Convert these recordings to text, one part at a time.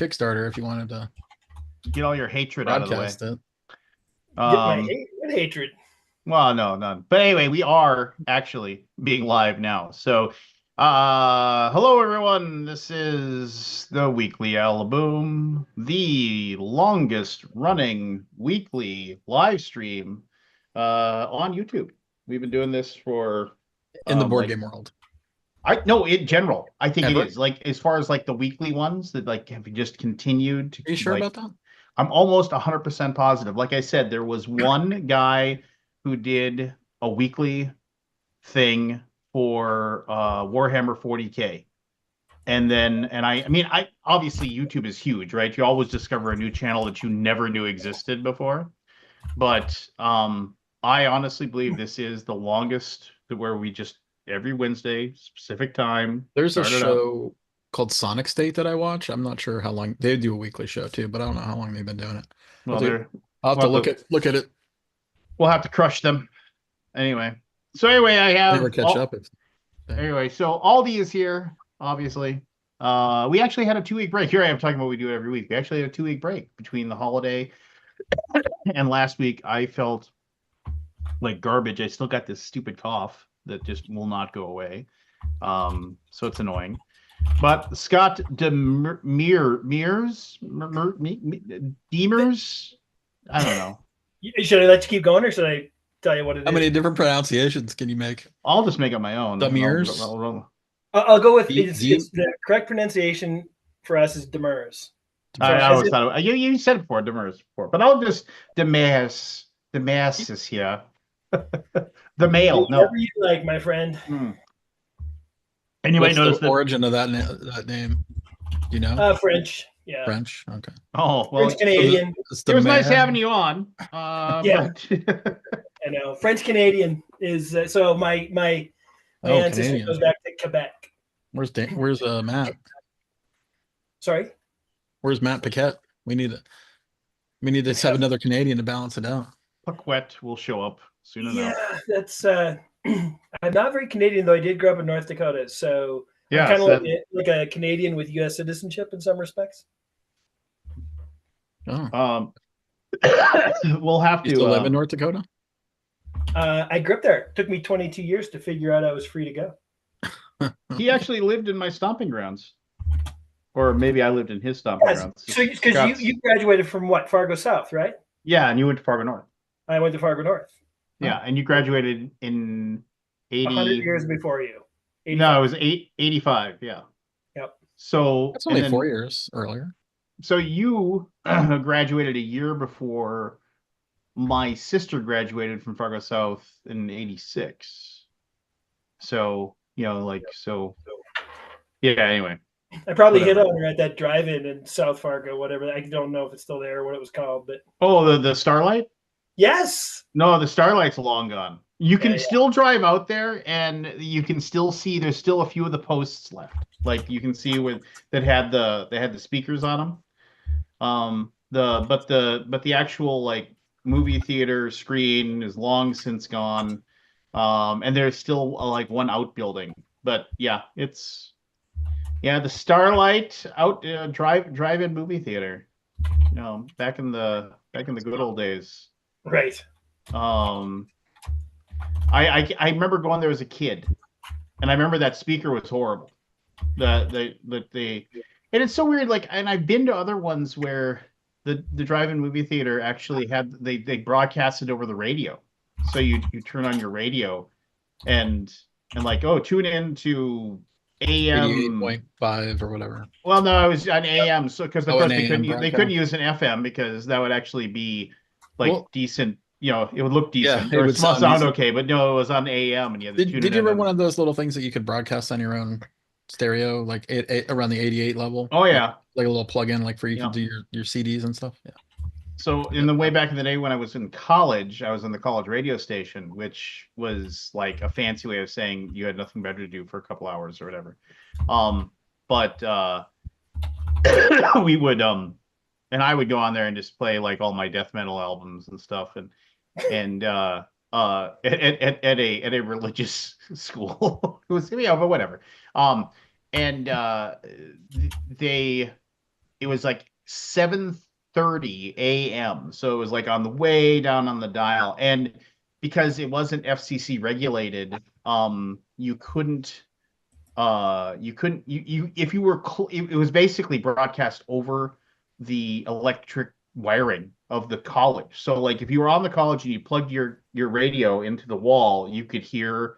Kickstarter if you wanted to Get all your hatred out of the way. broadcast it. Get my hatred. Well, no, none. But anyway, we are actually being live now. So, hello everyone. This is the weekly Alaboom, the longest running weekly live stream on YouTube. We've been doing this for in the board game world. No, in general, I think Ever? it is. Like as far as like the weekly ones that like have just continued to. Are you sure like, about that? I'm almost 100% positive. Like I said, there was one guy who did a weekly thing for Warhammer 40K. And I mean, I obviously YouTube is huge, right? You always discover a new channel that you never knew existed before. But I honestly believe this is the longest where we just every Wednesday, specific time. There's a show called Sonic State that I watch. I'm not sure how long they do a weekly show too, but I don't know how long they've been doing it. Well, I'll have to look at it. We'll have to crush them. Anyway. So anyway, I have never catch up. Anyway, so Aldi is here, obviously. We actually had a 2-week break. Here I am talking about what we do every week. We actually had a 2-week break between the holiday and last week. I felt like garbage. I still got this stupid cough that just will not go away. So it's annoying. But Scott Demers, I don't know. Should I let you keep going, or should I tell you what it is? How many different pronunciations can you make? I'll just make up my own. Demers. I'll go with it's the correct pronunciation for us is Demers. I always thought you said it before, Demers before, but I'll just Demers. Demers is here. The male, no. Whatever you like, my friend. Anyway, notice the origin of that name. You know, French. Yeah, French. Okay. Oh, well, French Canadian. It was nice having you on. Yeah, but... I know. French Canadian is so my ancestry goes back to Quebec. Where's Matt? Sorry. Where's Matt Paquette? We need to have another Canadian to balance it out. Paquette will show up soon enough. Yeah, that's I'm not very Canadian, though. I did grow up in North Dakota, so yeah, I'm kind of like a Canadian with U.S. citizenship in some respects. Oh. We'll have to still live in North Dakota. I grew up there. It took me 22 years to figure out I was free to go. He actually lived in my stomping grounds, or maybe I lived in his stomping grounds. So, because you graduated from what, Fargo South, right? Yeah, and you went to Fargo North. I went to Fargo North. Yeah, and you graduated in 100 years before you. 85. No, it was 85. Yeah. Yep. So that's only 4 years earlier. So you graduated a year before my sister graduated from Fargo South in 86. So, yeah, anyway. I probably hit on her at that drive-in in South Fargo, whatever. I don't know if it's still there or what it was called, but the Starlight? Yes. No, the Starlight's long gone. You can still drive out there, and you can still see there's still a few of the posts left. Like you can see they had the speakers on them. But the actual like movie theater screen is long since gone. And there's still like one outbuilding. But yeah, the Starlight drive-in movie theater. Back in the good old days. Right. I remember going there as a kid, and I remember that speaker was horrible. And it's so weird. Like, and I've been to other ones where the drive-in movie theater actually had they broadcasted over the radio. So you turn on your radio, and like, oh, tune in to AM 88.5 or whatever. Well, no, it was an AM. So because of course they couldn't use an FM because that would actually be like decent. It would look decent. Yeah, it would sound okay, but no, it was on AM, and you had to Did you ever one of those little things that you could broadcast on your own stereo, like around the 88 level? Oh yeah, like a little plug-in, like for you can do your CDs and stuff. Yeah. So in the way back in the day when I was in college, I was on the college radio station, which was like a fancy way of saying you had nothing better to do for a couple hours or whatever. But we would and I would go on there and just play like all my death metal albums and stuff, and at a religious school. It was but whatever. And they it was like 7:30 a.m. So it was like on the way down on the dial, and because it wasn't FCC regulated, you couldn't if you were it was basically broadcast over the electric wiring of the college. So like if you were on the college and you plugged your radio into the wall, you could hear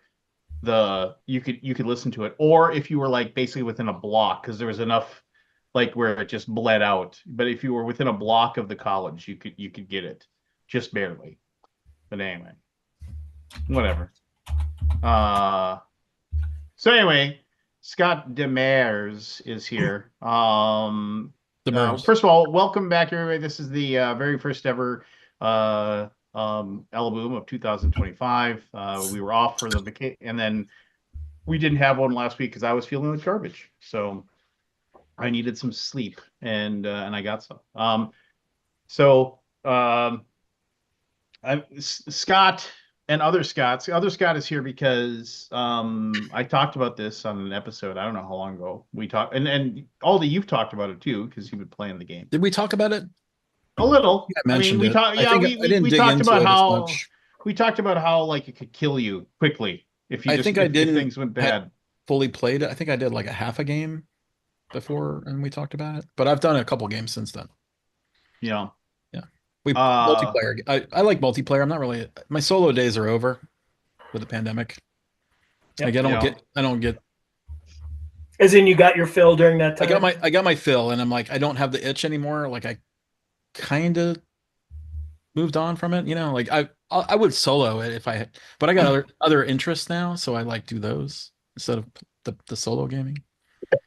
you could listen to it. Or if you were like basically within a block, because there was enough like where it just bled out. But if you were within a block of the college, you could get it just barely. But anyway, whatever. So anyway, Scott Demers is here. First of all, welcome back, everybody. This is the very first ever Alaboom of 2025. We were off for the vacation, and then we didn't have one last week because I was feeling like garbage. So I needed some sleep, and I got some. Scott and other Scotts. Other Scott is here because I talked about this on an episode. I don't know how long ago we talked, and Aldi, you've talked about it too because you've been playing the game. Did we talk about it? A little. I mean, we talked. Yeah, we talked about how we talked about how like it could kill you quickly if if things went bad. Fully played it. I think I did like a half a game before, and we talked about it. But I've done a couple games since then. Yeah. We multiplayer. I like multiplayer. I'm not really. My solo days are over with the pandemic. Yep, like I don't get. As in, you got your fill during that time. I got my fill, and I'm like, I don't have the itch anymore. Like I kind of moved on from it. Like I would solo it if I had, but I got other interests now, so I like do those instead of the solo gaming.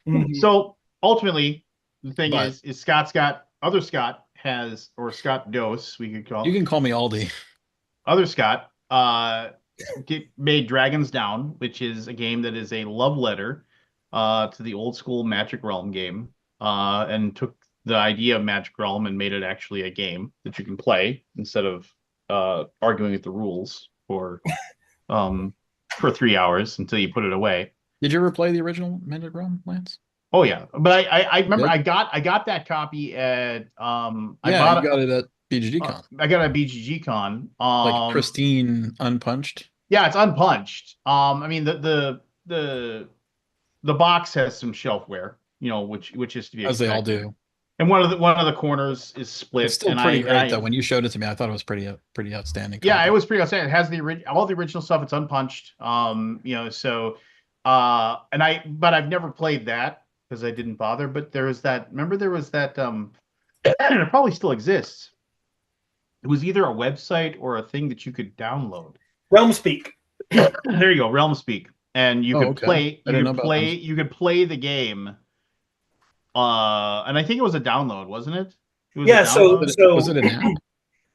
Mm-hmm. So ultimately, the thing is Scott's got other Scott. Or Scott Dose, we could call. You can call me Aldi. Other Scott made Dragons Down, which is a game that is a love letter to the old school Magic Realm game, and took the idea of Magic Realm and made it actually a game that you can play instead of arguing with the rules for 3 hours until you put it away. Did you ever play the original Magic Realm, Lance? Oh yeah, but I remember I got that copy at I got it at BGG Con. I got it at BGG Con. Like pristine, unpunched. Yeah, it's unpunched. I mean the box has some shelfware, which is to be expected. As they all do. And one of the corners is split. It's still pretty great though. When you showed it to me, I thought it was pretty outstanding. Yeah, it was pretty outstanding. It has all the original stuff. It's unpunched. But I've never played that because I didn't bother. But there was that. Remember, there was that. And it probably still exists. It was either a website or a thing that you could download. Realmspeak. There you go, Realmspeak, and you could play. You could play the game. And I think it was a download, wasn't it? So was it an app?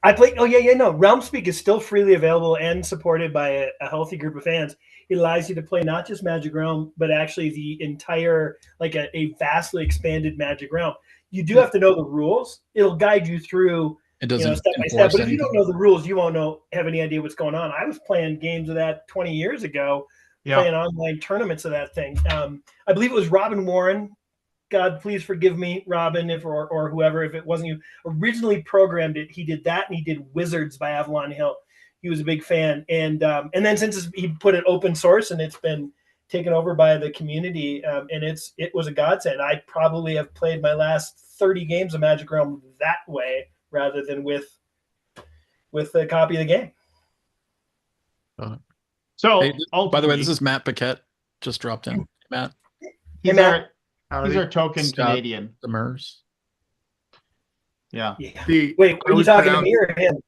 I played. Oh yeah, no. Realmspeak is still freely available and supported by a healthy group of fans. It allows you to play not just Magic Realm, but actually the entire, like a vastly expanded Magic Realm. You do have to know the rules. It'll guide you through, it doesn't step by step. But if you don't know the rules, you won't have any idea what's going on. I was playing games of that 20 years ago, playing online tournaments of that thing. I believe it was Robin Warren. God, please forgive me, Robin, or whoever, if it wasn't you, originally programmed it. He did that, and he did Wizards by Avalon Hill. He was a big fan, and then since he put it open source and it's been taken over by the community, and it was a godsend. I probably have played my last 30 games of Magic Realm that way rather than with a copy of the game. So, hey, by the way, this is Matt Paquette. Just dropped in. Matt. He's our token Scott Canadian. Demers. Yeah. Wait, are you talking to me or him?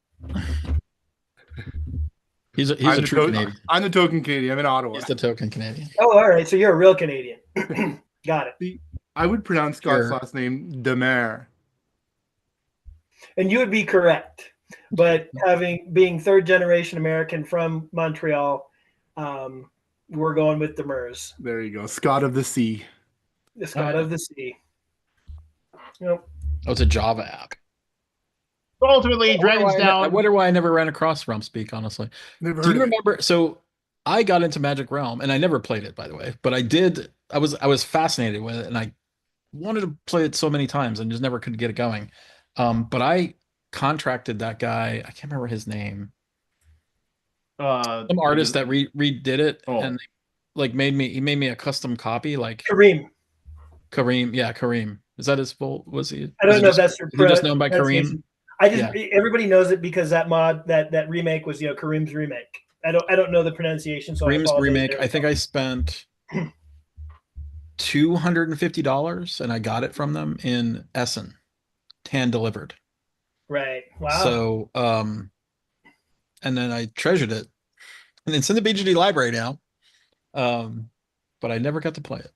He's a true Canadian. I'm the token Canadian. I'm in Ottawa. He's the token Canadian. Oh, all right. So you're a real Canadian. Got it. I would pronounce Scott's last name Demer. And you would be correct. But being third generation American from Montreal, we're going with Demers. There you go. Scott of the Sea. The Scott of the Sea. Yep. Oh, it's a Java app. Ultimately, Dragons Down. I wonder why I never ran across Realmspeak, honestly. Do you remember? So I got into Magic Realm, and I never played it, by the way. But I did. I was fascinated with it, and I wanted to play it so many times and just never could get it going. But I contracted that guy. I can't remember his name. Some The artist that redid it oh and like he made me a custom copy like Kareem. Kareem. Yeah, Kareem. Is that his full? Was he? I Was don't he know if just? that's your Is he just known by Kareem? pronunciation. I just Yeah, everybody knows it because that mod that remake was Kareem's remake. I don't know the pronunciation, so I Kareem's apologize. remake. I think I spent $250 and I got it from them in Essen, hand delivered. Right. Wow. So, and then I treasured it, and it's in the BGD library now. But I never got to play it.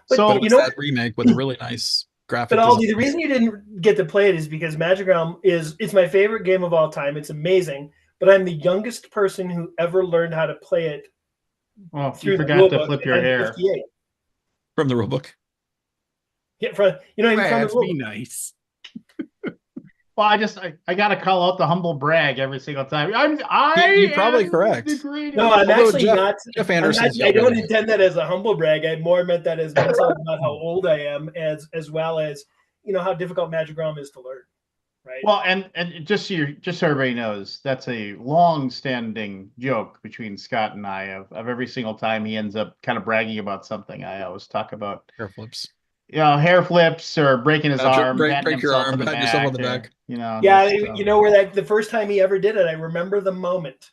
But But it so you was know, that remake with the really nice but graphic design. Aldi, the reason you didn't get to play it is because Magic Realm it's my favorite game of all time. It's amazing, but I'm the youngest person who ever learned how to play it well, you through the forgot to rulebook, flip and your I'm hair. 58. From the rulebook. Yeah, even from the Let's be rulebook. nice. Well, I gotta call out the humble brag every single time. You're probably am correct. the greatest. No, I'm Although actually not. Jeff I'm not. Anderson's I younger don't than me. intend that as a humble brag. I more meant that as mental about how old I am, as well as how difficult Magic Realm is to learn. Right. Well, and just so everybody knows, that's a long-standing joke between Scott and I of every single time he ends up kind of bragging about something. I always talk about Hair flips. hair flips or breaking his arm, patting Break your himself arm, on the pat yourself on back, the or back. Yeah, just where that the first time he ever did it, I remember the moment.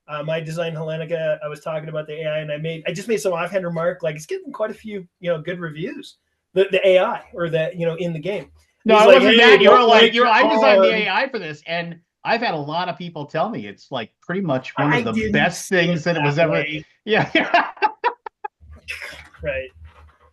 I designed Hellenica. I was talking about the AI, and I just made some offhand remark like it's getting quite a few good reviews. The AI or in the game. And No, he's it like, wasn't hey, that. don't break You were. your I designed the arm. AI for this, and I've had a lot of people tell me it's like pretty much one I of the didn't best see it things that it was that ever. way. Yeah, yeah. Right.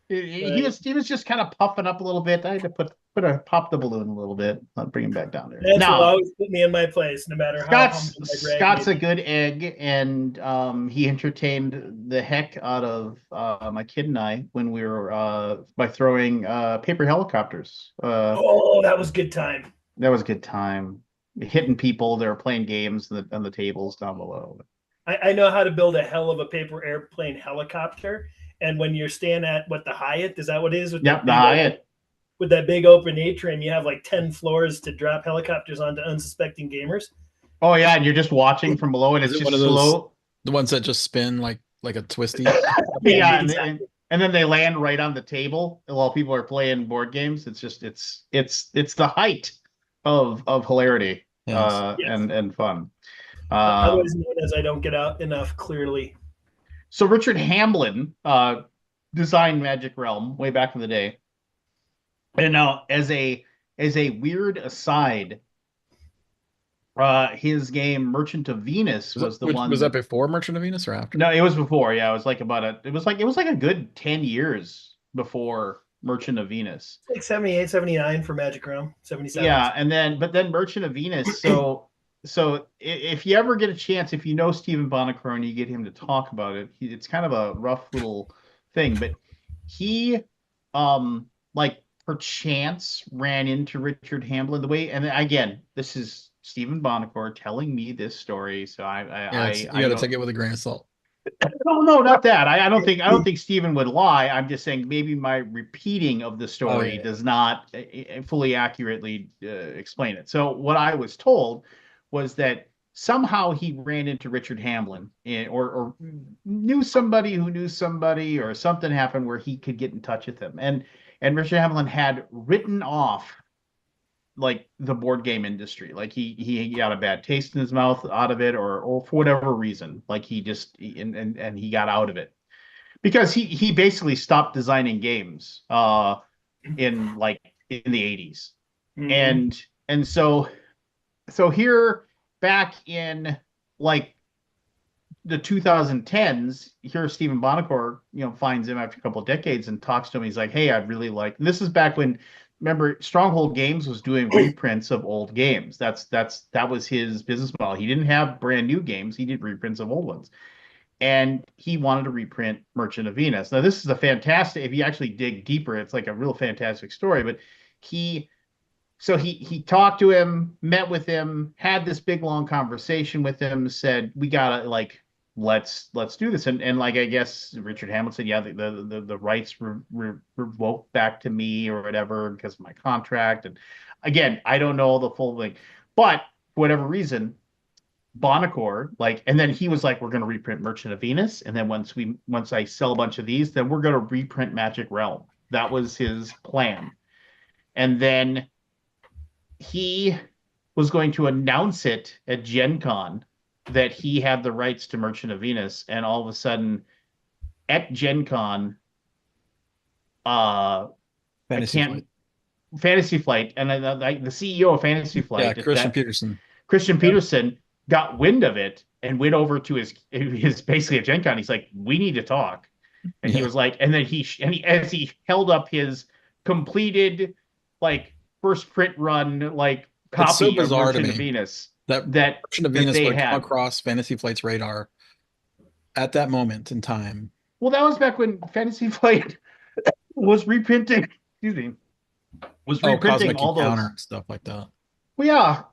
He was just kind of puffing up a little bit. I had to pop the balloon a little bit, not bring him back down there. Lance will Now, always put me in my place, no matter how humble my brag may Scott's a be. good egg, and he entertained the heck out of my kid and I when we were by throwing paper helicopters. Oh, that was good time. That was a good time. Hitting people, they were playing games on the tables down below. I know how to build a hell of a paper airplane helicopter. And when you're staying at the Hyatt, is that what it is? Yep, the Hyatt. With that big open atrium, you have like 10 floors to drop helicopters onto unsuspecting gamers. Oh yeah, and you're just watching from below, and Is it's it one just of those slow. the ones that just spin like a twisty? Yeah, exactly. and then they land right on the table while people are playing board games. It's just it's the height of hilarity Yes. Yes. and fun. Otherwise known as I don't get out enough clearly. So Richard Hamblin designed Magic Realm way back in the day. And now as a weird aside, his game Merchant of Venus was the one. Was that before Merchant of Venus or after? No, it was before. Yeah, it was like it was like a good 10 years before Merchant of Venus. It's like 78, 79 for Magic Realm, 77. Yeah, but then Merchant of Venus. So if you ever get a chance, if you know Stephen Bonacore and you get him to talk about it, it's kind of a rough little thing, but he like perchance ran into Richard Hamblin the way, and again, this is Stephen Bonacore telling me this story, so You got to take it with a grain of salt. no, not that. I don't think Stephen would lie. I'm just saying maybe my repeating of the story does not fully accurately explain it. So what I was told was that somehow he ran into Richard Hamblin or knew somebody who knew somebody, or something happened where he could get in touch with him. And Richard Hamblin had written off like the board game industry. Like he got a bad taste in his mouth out of it, or for whatever reason, like he just and he got out of it because he basically stopped designing games in the 80s. Mm-hmm. And so here back in like the 2010s, here Stephen Bonacore, finds him after a couple of decades and talks to him. He's like, "Hey, I'd really like." And this is back when, remember, Stronghold Games was doing reprints of old games. That was his business model. He didn't have brand new games. He did reprints of old ones, and he wanted to reprint Merchant of Venus. Now, this is a fantastic. If you actually dig deeper, it's like a real fantastic story. But he talked to him, met with him, had this big long conversation with him, said, "We gotta let's do this. And like, I guess Richard Hamlin said, yeah, the rights were revoked back to me or whatever because of my contract. And again, I don't know the full thing, but for whatever reason, Bonacor, like, and then he was like, we're going to reprint Merchant of Venus, and then once I sell a bunch of these, then we're going to reprint Magic Realm. That was his plan. And then he was going to announce it at Gen Con that he had the rights to Merchant of Venus, and all of a sudden at Gen Con, Fantasy Flight, and the CEO of Fantasy Flight, Christian Peterson, got wind of it and went over to his basically at Gen Con. He's like, we need to talk. And he was like, and then as he held up his completed, like, first print run, like, copy of Merchant of Venus that Merchant of Venus would come across Fantasy Flight's radar at that moment in time. Well, that was back when Fantasy Flight was reprinting. Excuse me. Was reprinting all those and stuff like that. Well, yeah,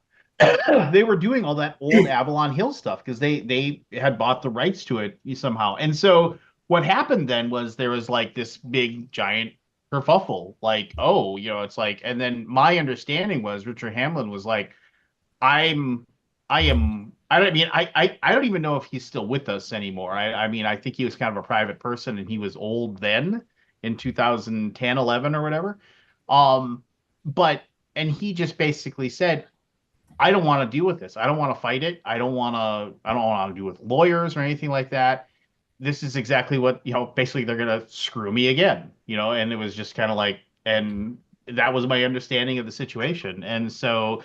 they were doing all that old Avalon Hill stuff because they had bought the rights to it somehow. And so what happened then was there was like this big giant kerfuffle, like, oh, it's like, and then my understanding was Richard Hamlin was like, I don't even know if he's still with us anymore. I mean, I think he was kind of a private person and he was old then in 2010, 11 or whatever. And he just basically said, I don't want to deal with this. I don't want to fight it. I don't want to deal with lawyers or anything like that. This is exactly what, basically they're going to screw me again, and it was just kind of like, and that was my understanding of the situation. And so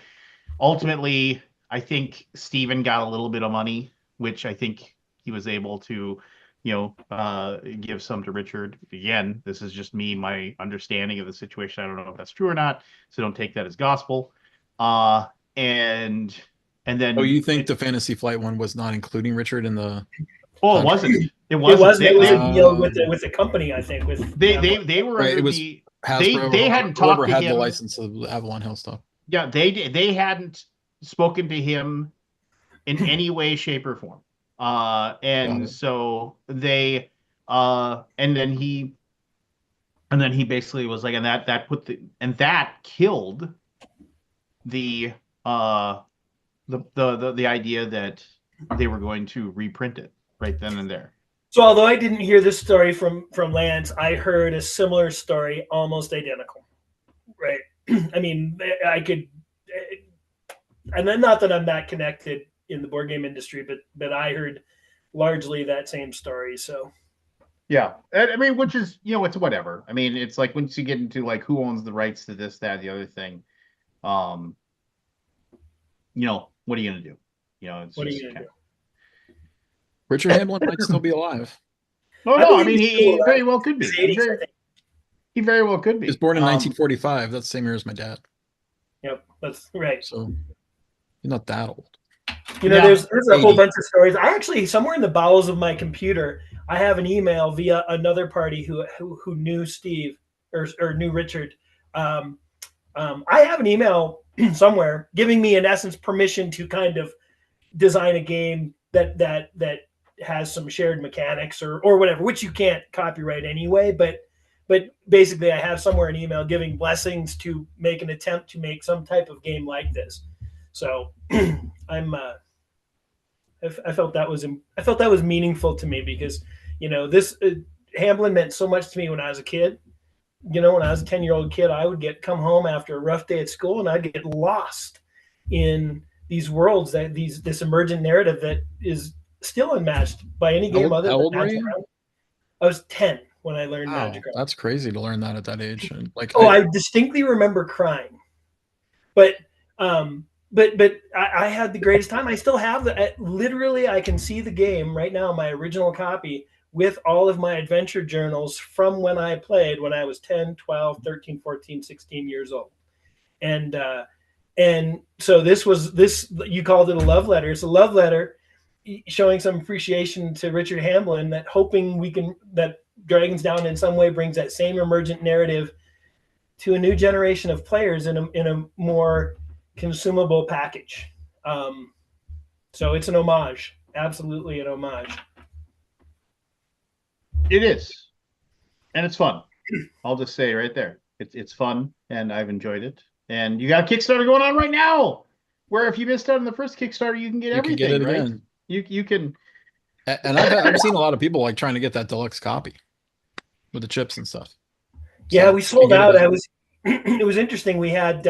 ultimately, I think Steven got a little bit of money, which I think he was able to, give some to Richard. Again, this is just me, my understanding of the situation. I don't know if that's true or not, so don't take that as gospel. And then. Oh, you think the Fantasy Flight one was not including Richard in the? Oh, it wasn't. It wasn't. It was a deal with the company, I think. With they were. Right, it was Hasbro. They hadn't talked to him. Had the license of the Avalon Hill stuff. Yeah, they hadn't spoken to him in any way, shape, or form. So they and then he basically was like, and that killed the idea that they were going to reprint it right then and there. So although I didn't hear this story from Lance, I heard a similar story, almost identical. Right. I mean, I could, and then not that I'm that connected in the board game industry, but I heard largely that same story. So. Yeah. I mean, which is, it's whatever. I mean, it's like once you get into like who owns the rights to this, that, the other thing, what are you going to do? It's what are you going to do? Richard Hamlin might still be alive. No. I mean, he very well could be. He very well could be. He was born in 1945. That's the same year as my dad. Yep, that's right. So he's not that old. There's a whole bunch of stories. I actually, somewhere in the bowels of my computer, I have an email via another party who knew Steve or knew Richard. I have an email somewhere giving me, in essence, permission to kind of design a game that has some shared mechanics or whatever, which you can't copyright anyway. But basically, I have somewhere an email giving blessings to make an attempt to make some type of game like this. So I felt that was meaningful to me because this Hamlin meant so much to me when I was a kid. When I was a 10-year-old kid, I would come home after a rough day at school and I'd get lost in these worlds this emergent narrative that is still unmatched by any game other than Magic. I was 10 when I learned Magic. That's crazy to learn that at that age. I distinctly remember crying, but I had the greatest time. I still have literally, I can see the game right now, my original copy with all of my adventure journals from when I played when I was 10, 12, 13, 14, 16 years old. And so this, you called it a love letter. It's a love letter showing some appreciation to Richard Hamlin, that hoping that Dragons Down in some way brings that same emergent narrative to a new generation of players in a more consumable package. So it's an homage. absolutely an homage. It is, and it's fun. I'll just say right there, it's fun, and I've enjoyed it. And you got a Kickstarter going on right now, where if you missed out on the first Kickstarter, you can get You can get everything, it right? again. You can. And I've seen a lot of people like trying to get that deluxe copy with the chips and stuff. Yeah, So we you sold get it out. back. I was. It was interesting. We had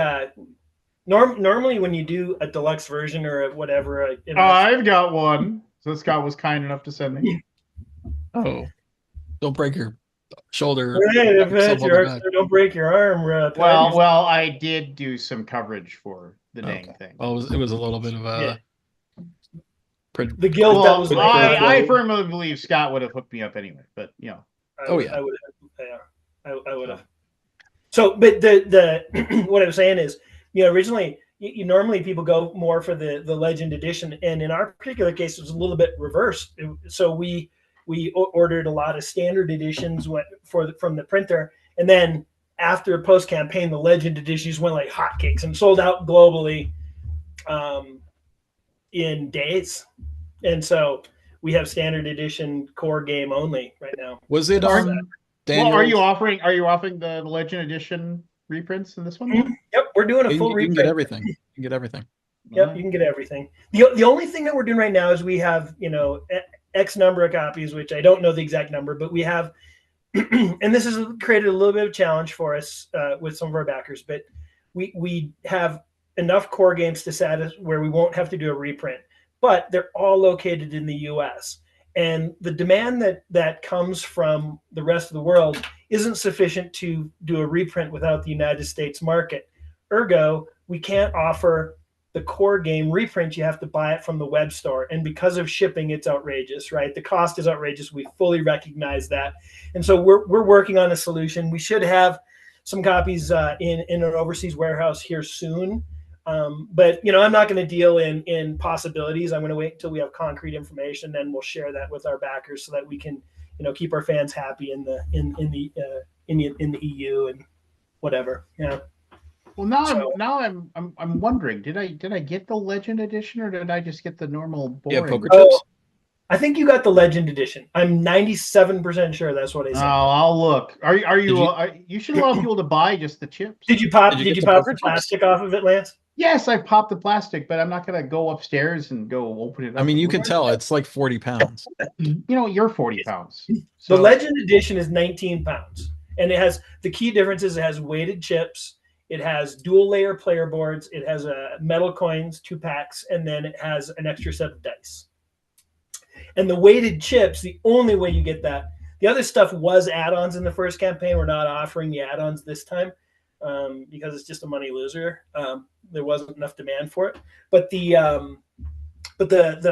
normally when you do a deluxe version or a whatever. I've got one. So Scott was kind enough to send me. Oh, don't break your shoulder. Hey, if Yourself it's on the your, back. don't break your arm. Well, I did do some coverage for the dang Okay. thing. Well, it was a little bit of a the guilt that Well, was. I firmly believe Scott would have hooked me up anyway, but you know. Oh yeah. I would. Yeah, I would have. So, but the what I was saying is, originally you normally people go more for the Legend edition, and in our particular case, it was a little bit reversed. So we ordered a lot of standard editions from the printer, and then after post campaign, the Legend editions went like hotcakes and sold out globally in days. And so we have standard edition core game only right now. Was it on Daniel's? Well, are you offering the Legend edition reprints in this one? Mm-hmm. Yep, we're doing a full reprint. You can get everything. You can get everything. Yep, you can get everything. The only thing that we're doing right now is we have, X number of copies, which I don't know the exact number, but we have, and this has created a little bit of a challenge for us with some of our backers, but we have enough core games to satisfy where we won't have to do a reprint, but they're all located in the US. And the demand that comes from the rest of the world isn't sufficient to do a reprint without the United States market. Ergo, we can't offer the core game reprint. You have to buy it from the web store. And because of shipping, it's outrageous, right? The cost is outrageous. We fully recognize that. And so we're working on a solution. We should have some copies in an overseas warehouse here soon. But I'm not going to deal in possibilities. I'm going to wait until we have concrete information, then we'll share that with our backers so that we can, keep our fans happy in the EU and whatever. Yeah. Well, now I'm wondering, did I get the Legend edition or did I just get the normal boring? Yeah, poker chips. I think you got the Legend edition. I'm 97% sure that's what I said. Oh, I'll look. You should allow people to buy just the chips. Did you pop the plastic off of it, Lance? Yes, I popped the plastic, but I'm not going to go upstairs and go open it up. I mean, you can tell it's like 40 pounds. You're 40 pounds. So. The Legend edition is 19 pounds. And it has, the key difference is it has weighted chips. It has dual layer player boards. It has metal coins, 2 packs, and then it has an extra set of dice. And the weighted chips, the only way you get that, the other stuff was add-ons in the first campaign. We're not offering the add-ons this time because it's just a money loser. There wasn't enough demand for it. But the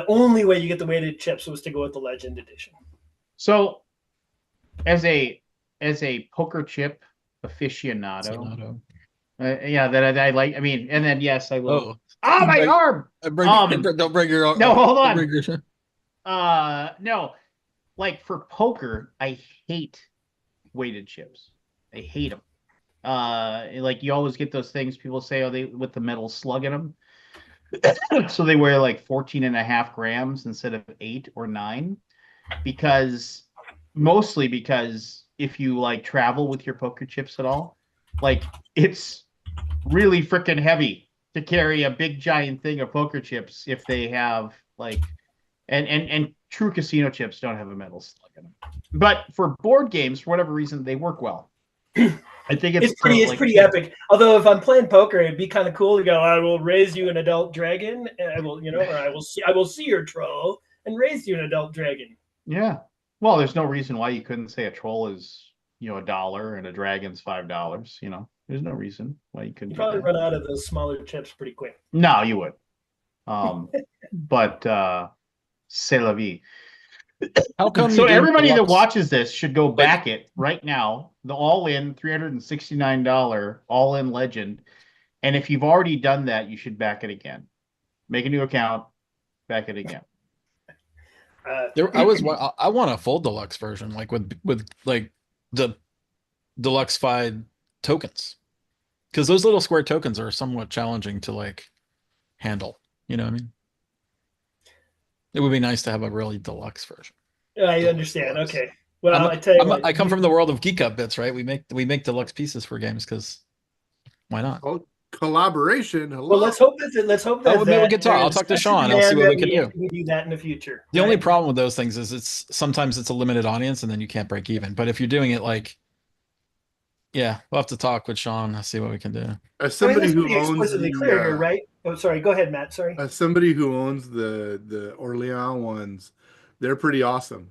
only way you get the weighted chips was to go with the Legend edition. So, as a poker chip aficionado. Yeah, that I like. I mean, and then yes, I will. Oh, my arm! Don't break your arm. No, hold on. No, like for poker, I hate weighted chips. I hate them. Like you always get those things people say, they with the metal slug in them. So they weigh like 14.5 grams instead of 8 or 9, mostly because if you like travel with your poker chips at all, like it's really freaking heavy to carry a big giant thing of poker chips if they have like and true casino chips don't have a metal slug in them. But for board games, for whatever reason, they work well. I think it's pretty epic. Although if I'm playing poker, it'd be kind of cool to go, I will raise you an adult dragon, and I will, or I will see your troll and raise you an adult dragon. Yeah. Well, there's no reason why you couldn't say a troll is, $1 and a dragon's $5. There's no reason why you couldn't. You probably run out of those smaller chips pretty quick. No, you would. But c'est la vie. How come? So everybody that watches this should go back it right now. The all-in $369 all-in Legend, and if you've already done that, you should back it again. Make a new account, back it again. I want a full deluxe version, like with like the deluxe-fied tokens, because those little square tokens are somewhat challenging to like handle. You know what I mean? It would be nice to have a really deluxe version. I understand. Deluxe. Okay. Well, I tell you what, I come from the world of Geek Up Bits, right? We make deluxe pieces for games because why not? Oh, collaboration. well, Hello. let's hope that Maybe we could talk. I'll there's talk to such a Sean. I'll see demand what that we can do. we do that in the future. The only right? problem with those things is it's sometimes it's a limited audience and then you can't break even. But if you're doing it like, yeah, we'll have to talk with Sean. I'll see what we can do. As I mean, somebody let's who be owns explicitly clear here, the right? Oh, sorry. Go ahead, Matt. Sorry. as somebody who owns the Orleans ones, they're pretty awesome.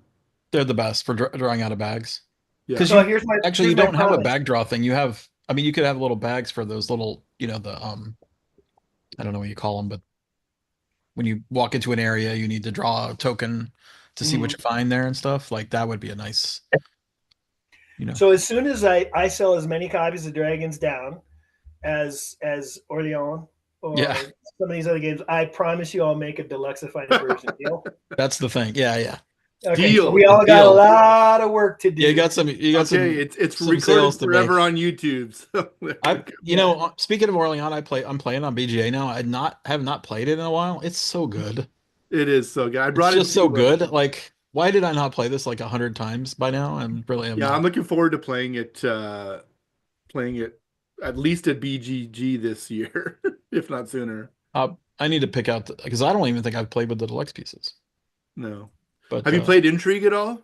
They're the best for drawing out of bags. Yeah. Because So you here's my don't have a promise. bag draw thing. You have, I mean, you could have little bags for those little, the I don't know what you call them, but when you walk into an area, you need to draw a token to see what you find there and stuff. Like that would be a nice, So as soon as I sell as many copies of Dragons Down as Orleans or Yeah, some of these other games, I promise you I'll make a deluxeified version. Deal? that's the thing. Yeah, yeah. Okay, so Deal. we all got a Deal. lot of work to do. Yeah, you got Okay, some it's some recorded sales to make. forever on YouTube. So Speaking of Orleans, I'm playing on BGA now. Have not played it in a while. It's so good. it is so good. I It's brought it just so to good. Like, why did I not play this like 100 times by now? I'm really am yeah, I'm not. looking forward to playing it at least at BGG this year, if not sooner. I need to pick out because I don't even think I've played with the deluxe pieces. No. But Have you played Intrigue at all?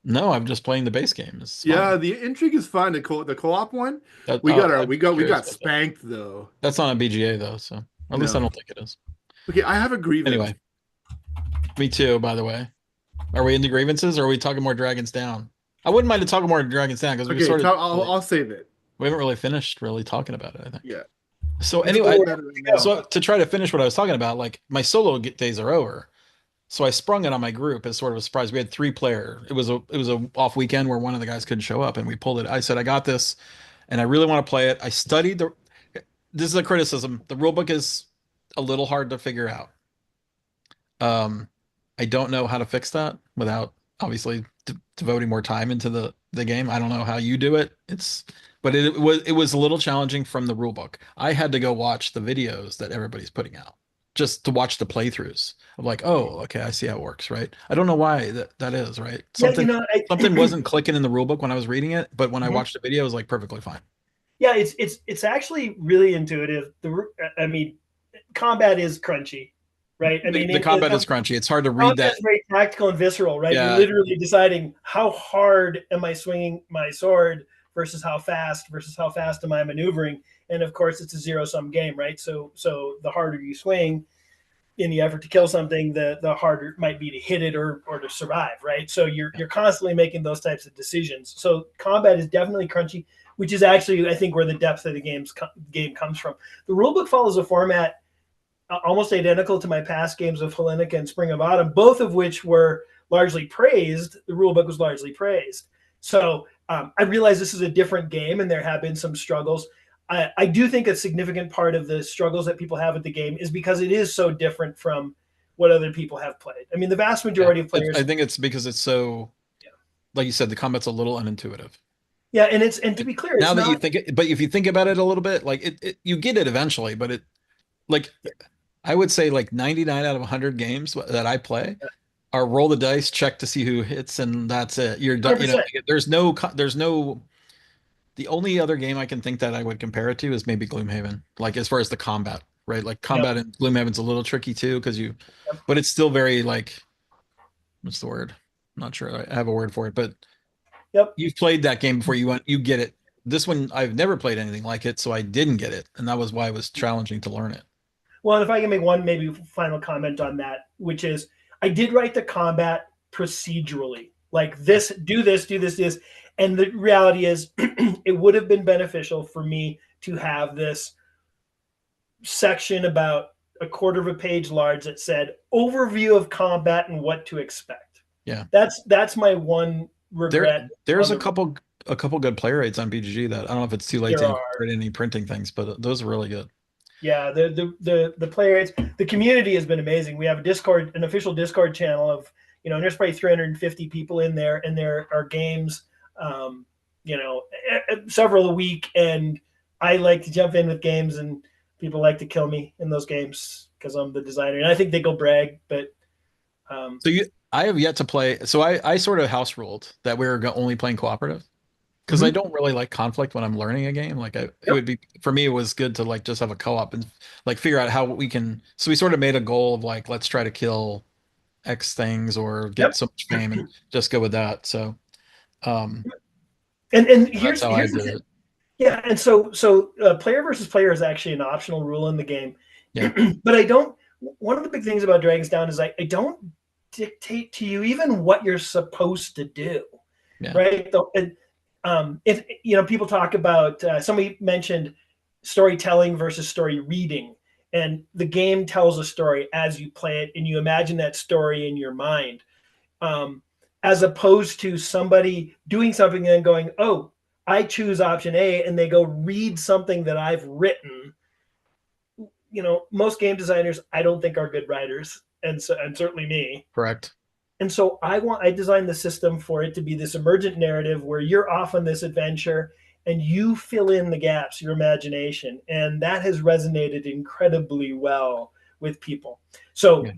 no, I'm just playing the base game. It's Yeah, fun. the Intrigue is fun. The co-op one, That, we curious got about that. spanked though. That's not on BGA though, so or at least I No. don't think it is. Okay, I have a grievance. Anyway, me too. By the way, are we into grievances or are we talking more Dragons Down? I wouldn't mind to talk more Dragons Down because Okay, I'll save it. we haven't really finished really talking about it. I think. Yeah. So Let's anyway, go right now. so to try to finish what I was talking about, like my solo days are over. So I sprung it on my group as sort of a surprise. We had 3 player. It was a off weekend where one of the guys couldn't show up, and we pulled it. I said, I got this, and I really want to play it. I studied the. This is a criticism. The rule book is a little hard to figure out. I don't know how to fix that without obviously devoting more time into the game. I don't know how you do it. But it was a little challenging from the rule book. I had to go watch the videos that everybody's putting out just to watch the playthroughs of like, oh, okay, I see how it works, right? I don't know why that is, right? Yeah, Something wasn't clicking in the rule book when I was reading it, but when I Mhm. watched the video, it was like perfectly fine. Yeah, it's actually really intuitive. I mean, combat is crunchy, right? I mean, The combat is crunchy. It's hard to read combat that. is very tactical and visceral, right? Yeah. You're literally deciding how hard am I swinging my sword versus how fast am I maneuvering, and of course, it's a zero-sum game, right? So the harder you swing in the effort to kill something, the harder it might be to hit it or to survive, right? So you're constantly making those types of decisions. So combat is definitely crunchy, which is actually I think where the depth of the game comes from. The rulebook follows a format almost identical to my past games of Hellenica and Spring of Autumn, both of which were largely praised. The rulebook was largely praised. So I realize this is a different game, and there have been some struggles. I do think a significant part of the struggles that people have with the game is because it is so different from what other people have played. I mean, the vast majority of players. I think it's because it's so, like you said, the combat's a little unintuitive. Yeah, and to be clear, now that you think it, but if you think about it a little bit, like you get it eventually, but like I would say like 99 out of 100 games that I play are roll the dice, check to see who hits, and that's it. You're done. 100%. There's no. The only other game I can think that I would compare it to is maybe Gloomhaven. Like as far as the combat, right? Like combat in Gloomhaven's a little tricky too because but it's still very like, what's the word? I'm not sure. I have a word for it, but you've played that game before. You get it. This one I've never played anything like it, so I didn't get it, and that was why it was challenging to learn it. Well, if I can make one maybe final comment on that, which is I did write the combat procedurally, like this, do this, do this, do this. And the reality is it would have been beneficial for me to have this section about a quarter of a page large that said overview of combat and what to expect. Yeah. That's my one regret. There's a couple good play rates on BGG that I don't know if it's too late to incorporate any printing things, but those are really good. Yeah, the play rates, the community has been amazing. We have an official Discord channel of, there's probably 350 people in there, and there are games, several a week. And I like to jump in with games, and people like to kill me in those games because I'm the designer. And I think they go brag, but So I have yet to play. So I sort of house ruled that we were only playing cooperative because I Mhm. don't really like conflict when I'm learning a game. Like it Yep. would be for me, it was good to like just have a co-op and like figure out how we can. So we sort of made a goal of like let's try to kill X things or Yep. get so much fame and just go with that. So um, And that's here's how I here's did it. yeah, and player versus player is actually an optional rule in the game. Yeah, But I don't. One of the big things about Dragon's Down is I don't dictate to you even what you're supposed to do, yeah, right? If people talk about somebody mentioned storytelling versus story reading, and the game tells a story as you play it, and you imagine that story in your mind, um, as opposed to somebody doing something and then going, "Oh, I choose option A," and they go read something that I've written. Most game designers I don't think are good writers, and certainly me. correct. And so I designed the system for it to be this emergent narrative where you're off on this adventure and you fill in the gaps, your imagination, and that has resonated incredibly well with people. So Yeah,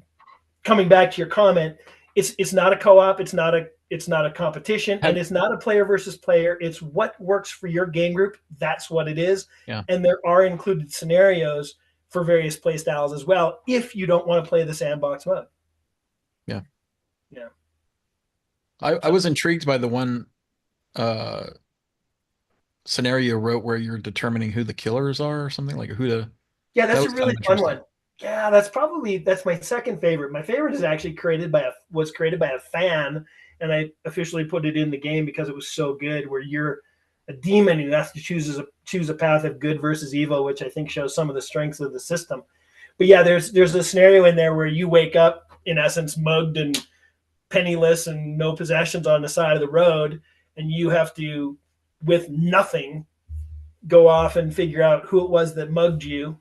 coming back to your comment, it's not a co-op, it's not a competition, and have it's not a player versus player. It's what works for your game group. That's what it is. yeah, And there are included scenarios for various play styles as well if you don't want to play the sandbox mode. yeah. Yeah. I was intrigued by the one uh scenario you wrote where you're determining who the killers are or something like who to. Yeah, That that's a was kind really of fun interesting. one. Yeah, that's my second favorite. My favorite is actually was created by a fan, and I officially put it in the game because it was so good. Where you're a demon who has to choose a path of good versus evil, which I think shows some of the strengths of the system. But yeah, there's a scenario in there where you wake up in essence mugged and penniless and no possessions on the side of the road, and you have to, with nothing, go off and figure out who it was that mugged you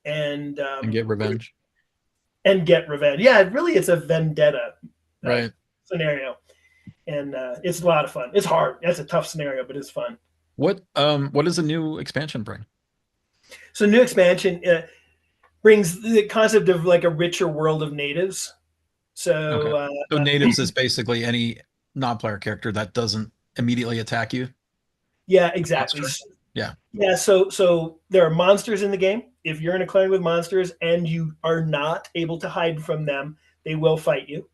and And get revenge. get revenge. Yeah, really, it's a vendetta uh, Right. scenario, and it's a lot of fun. It's hard. That's a tough scenario, but it's fun. What does the new expansion bring? So, new expansion brings the concept of like a richer world of natives. Okay. So, So natives is basically any non-player character that doesn't immediately attack you. yeah, exactly. Monster. Yeah. Yeah, so there are monsters in the game. If you're in a clan with monsters and you are not able to hide from them, they will fight you.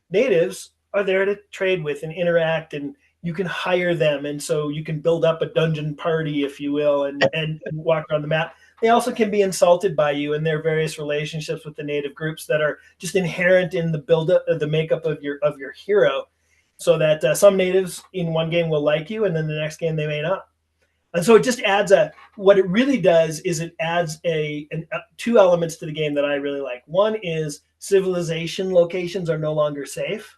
Natives are there to trade with and interact, and you can hire them, and so you can build up a dungeon party, if you will, and walk around the map. They also can be insulted by you, and there are various relationships with the native groups that are just inherent in the build up, the makeup of your hero. So that some natives in one game will like you, and then the next game they may not. And so it just adds what it really does is it adds two elements to the game that I really like. One is civilization locations are no longer safe.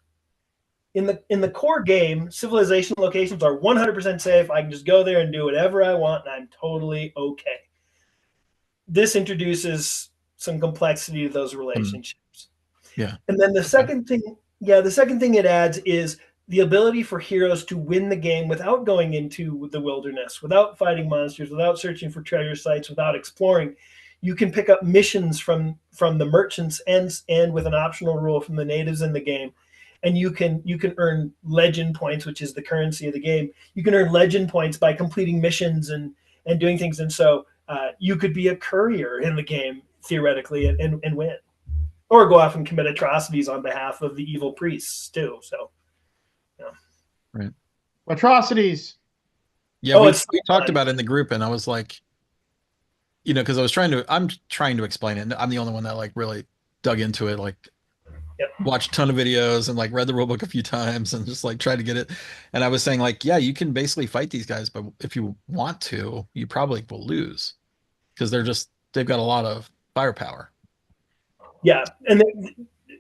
In the core game, civilization locations are 100% safe. I can just go there and do whatever I want, and I'm totally okay. This introduces some complexity to those relationships. Yeah. And then Okay. the second thing it adds is the ability for heroes to win the game without going into the wilderness, without fighting monsters, without searching for treasure sites, without exploring. You can pick up missions from the merchants and with an optional rule from the natives in the game, and you can earn legend points, which is the currency of the game. You can earn legend points by completing missions and doing things, and so you could be a courier in the game theoretically and win, or go off and commit atrocities on behalf of the evil priests too. So, yeah. Right. Atrocities. Yeah, Oh, we it's so we talked fun. about it in the group and I was like, because I'm trying to explain it. I'm the only one that like really dug into it, like Yep. watched a ton of videos and like read the rule book a few times and just like tried to get it. And I was saying like, yeah, you can basically fight these guys, but if you want to, you probably will lose because they've got a lot of firepower. Yeah, and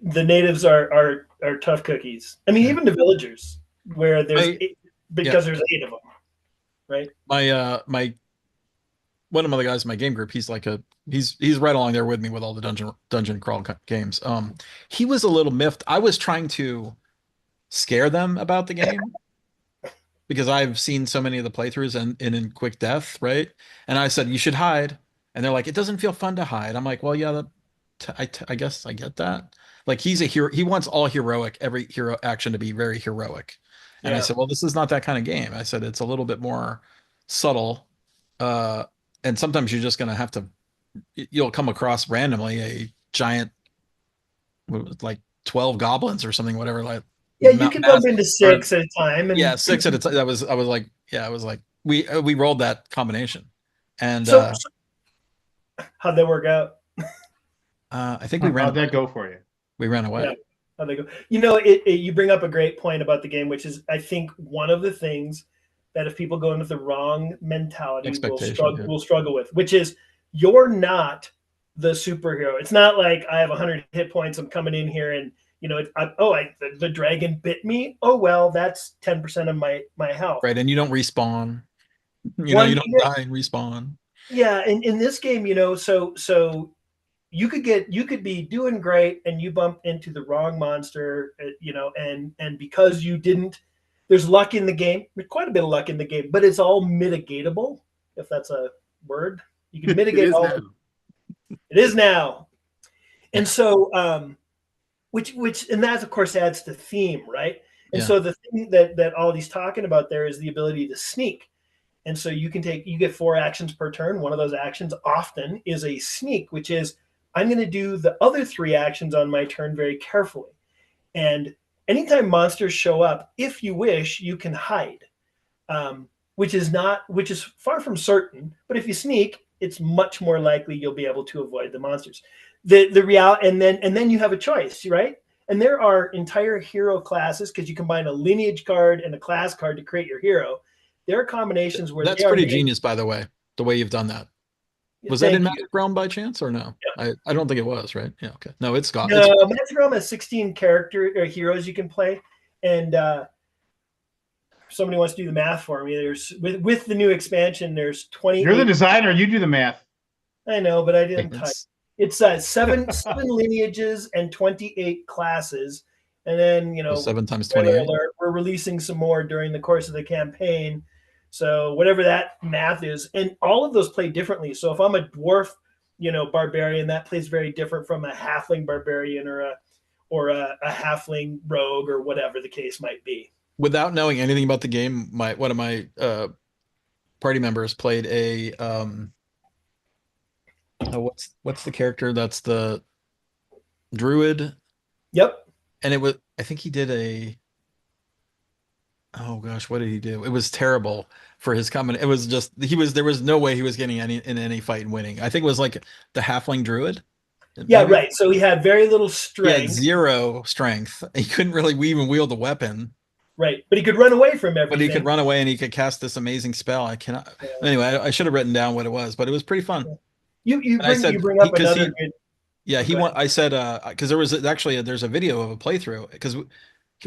the natives are tough cookies. I mean, Yeah. even the villagers, where there's I yeah, because there's eight of them, right? my one of the guys in my game group, he's right along there with me with all the dungeon crawl games. He was a little miffed. I was trying to scare them about the game because I've seen so many of the playthroughs and in quick death, right? And I said you should hide, and they're like, it doesn't feel fun to hide. I'm like, well, yeah, I guess I get that. Like he's a hero. He wants all heroic, every hero action to be very heroic. And I Yeah. said, well, this is not that kind of game. I said it's a little bit more subtle. Uh, and sometimes you're just gonna have to. You'll come across randomly a giant with like 12 goblins or something, whatever. Like Yeah, you can bump mass into or 6 at a time, yeah, and 6 at a time. That was I was like, yeah, I was like, we rolled that combination, and so how'd that work out? I think we ran How'd that go for you? we ran Yeah, away. how'd they go? You bring up a great point about the game, which is I think one of the things that if people go in with the wrong mentality Expectation, yeah. will struggle with, which is you're not the superhero. It's not like I have 100 hit points. I'm coming in here and the dragon bit me. Oh well, that's 10% of my health. Right, and you don't respawn. You One don't die and respawn. Yeah, in this game, so you could be doing great and you bump into the wrong monster, and because you didn't, there's luck in the game. There's quite a bit of luck in the game, but it's all mitigatable, if that's a word. You can It mitigate is all. now. It is now, and so which and that of course adds to theme, right? And Yeah. so the thing that Aldi's talking about there is the ability to sneak. And so you get 4 actions per turn. One of those actions often is a sneak, which is I'm going to do the other 3 actions on my turn very carefully. And anytime monsters show up, if you wish, you can hide, which is far from certain. But if you sneak, it's much more likely you'll be able to avoid the monsters. The real and then you have a choice, right? And there are entire hero classes because you combine a lineage card and a class card to create your hero. There are combinations where That's they are pretty made. genius, by the way, the way you've done that. Was that in Thank you. Magic Realm by chance or no? Yeah. I don't think it was, right? Yeah, okay. No, it's got it's No, Magic Realm has 16 character heroes you can play, and if somebody wants to do the math for me. There's with the new expansion. There's 28. You're the designer. You do the math. I know, but I didn't type. it's It's seven lineages and 28 classes, and then 7 times spoiler 28. alert, we're releasing some more during the course of the campaign. So whatever that math is, and all of those play differently. So if I'm a dwarf, barbarian, that plays very different from a halfling barbarian or a halfling rogue or whatever the case might be. Without knowing anything about the game, one of my party members played a what's the character that's the druid, Yep. and it was I think he did a oh gosh, what did he do? It was terrible for his comment. It was just there was no way he was getting any fight and winning. I think it was like the halfling druid. Yeah, Maybe? right. So he had very little He had strength. 0 strength. He couldn't really even wield a weapon. Right. But he could run away from everything. But he could run away and he could cast this amazing spell. I cannot. Yeah. Anyway, I should have written down what it was, but it was pretty fun. You And I said you bring up because another good. yeah, he Go want. I said because there was actually there's a video of a playthrough because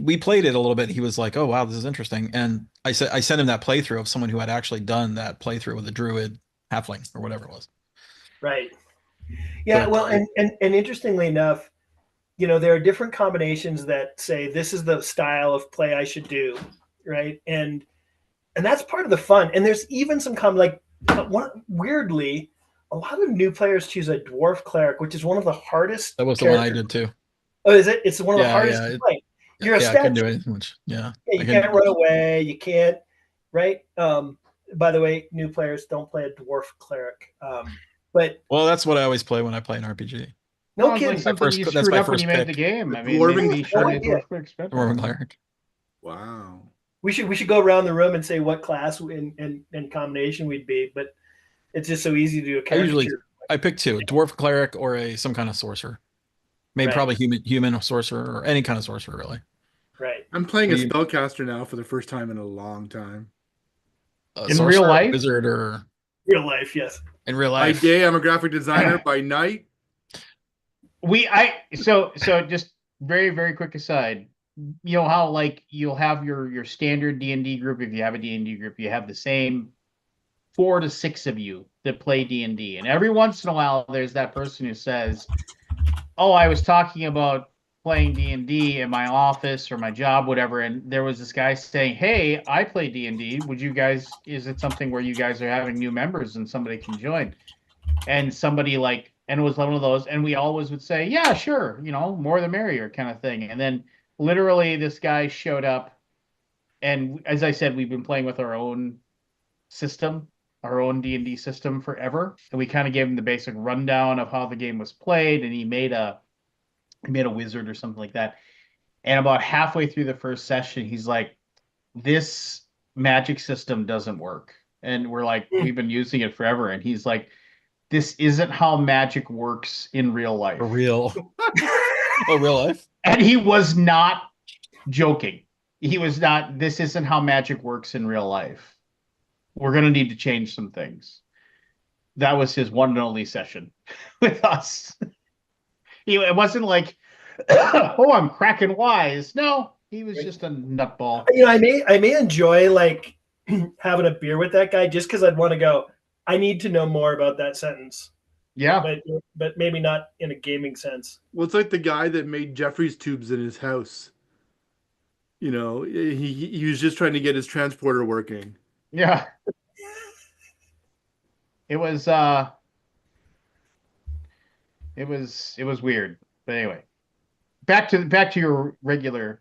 we played it a little bit. He was like, "Oh wow, this is interesting," and I sent him that playthrough of someone who had actually done that playthrough with a druid halfling or whatever it was. Right. Yeah. But, Well, and interestingly enough, there are different combinations that say this is the style of play I should do, right? And that's part of the fun. And there's even some weirdly, a lot of new players choose a dwarf cleric, which is one of the hardest. that was the one I did too. Oh, is it? It's one of the Yeah, hardest yeah, to play. You're a Yeah, I couldn't do anything much. Yeah, Yeah, you can't run away. You can't, right? By the way, new players don't play a dwarf cleric. But well, that's what I always play when I play an RPG. no Sounds kidding. like something first- you that's screwed my up when first you made the pick. game. I The mean, dwarven- maybe you should have idea. dwarf quick spec. Dwarven cleric. Wow. We should go around the room and say what class in combination we'd be, but it's just so easy to do a caricature. I pick 2: dwarf cleric or some kind of sorcerer. Maybe Right. probably human sorcerer or any kind of sorcerer really. Right. I'm playing a We- spellcaster now for the first time in a long time. In Sorcerer, real life? wizard, or Real life, yes. in real By life. day, I'm a graphic designer. By night, So just very, very quick aside. You know how like you'll have your standard D&D group. If you have a D&D group, you have the same 4 to 6 of you that play D&D, and every once in a while there's that person who says, "Oh, I was talking about playing D&D in my office or my job, whatever, and there was this guy saying, 'Hey, I play D&D. Would you guys? Is it something where you guys are having new members and somebody can join?'" And somebody like and it was one of those, and we always would say, yeah, sure, more the merrier kind of thing. And then literally this guy showed up, and as I said, we've been playing with our own system, our own D&D system forever, and we kind of gave him the basic rundown of how the game was played, and he made a wizard or something like that. And about halfway through the first session, he's like, this magic system doesn't work. And we're like, we've been using it forever. And he's like, this isn't how magic works in real life. For real. Oh, real life? And he was not joking. He was not, this isn't how magic works in real life. We're going to need to change some things. That was his one and only session with us. It wasn't like, oh, I'm cracking wise. No, he was just a nutball. I may enjoy like having a beer with that guy just because I'd want to go, I need to know more about that sentence. Yeah. But maybe not in a gaming sense. Well, it's like the guy that made Jeffrey's tubes in his house. He was just trying to get his transporter working. Yeah. It was weird. But anyway, back to your regularly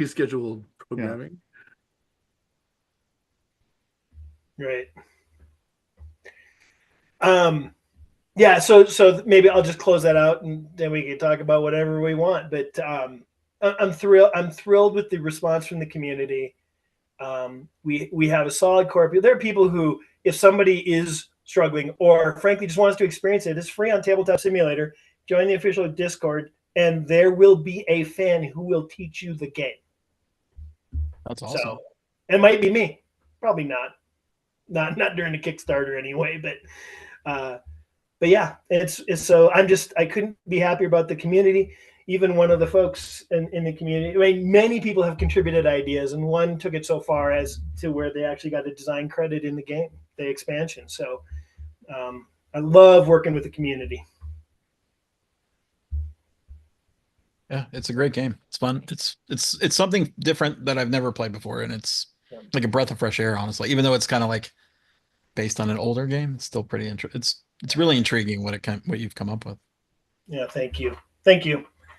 scheduled programming. Yeah. Right. Yeah, so maybe I'll just close that out and then we can talk about whatever we want. But I'm thrilled with the response from the community. We have a solid core. There are people who, if somebody is struggling or frankly just wants to experience it, it's free on Tabletop Simulator. Join the official Discord, and there will be a fan who will teach you the game. That's awesome. So it might be me, probably not during the Kickstarter anyway, but yeah, it's so I couldn't be happier about the community. Even one of the folks in the community, I mean, many people have contributed ideas, and one took it so far as to where they actually got a design credit in the game, the expansion. So I love working with the community. Yeah, it's a great game. It's fun. It's something different that I've never played before, and it's like a breath of fresh air, honestly. Even though it's kind of like based on an older game, it's still pretty it's really intriguing what you've come up with. Yeah, thank you.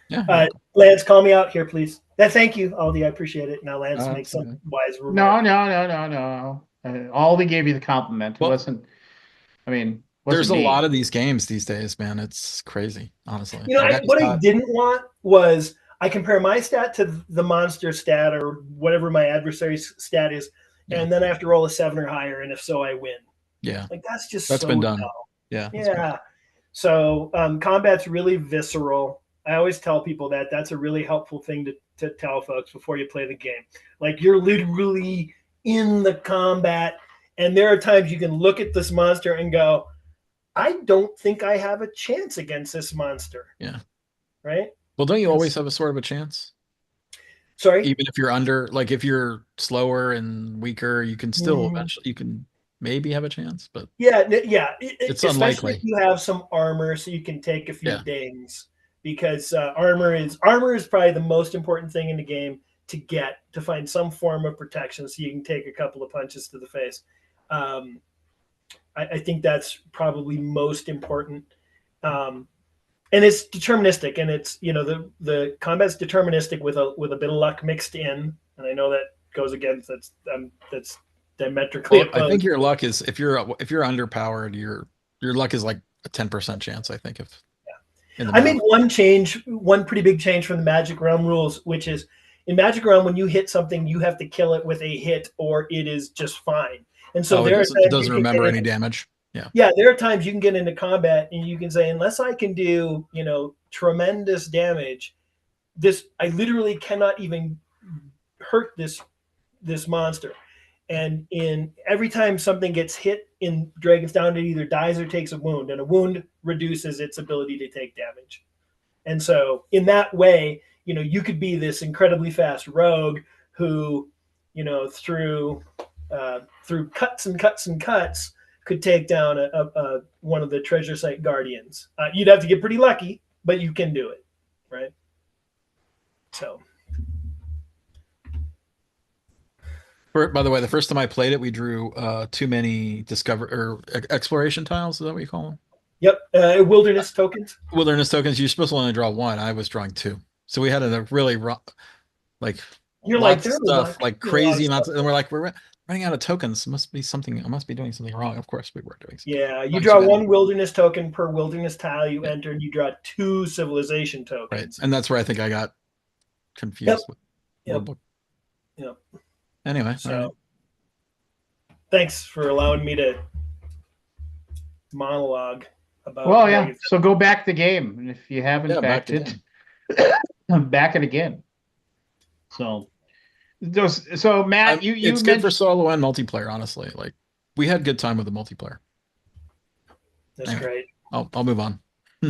Yeah. Lance, call me out here, please. Thank you, Aldi. I appreciate it. Now Lance makes some wise remark. No. Aldi gave you the compliment. It wasn't. I mean, there's a lot of these games these days, man. It's crazy, honestly. What I didn't want was I compare my stat to the monster stat or whatever my adversary's stat is, and then I have to roll a 7 or higher, and if so, I win. Yeah, like that's so been done. Dumb. Yeah. So combat's really visceral. I always tell people that's a really helpful thing to tell folks before you play the game. Like you're literally in the combat, and there are times you can look at this monster and go, I don't think I have a chance against this monster. Yeah. Right? Well, don't you always have a sort of a chance? Sorry? Even if you're if you're slower and weaker, you can still eventually, you can maybe have a chance, but it's unlikely. If you have some armor so you can take a few dings, because armor is probably the most important thing in the game to find some form of protection so you can take a couple of punches to the face. I think that's probably most important. And it's deterministic, and it's the combat's deterministic with a bit of luck mixed in, and I know that goes against that's diametrically opposed. I think your luck is if you're underpowered, your luck is like a 10% chance, I think. I made one pretty big change from the Magic Realm rules, which is in Magic Realm, when you hit something, you have to kill it with a hit or it is just fine. And so it doesn't remember any damage. Yeah, there are times you can get into combat and you can say, unless I can do, tremendous damage, I literally cannot even hurt this monster. And every time something gets hit in Dragon's Down, it either dies or takes a wound, and a wound reduces its ability to take damage. And so in that way, you could be this incredibly fast rogue who, through cuts and cuts and cuts, could take down one of the treasure site guardians. You'd have to get pretty lucky, but you can do it, right? So. By the way, the first time I played it, we drew too many exploration tiles. Is that what you call them? Yep. Wilderness tokens. Wilderness tokens, you're supposed to only draw one. I was drawing two. So we had a really like You're like, lots of there's a lot, stuff, like a lot of crazy stuff. amounts, and we're like, we're running out of tokens. Must be something. I must be doing something wrong. Of course, we were Yeah, you doing draw too many. one wilderness token per wilderness tile you Yeah, enter, and you draw 2 civilization right. tokens. And that's where I think I got Yep. confused with Yep. World Book. Yep. Anyway, all right. So thanks for allowing me to monologue about Well, how yeah. you. So go back the game, and if you haven't Yeah, back backed to it, game. back it again. So Matt, you It's good for mentioned. solo and multiplayer, honestly. Like we had good time with the multiplayer. That's Anyway, great. I'll move on.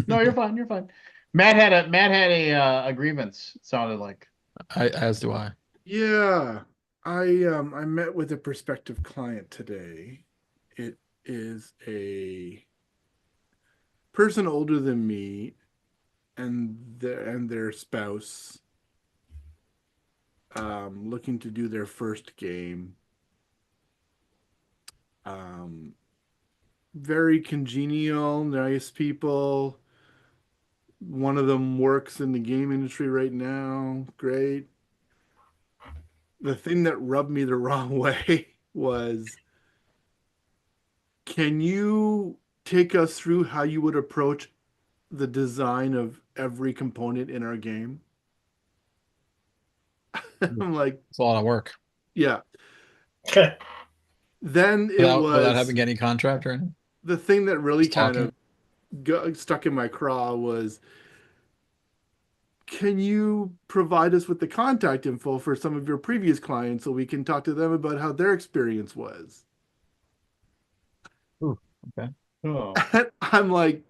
No, you're fine. You're fine. Matt had a grievance. It sounded like. As do I. Yeah, I met with a prospective client today. It is a person older than me and their spouse looking to do their first game. Um Very congenial, nice people. One of them works in the game industry right now. Great. The thing that rubbed me the wrong way was, can you take us through how you would approach the design of every component in our game? I'm like, It's a lot of work yeah. Okay. Then it without was having any contract or anything. the thing that really Just kind talking. of stuck in my craw was, can you provide us with the contact info for some of your previous clients so we can talk to them about how their experience was? Ooh, okay. Oh. And I'm like,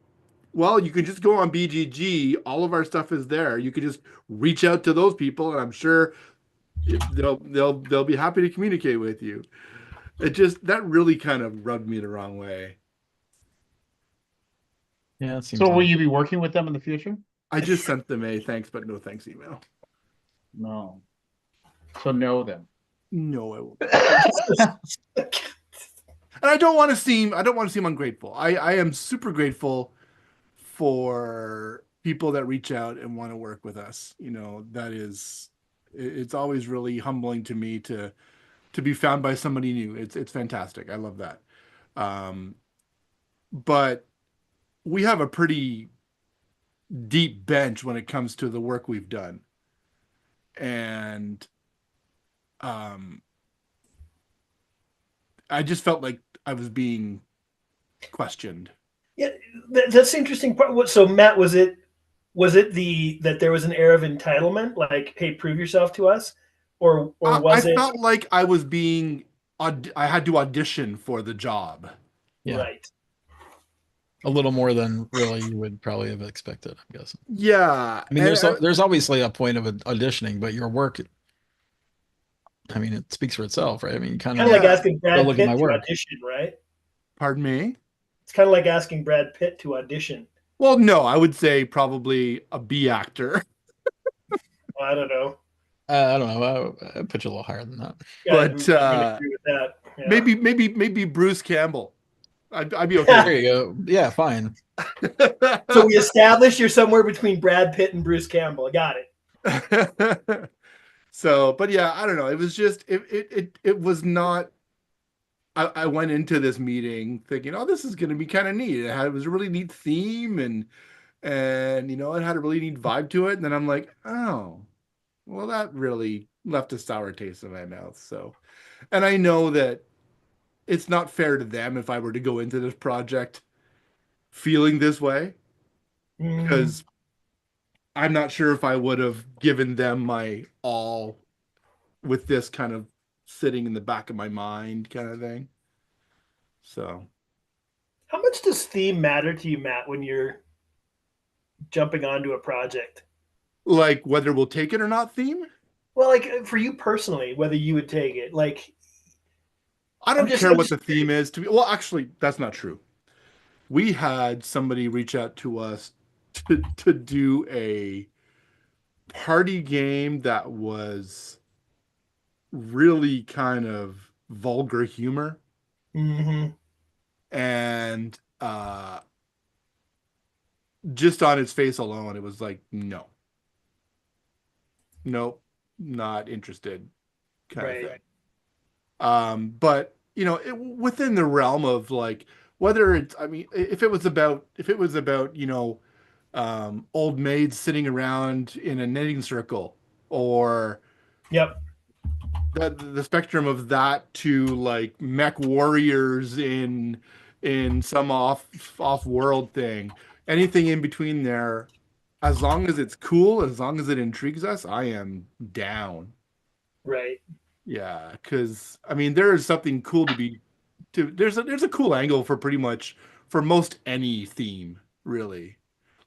well, you can just go on BGG. All of our stuff is there. You can just reach out to those people, and I'm sure they'll be happy to communicate with you. It just that really kind of rubbed me the wrong way. Yeah, it seems So will odd. you be working with them in the future? I just sent them a thanks but no thanks email. No. So know them. No, I won't. And I don't want to seem ungrateful. I am super grateful for people that reach out and want to work with us. You know, it's always really humbling to me to be found by somebody new. It's fantastic. I love that. Um, but we have a pretty deep bench when it comes to the work we've done. And um, I just felt like I was being questioned. Yeah, that's the interesting part. So Matt, was it the that there was an air of entitlement, like, hey, prove yourself to us, or I was it felt like I was being, I had to audition for the job. Yeah, right? a little more than really you would probably have expected, I'm guessing. Yeah. I mean, there's obviously a point of auditioning, but your work, I mean, it speaks for itself, right? I mean, you kind of Kind of like Yeah. asking go Brad look at my Pitt to work. audition, right? Pardon me? It's kind of like asking Brad Pitt to audition. Well, no, I would say probably a B actor. I don't know. I don't know. I put you a little higher than that. Yeah, I'm But going to agree with that. Yeah. maybe Bruce Campbell. I'd be okay There you go. Yeah, fine. with So we established you're somewhere between Brad Pitt and Bruce Campbell. I got it. So, but yeah, I don't know. It was just it was not. I went into this meeting thinking, oh, this is going to be kind of neat. It was a really neat theme, and it had a really neat vibe to it. And then I'm like, oh, well, that really left a sour taste in my mouth. So, and I know that it's not fair to them if I were to go into this project feeling this way, it. Mm-hmm. because I'm not sure if I would have given them my all with this kind of sitting in the back of my mind kind of thing. So, How much does theme matter to you, Matt, when you're jumping onto a project? like whether we'll take it or not theme, Well, like for you personally, whether you would take it. Like, I I'm don't just, care I'm what just the theme is to be. Well, actually, that's not true. We had somebody reach out to us to do a party game that was really kind of vulgar humor. Mhm. And just on its face alone, it was like, no, nope, not interested kind of Right. thing. But within the realm of like whether it's, I mean, if it was about old maids sitting around in a knitting circle, or Yep. the spectrum of that to like mech warriors in some off world thing, anything in between there, as long as it's cool, as long as it intrigues us, I am down. Right. Yeah, because I mean, there is something cool to be to. There's a cool angle for pretty much for most any theme, really.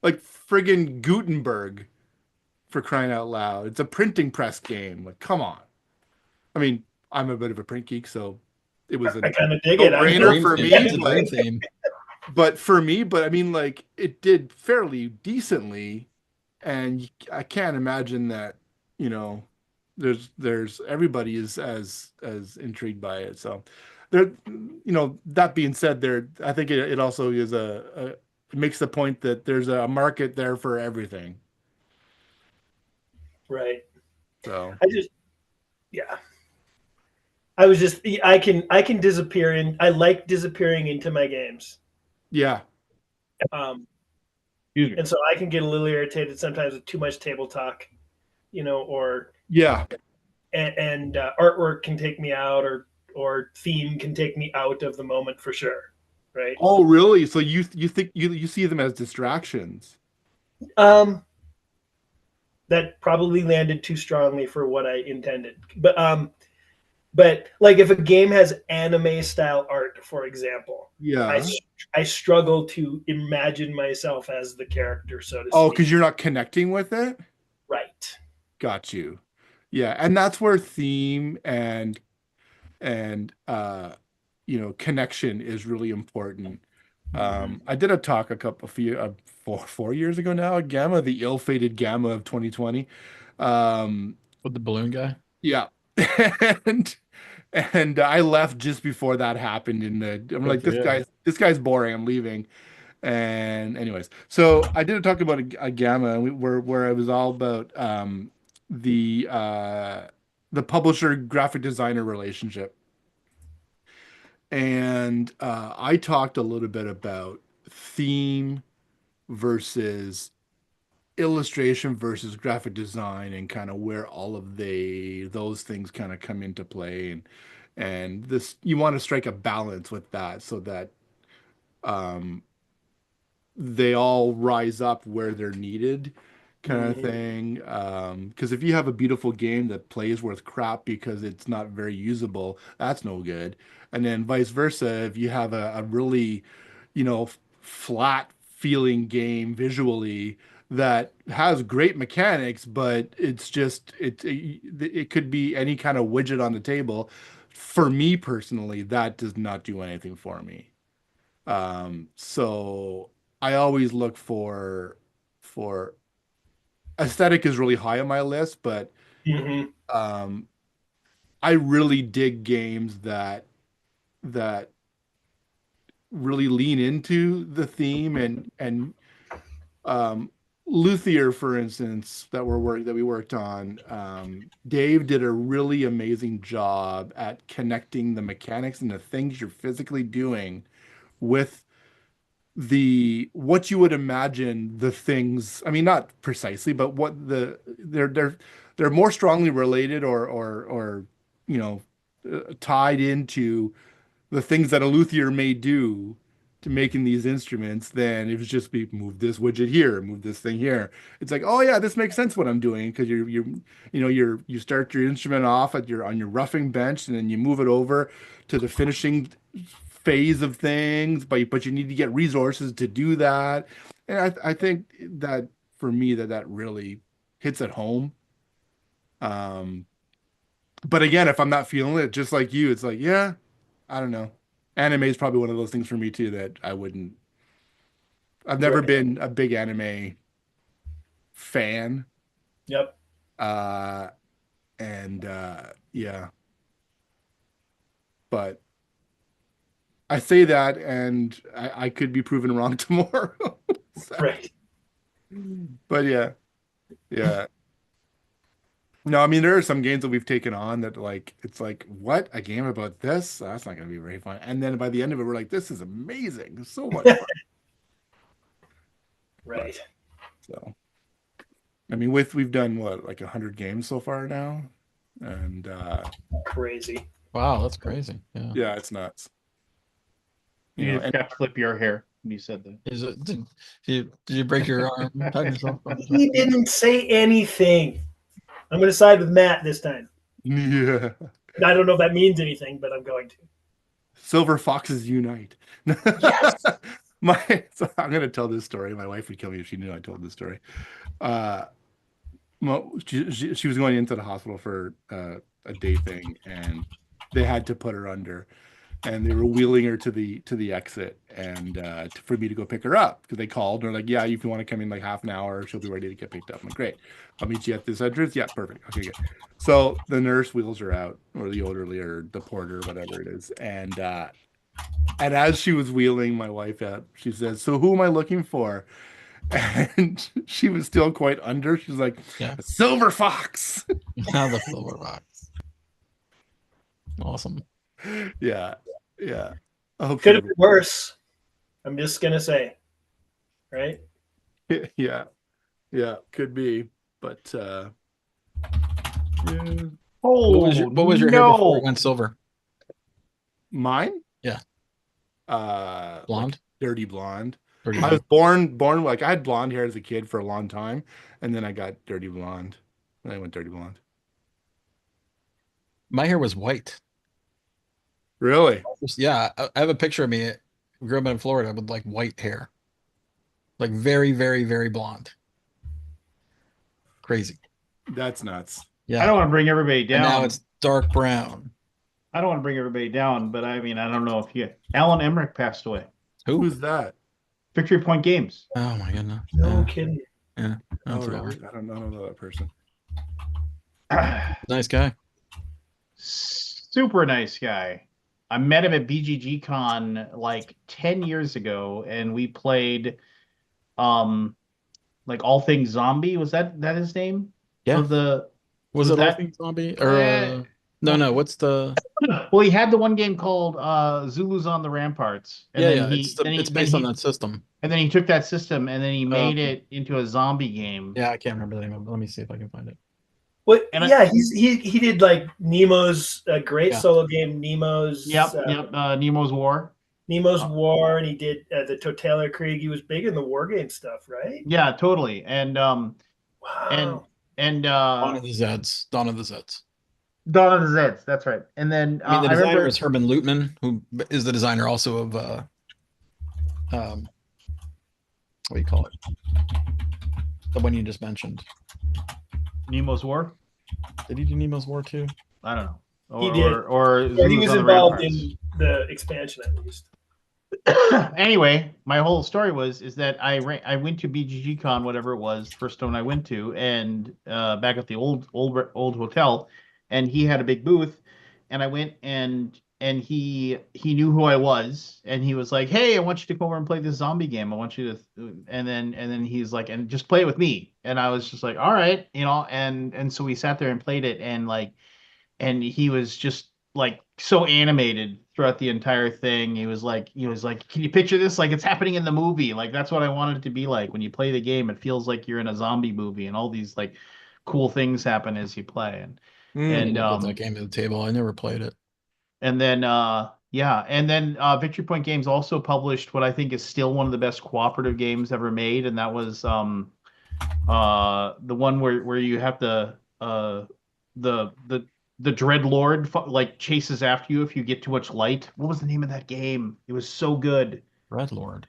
Like friggin' Gutenberg, for crying out loud. It's a printing press game. Like, come on. I mean, I'm a bit of a print geek, so it was a I kind of dig it. It's a no-brainer dream for theme. me. It's a dream theme. But for me, but I mean, like, it did fairly decently, and I can't imagine that, you know, there's everybody is as intrigued by it. So there, that being said, there, I think it also is it makes the point that there's a market there for everything. Right. So I just, yeah. I can disappear I like disappearing into my games. yeah, Um, Excuse me. and so I can get a little irritated sometimes with too much table talk, or yeah. and artwork can take me out, or theme can take me out of the moment for sure. Right. Oh, really? So you think you see them as distractions? Um, that probably landed too strongly for what I intended. But like if a game has anime style art, for example, I Yeah. I struggle to imagine myself as the character, so to Oh, speak. because you're not connecting with it? Right. Got you. Yeah, and that's where theme and connection is really important. I did a talk a few 4 years ago now, Gamma, the ill-fated Gamma of 2020. Um, With the balloon guy. yeah. And I left just before that happened, and I'm Good like, for you. this guy's boring. I'm leaving. And anyways, so I did a talk about a Gamma, and where I was all about the uh, the publisher graphic designer relationship, and I talked a little bit about theme versus illustration versus graphic design, and kind of where all of those things kind of come into play, and this, you want to strike a balance with that so that um they all rise up where they're needed, kind of Mhm. thing. Because if you have a beautiful game that plays worth crap because it's not very usable, that's no good. And then vice versa, if you have a really, flat feeling game visually that has great mechanics, but it could be any kind of widget on the table. For me personally, that does not do anything for me. So I always look for aesthetic is really high on my list, but Mhm. um, I really dig games that really lean into the theme, and um, Luthier, for instance, that we worked on. Dave did a really amazing job at connecting the mechanics and the things you're physically doing with the what you would imagine the things, I mean, not precisely, but what they're more strongly related, or you know tied into the things that a luthier may do to making these instruments, than if it's just be move this widget here, move this thing here. It's like, oh yeah, this makes sense what I'm doing, because you start your instrument off at your on your roughing bench, and then you move it over to the finishing phase of things, but you need to get resources to do that. And I think that for me, that really hits at home. Um, but again, if I'm not feeling it, just like you, it's like, yeah, I don't know. Anime is probably one of those things for me too that I wouldn't. I've never Right. been a big anime fan. Yep. Uh, and yeah, but I say that, and I could be proven wrong tomorrow. So, Right. But yeah. No, I mean there are some games that we've taken on that like it's like what a game about this? That's not going to be very fun. And then by the end of it, we're like, this is amazing. It's so much fun. But Right. so I mean, we've done what like 100 games so far now, and Crazy. Wow, that's crazy. Yeah. yeah, it's nuts. You know, You and got to flip your hair when you said that. Did you break your arm? Cutting yourself? He didn't say anything. I'm going to side with Matt this time. yeah, I don't know if that means anything, but I'm going to. silver foxes unite. Yes. So I'm gonna tell this story. My wife would kill me if she knew I told this story. Uh, she was going into the hospital for a day thing, and they had to put her under, and they were wheeling her to the exit, and for me to go pick her up because they called and they're like, yeah, if you want to come in like half an hour, she'll be ready to get picked up. I'm like, great, I'll meet you at this entrance. Yeah, perfect. Okay, good. So the nurse wheels her out, or the orderly, or the porter, whatever it is, and as she was wheeling my wife out, she says, so who am I looking for? And she was still quite under. She's like, Yeah. a silver fox. Now the silver box. Awesome. Yeah. Yeah. I hope she Could have never. been worse. I'm just going to say. Right? Yeah. Yeah. Could be. But yeah. Oh, What was your hair before it went silver? Mine? Yeah. Like Blonde? dirty blonde. Dirty I was blonde. born like I had blonde hair as a kid for a long time, and then I got dirty blonde. And I went dirty blonde. My hair was white. Really? Yeah, I have a picture of me. I grew up in Florida with like white hair, like very, very, very blonde. Crazy. That's nuts. I Yeah. don't want to bring everybody And now down. it's dark brown. I don't want to bring everybody down, but I mean, I don't know if you. Alan Emmerich passed away. Who? Who's that? Victory Point Games. Oh my goodness. No Yeah. kidding. Yeah. Oh, That's really? over. I don't know that person. Nice guy. Super nice guy. I met him at BGG Con like 10 years ago, and we played like All Things Zombie. Was that his name? Yeah. Of the Was was it All that Things Zombie? Or no. no, what's the Well, he had the one game called Zulus on the Ramparts, and Yeah, then yeah. he then It's he then based on he that system. and then he took that system and then he made Um, it into a zombie game. yeah, I can't remember the name of it. Let me see if I can find it. What? And Yeah, he did like Nemo's great Yeah. solo game, Nemo's Nemo's War. Nemo's War, and he did the Totaler Krieg. He was big in the war game stuff, right? Yeah, totally. And Wow. Dawn of the Zeds. Dawn of the Zeds. Dawn of the Zeds. That's right. And then I mean, the I designer remember is Herman Lutman, who is the designer also of what do you call it? The one you just mentioned. Nemo's War. Did he do Nemo's War too? I don't know. He did. Or Yeah, he Zulus was on the involved Ramparts. in the expansion at least. Anyway, my whole story is that I went to BGG Con, whatever it was, first one I went to, and back at the old hotel, and he had a big booth, and I went and he knew who I was, and he was like, "Hey, I want you to come over and play this zombie game. I want you to," and then he's like, "And just play it with me," and I was just like, "All right," and so we sat there and played it, and he was just like so animated throughout the entire thing. He was like, can you picture this? Like it's happening in the movie. Like that's what I wanted it to be like. When you play the game, it feels like you're in a zombie movie and all these like cool things happen as you play. And I need to put that game to the table. I never played it. and then Victory Point Games also published what I think is still one of the best cooperative games ever made, and that was the one where you have the Dreadlord like chases after you if you get too much light. What was the name of that game? It was so good. Red Lord.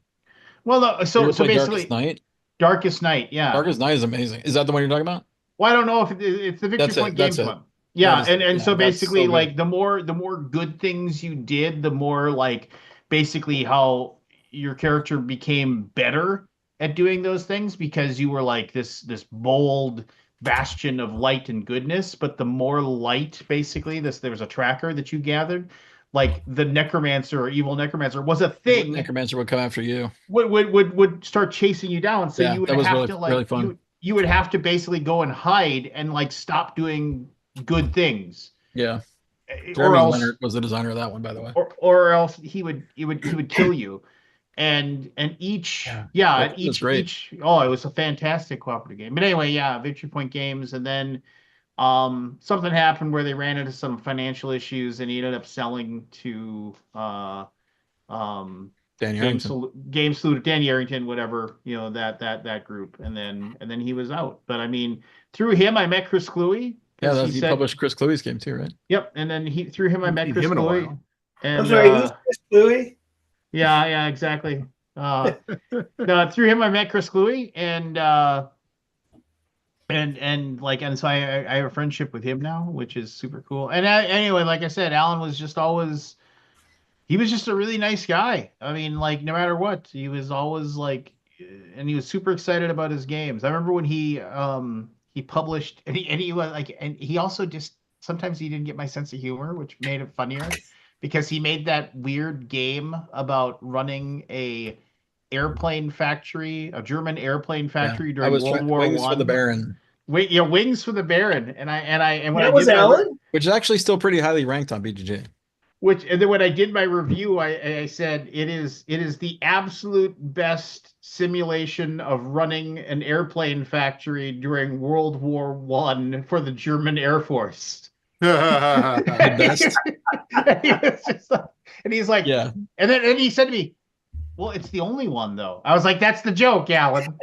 Well, no, so basically Darkest Night. Darkest Night, yeah. Darkest Night is amazing. Is that the one you're talking about? Well, I don't know if it's the Victory Point Games one. Yeah, so basically, like the more good things you did, the more like basically how your character became better at doing those things because you were like this bold bastion of light and goodness. But the more light, basically, there was a tracker that you gathered. like the necromancer or evil necromancer was a thing, Necromancer would come after you. Would start chasing you down. So Yeah, you would that was have really to like really fun. you would have to basically go and hide and like stop doing good things, Yeah, or Jeremy else Leonard was the designer of that one, by the way. or else he would kill you. And each Yeah, yeah, that and game was great. each oh, it was a fantastic cooperative game. But anyway, yeah, Victory Point Games, and then something happened where they ran into some financial issues, and he ended up selling to um Dan Yarrington. Game Salute, Danny Arrington, whatever, that group, and then he was out. But I mean, through him I met Chris Cluey, Yeah, because he he said, published Chris Cluey's game too, right? yep, and then he through him I Haven't met seen Chris him in a Cluey, while. I'm and sorry, who's Chris Louis? yeah, exactly. No, through him I met Chris Cluey, and like, and so I have a friendship with him now, which is super cool. And anyway, like I said, Alan was just always, he was just a really nice guy. I mean, like, no matter what, he was always like, and he was super excited about his games. I remember when he published, and he was like, and he also just, sometimes he didn't get my sense of humor, which made it funnier, because he made that weird game about running a German airplane Yeah, factory I during was World trying War Wings for the One. Baron, Wait, yeah, Wings for the Baron, and when I That was did Alan? which is actually still pretty highly ranked on BGG. and then when I did my review, I said it is the absolute best simulation of running an airplane factory during World War One for the German Air Force. The best. And he was just like, and he's like, Yeah, and he said to me, "Well, it's the only one, though." I was like, "That's the joke, Alan."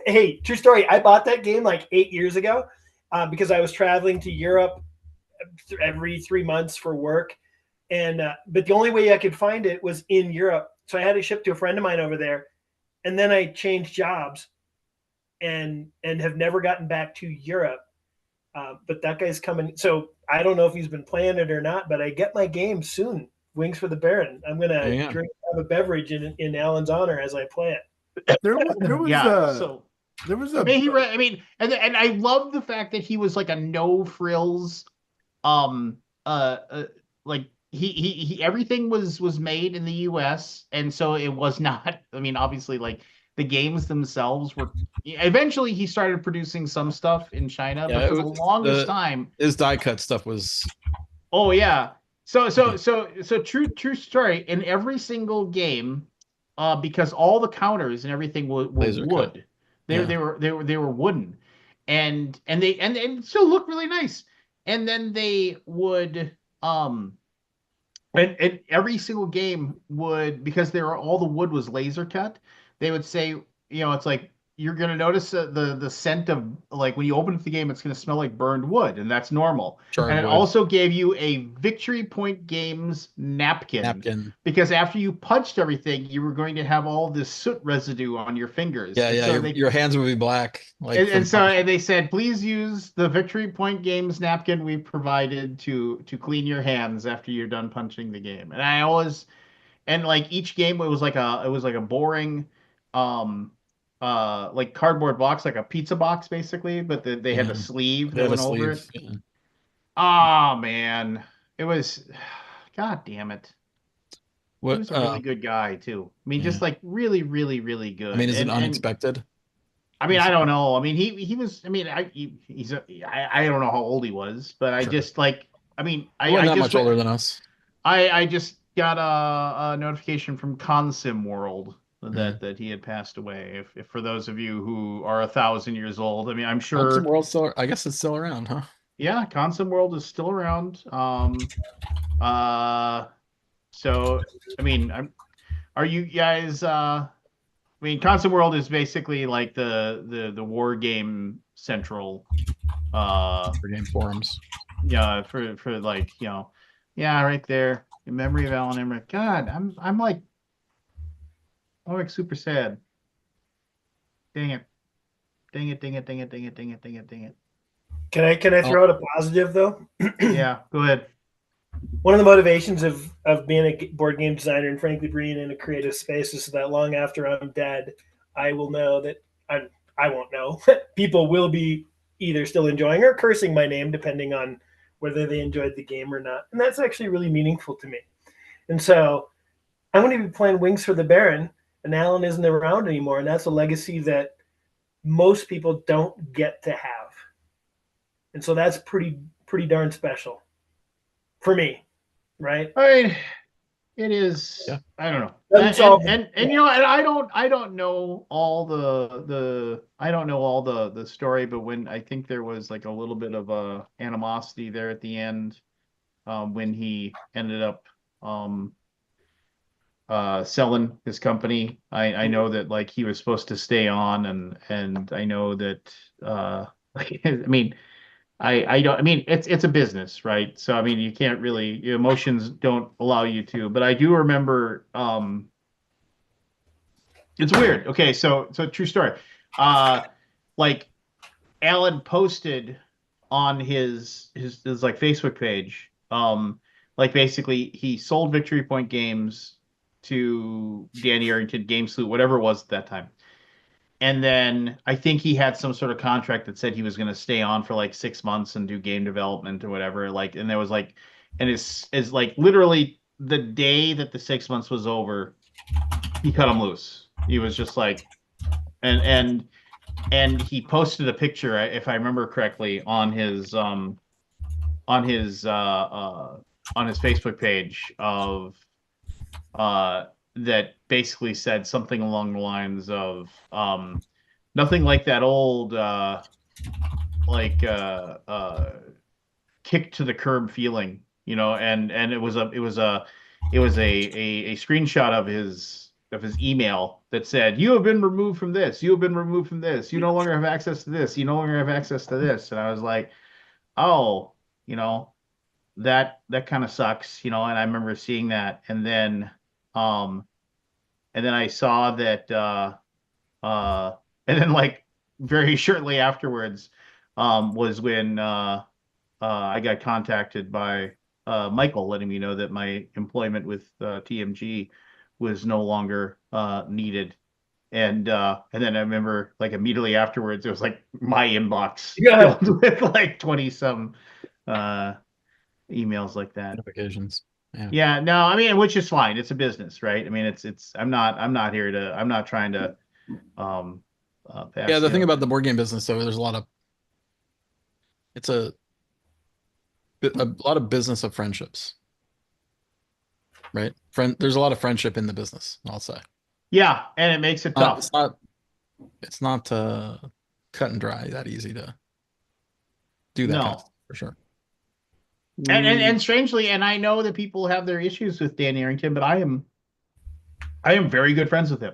Hey, true story. I bought that game like 8 years ago because I was traveling to Europe every 3 months for work, and but the only way I could find it was in Europe, so I had it shipped to a friend of mine over there, and then I changed jobs, and have never gotten back to Europe. But that guy's coming, so I don't know if he's been playing it or not. But I get my game soon. Wings for the Baron. I'm gonna have a beverage in Alan's honor as I play it. there was Yeah, a so there was I a mean, I mean, and I love the fact that he was like a no frills, um, like he everything was made in the U.S., and so it was not. I mean, obviously, like the games themselves were. Eventually, he started producing some stuff in China, yeah. but for the longest time, His die cut stuff was oh yeah. So true story. In every single game, because all the counters and everything were laser cut. wood. Yeah, They were wooden, and still look really nice. And then they would and every single game would, because there are all the wood was laser cut, they would say, it's like you're gonna notice the scent of, like, when you open up the game, it's gonna smell like burned wood, and that's normal. charred And it wood also gave you a Victory Point Games napkin, napkin. because after you punched everything, you were going to have all this soot residue on your fingers. Yeah, And yeah. so Your hands would be black, like and from so punching. they said, please use the Victory Point Games napkin we've provided to clean your hands after you're done punching the game. And I always, and like each game, it was like a boring um like cardboard box, like a pizza box basically, but they had Yeah, the sleeve they that had a went over it. sleeve. Yeah. Oh man, it was, god damn it. He What? was a really good guy too. I mean, Yeah. just like really, really, really I mean, good. is it And unexpected? I mean, I don't know. I mean, he was. I mean, I don't know how old he was, but I Sure. just like. I mean, He wasn't that much older than us. I just got a notification from Consim World Mm. that he had passed away. If for those of you who are 1,000 years old, I mean, I'm Thompson sure. World still. I guess it's still around, huh? Yeah, Consim World is still around. Uh, so I mean, are you guys? I mean, Consim World is basically like the war game central. For game forums. Yeah, for like, yeah, right there. In memory of Alan Emmerich. God, I'm like super sad. Dang it. Dang it, dang it, dang it, dang it, dang it, dang it, dang it. Can I Oh, throw out a positive though? Yeah, go ahead. One of the motivations of being a board game designer and frankly being in a creative space is so that long after I'm dead, I will know that I won't know. People will be either still enjoying or cursing my name depending on whether they enjoyed the game or not. And that's actually really meaningful to me. And so I'm going to be playing Wings for the Baron, and Alan isn't around anymore. And that's a legacy that most people don't get to have. And so that's pretty darn special for me, right? I mean, it is. Yeah. I don't know. That's all. And you know, and I don't know all the I don't know all the story, but when I think there was like a little bit of a animosity there at the end, when he ended up selling his company. I know that like he was supposed to stay on, and I know that like I mean I don't, I mean, it's a business, right? So, I mean, you can't really, your emotions don't allow you to, but I do remember, it's weird. Okay. So true story. Uh, like Alan posted on his like Facebook page, like basically he sold Victory Point Games to Danny Arrington, Game Salute, whatever it was at that time. And then I think he had some sort of contract that said he was going to stay on for like 6 months and do game development or whatever. Like, and there was like, and is like literally the day that the 6 months was over, he cut him loose. He was just like, and and he posted a picture, if I remember correctly, on his uh, uh on his Facebook page of that basically said something along the lines of nothing like that old like kick to the curb feeling, you know, and it was a screenshot of his email that said, you have been removed from this, you have been removed from this, you no longer have access to this, you no longer have access to this. And I was like, oh, you know, that kind of sucks, you know. And I remember seeing that, um and then I saw that and then like very shortly afterwards was when I got contacted by Michael letting me know that my employment with TMG was no longer needed. And then I remember like immediately afterwards it was like my inbox Yeah. filled with like 20 some emails like that. Notifications. Yeah. Yeah, no, I mean, which is fine. It's a business, right? I mean, it's I'm not here to, I'm not trying to pass, Yeah, the you thing know. about the board game business though, there's a lot of it's a lot of business of friendships, right? There's a lot of friendship in the business, I'll say. Yeah, and it makes it Uh, tough. it's not it's not cut and dry that easy to do that kind of No. stuff for sure. And strangely, and I know that people have their issues with Dan Arrington, but I am very good friends with him.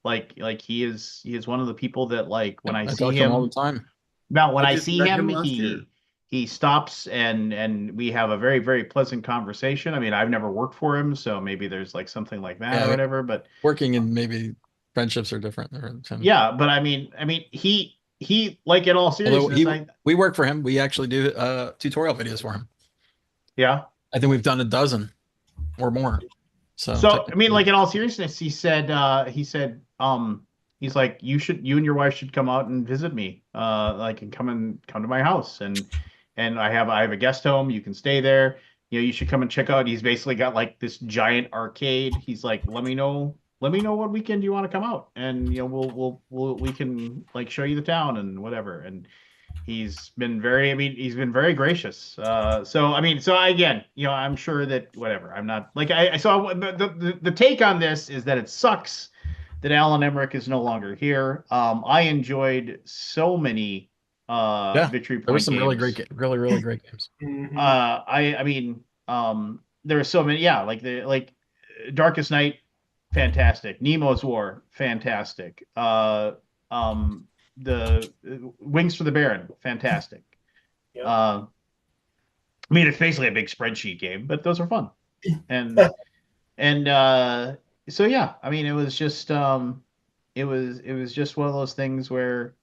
Like he is one of the people that like when I I see talk to him all him, the time. now when I I just see met him, him last year. he stops and we have a very, very pleasant conversation. I mean, I've never worked for him, so maybe there's like something like that Yeah, or I mean, whatever, but working and maybe friendships are different. yeah, but I mean he like in all Although seriousness, I we work for him, we actually do tutorial videos for him. yeah. I think we've done a dozen or more. So So I mean, technically, like in all seriousness, he's like, you and your wife should come out and visit me, like and come to my house, and I have a guest home, you can stay there, you know, you should come and check out. He's basically got like this giant arcade. He's like, let me know what weekend you want to come out, and you know, we can like show you the town and whatever. And he's been very, I mean, he's been very gracious. So I mean, so again, you know, I'm sure that whatever. I'm not like I saw the take on this is that it sucks that Alan Emmerich is no longer here. I enjoyed so many yeah, Victory there were Point some games. really great games. Mhm. I mean, there are so many. Yeah, like the like Darkest Night, fantastic. Nemo's War, fantastic. Um, the Wings for the Baron, fantastic. Yep. I mean, it's basically a big spreadsheet game, but those are fun. And so yeah, I mean, it was just it was just one of those things where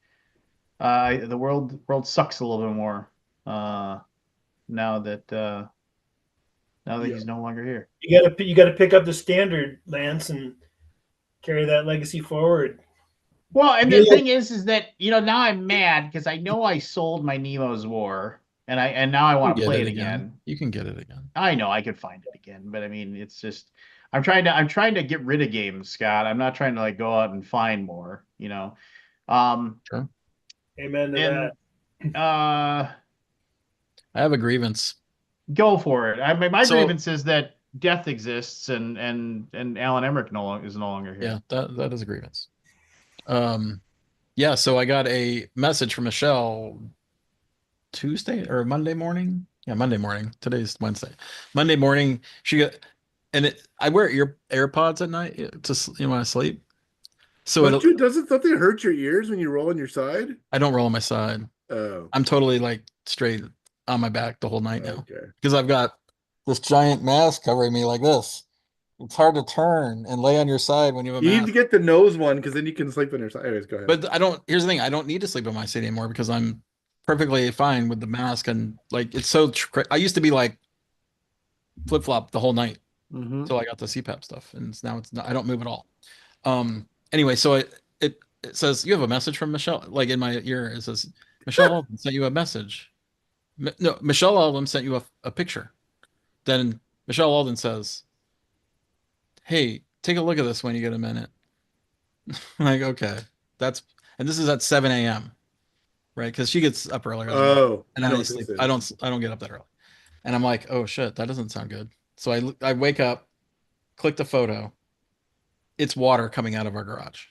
the world sucks a little bit more now that now that Yeah. he's no longer here. You got to pick up the standard, Lance, and carry that legacy forward. Well, and Be the like, thing is that, you know, now I'm mad because I know I sold my Nemo's War and now I You want can to get play it it again. again. You can get it again. I know I could find it again, but I mean, it's just I'm trying to get rid of games, Scott. I'm not trying to like go out and find more, you know. Um, Sure. Amen to and that. I have a grievance. go for it. My So grievance is that death exists and Alan Emmerich is no longer yeah, here. that is a grievance. Um, yeah, so I got a message from Michelle Tuesday or Monday morning. Yeah, Monday morning. Today's Wednesday. Monday morning, she got, and I wear AirPods at night when I sleep. So Don't you? Don't they hurt your ears when you roll on your side? I don't roll on my side. Oh, I'm totally like straight on my back the whole night now okay. because I've got this giant mask covering me like this. It's hard to turn and lay on your side when you have a You need to mask. get the nose one because then you can sleep on your side. Anyways, go ahead. But I don't, here's the thing, I don't need to sleep on my seat anymore because I'm perfectly fine with the mask and like it's so I used to be like flip-flop the whole night Mm-hmm. until I got the CPAP stuff and now it's not, I don't move at all. Anyway, so it says you have a message from Michelle like in my ear it says Michelle Alden sent you a message. No, Michelle Alden sent you a picture. Then Michelle Alden says, "Hey, take a look at this when you get a minute." I'm like, okay, that's and this is at 7 a.m. right? Because she gets up earlier than me, Oh, and you know I what this sleep. is. I don't get up that early, and I'm like, oh shit, that doesn't sound good. So I wake up, click the photo. It's water coming out of our garage,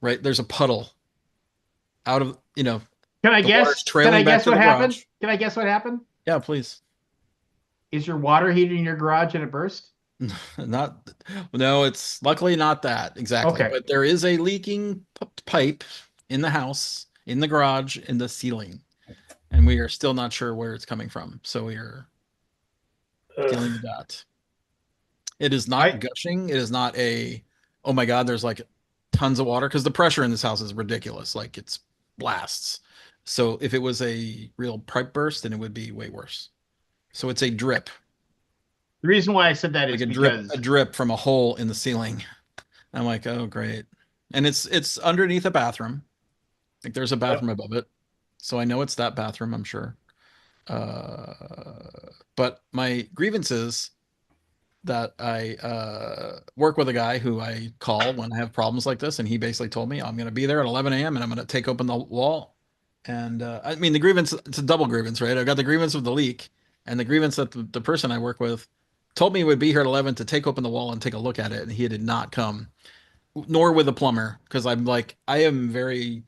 right? There's a puddle out of Can I the water's guess? Can I trailing back guess to what the happened? garage. Can I guess what happened? Yeah, please. Is your water heater in your garage and it burst? Not, no, it's luckily not that exactly, Okay. but there is a leaking pipe in the house, in the garage, in the ceiling, and we are still not sure where it's coming from. So we are dealing Ugh. with that. It is not I gushing. It is not oh my God, there's like tons of water because the pressure in this house is ridiculous. Like it's blasts. So if it was a real pipe burst, then it would be way worse. So it's a drip, The reason why I said that like is a because drip from a hole in the ceiling. I'm like, oh great. And it's underneath a bathroom. Like there's a Yep. bathroom above it. So I know it's that bathroom, I'm sure. But my grievance is that I work with a guy who I call when I have problems like this, and he basically told me I'm going to be there at 11 a.m. and I'm going to take open the wall. And I mean, the grievance, it's a double grievance, right? I've got the grievance of the leak and the grievance that the person I work with told me he would be here at 11 to take open the wall and take a look at it, and he did not come, nor with a plumber, because I'm like, I am very,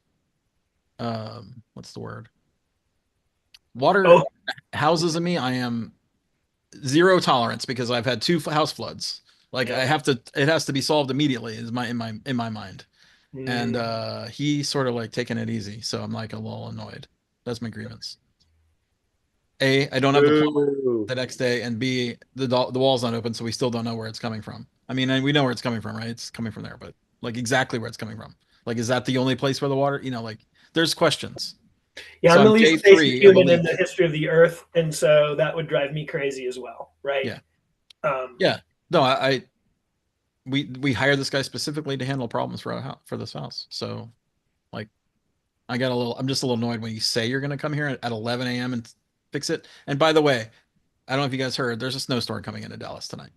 what's the word? Water Oh, houses in me. I am zero tolerance because I've had two house floods. Like I yep. have to, it has to be solved immediately. Is my in my mind. And Mm. he sort of like taking it easy, so I'm like a little annoyed. That's my grievance. A, I don't have the plumber Ooh. the next day, and B, the wall's not open, so we still don't know where it's coming from. I mean, and we know where it's coming from, right? It's coming from there, but like exactly where it's coming from. Like, is that the only place where the water? Like there's questions. Yeah, So I'm the I'm least day invasive three of a human in the leak. history of the earth, and so that would drive me crazy as well, right? Yeah, Um, yeah. No, we hired this guy specifically to handle problems for for this house. So like I'm just a little annoyed when you say you're gonna come here at 11 a.m. and fix it. And by the way, I don't know if you guys heard, there's a snowstorm coming into Dallas tonight.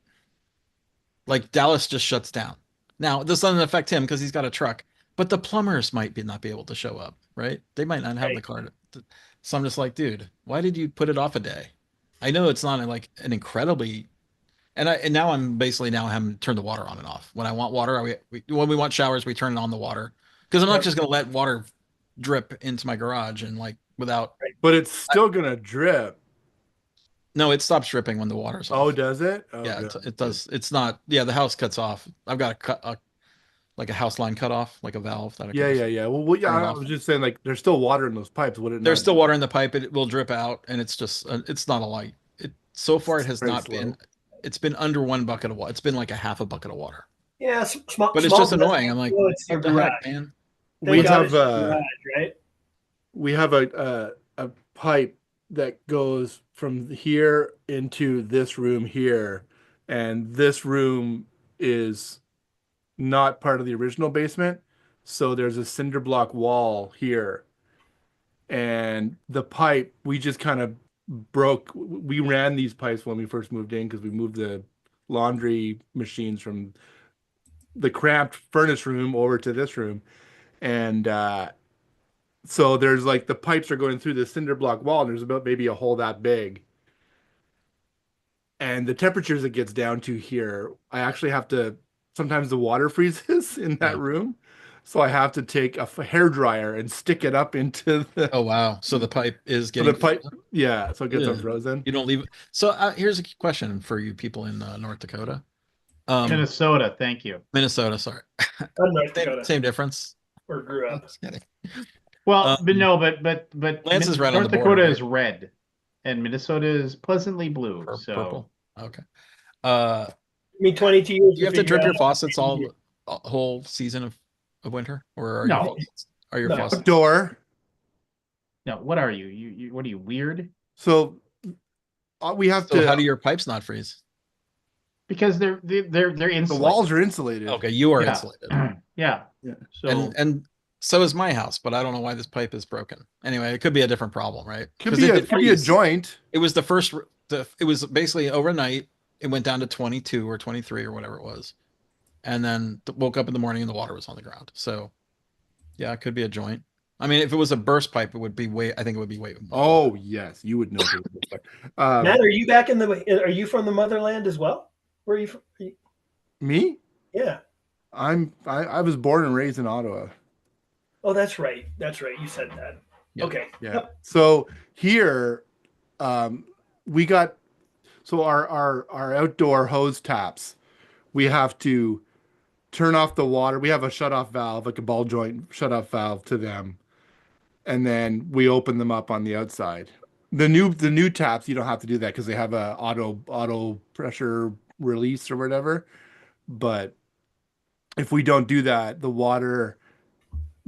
Like Dallas just shuts down. Now, this doesn't affect him because he's got a truck, but the plumbers might not be able to show up, right? They might not have the right. car. So I'm just like, dude, why did you put it off a day? I know it's not like an incredibly and now I'm basically now having to turn the water on and off. When I want water, when we want showers, we turn on the water because I'm not Yep. just gonna let water drip into my garage and like without. Right. But it's I, still gonna drip. no, it stops dripping when the water's Oh, off. does it? Oh, Yeah, good. it Good. does. It's not. Yeah, the house cuts off. I've got like a house line cut off, like a valve that I can Yeah, just yeah, yeah. Well, yeah, turn it I off. was just saying, like, there's still water in those pipes. Would it There's not still drip? water in the pipe. It will drip out, and it's just it's not a light. It so far it It's has very not been. slow. It's been under 1 bucket of water. It's been like a half a bucket of water. Yeah, small But it's small just blessing. annoying. I'm like, Well, it's your what the heck, garage. man? We Thank What's God that? have it's your garage, right? we have a pipe that goes from here into this room here, and this room is not part of the original basement. So there's a cinder block wall here, and the pipe we just kind of broke. We ran these pipes when we first moved in because we moved the laundry machines from the cramped furnace room over to this room, and so there's like the pipes are going through the cinder block wall, and there's about maybe a hole that big. And the temperatures it gets down to here, I actually have to, sometimes the water freezes in that Yeah. room. So I have to take a hair dryer and stick it up into the Oh wow. So the pipe is so the getting pipe. Yeah, so it gets yeah. unfrozen. You don't leave it. So here's a question for you people in North Dakota. Minnesota, thank you. Minnesota, sorry. I'm North Dakota, Same difference. or grew I'm up. just kidding. Well, but Um, no, but Lance is right on the North border, Dakota right? is red, and Minnesota is pleasantly blue. So Purple. Okay. Uh, I mean, 22 years do you to have to figure drip out. your faucets all whole season of winter, or are your no, faucets are your No. faucets? Outdoor. no. What are you? You what are you weird? So we have So how to. do your pipes not freeze? Because they're The walls insulated. are insulated. Okay, you are Yeah, insulated. yeah. Yeah. So And so is my house, but I don't know why this pipe is broken. Anyway, it could be a different problem, right? Because it did Could be a freeze. joint. It was the first. It was basically overnight. It went down to 22 or 23 or whatever it was, and then woke up in the morning and the water was on the ground. So yeah, it could be a joint. I mean, if it was a burst pipe, it would be way. I think it would be way more. Oh yes, you would know. If it was Matt, are you back in the? Are you from the motherland as well? Where are you from? me? Yeah. I was born and raised in Ottawa. Oh, that's right. That's right. You said that. Yeah. Okay. Yeah. Yep. So here, um, we got so our outdoor hose taps. We have to turn off the water. We have a shut off valve, like a ball joint shut off valve to them, and then we open them up on the outside. The new taps, you don't have to do that because they have a auto pressure release or whatever. But if we don't do that, the water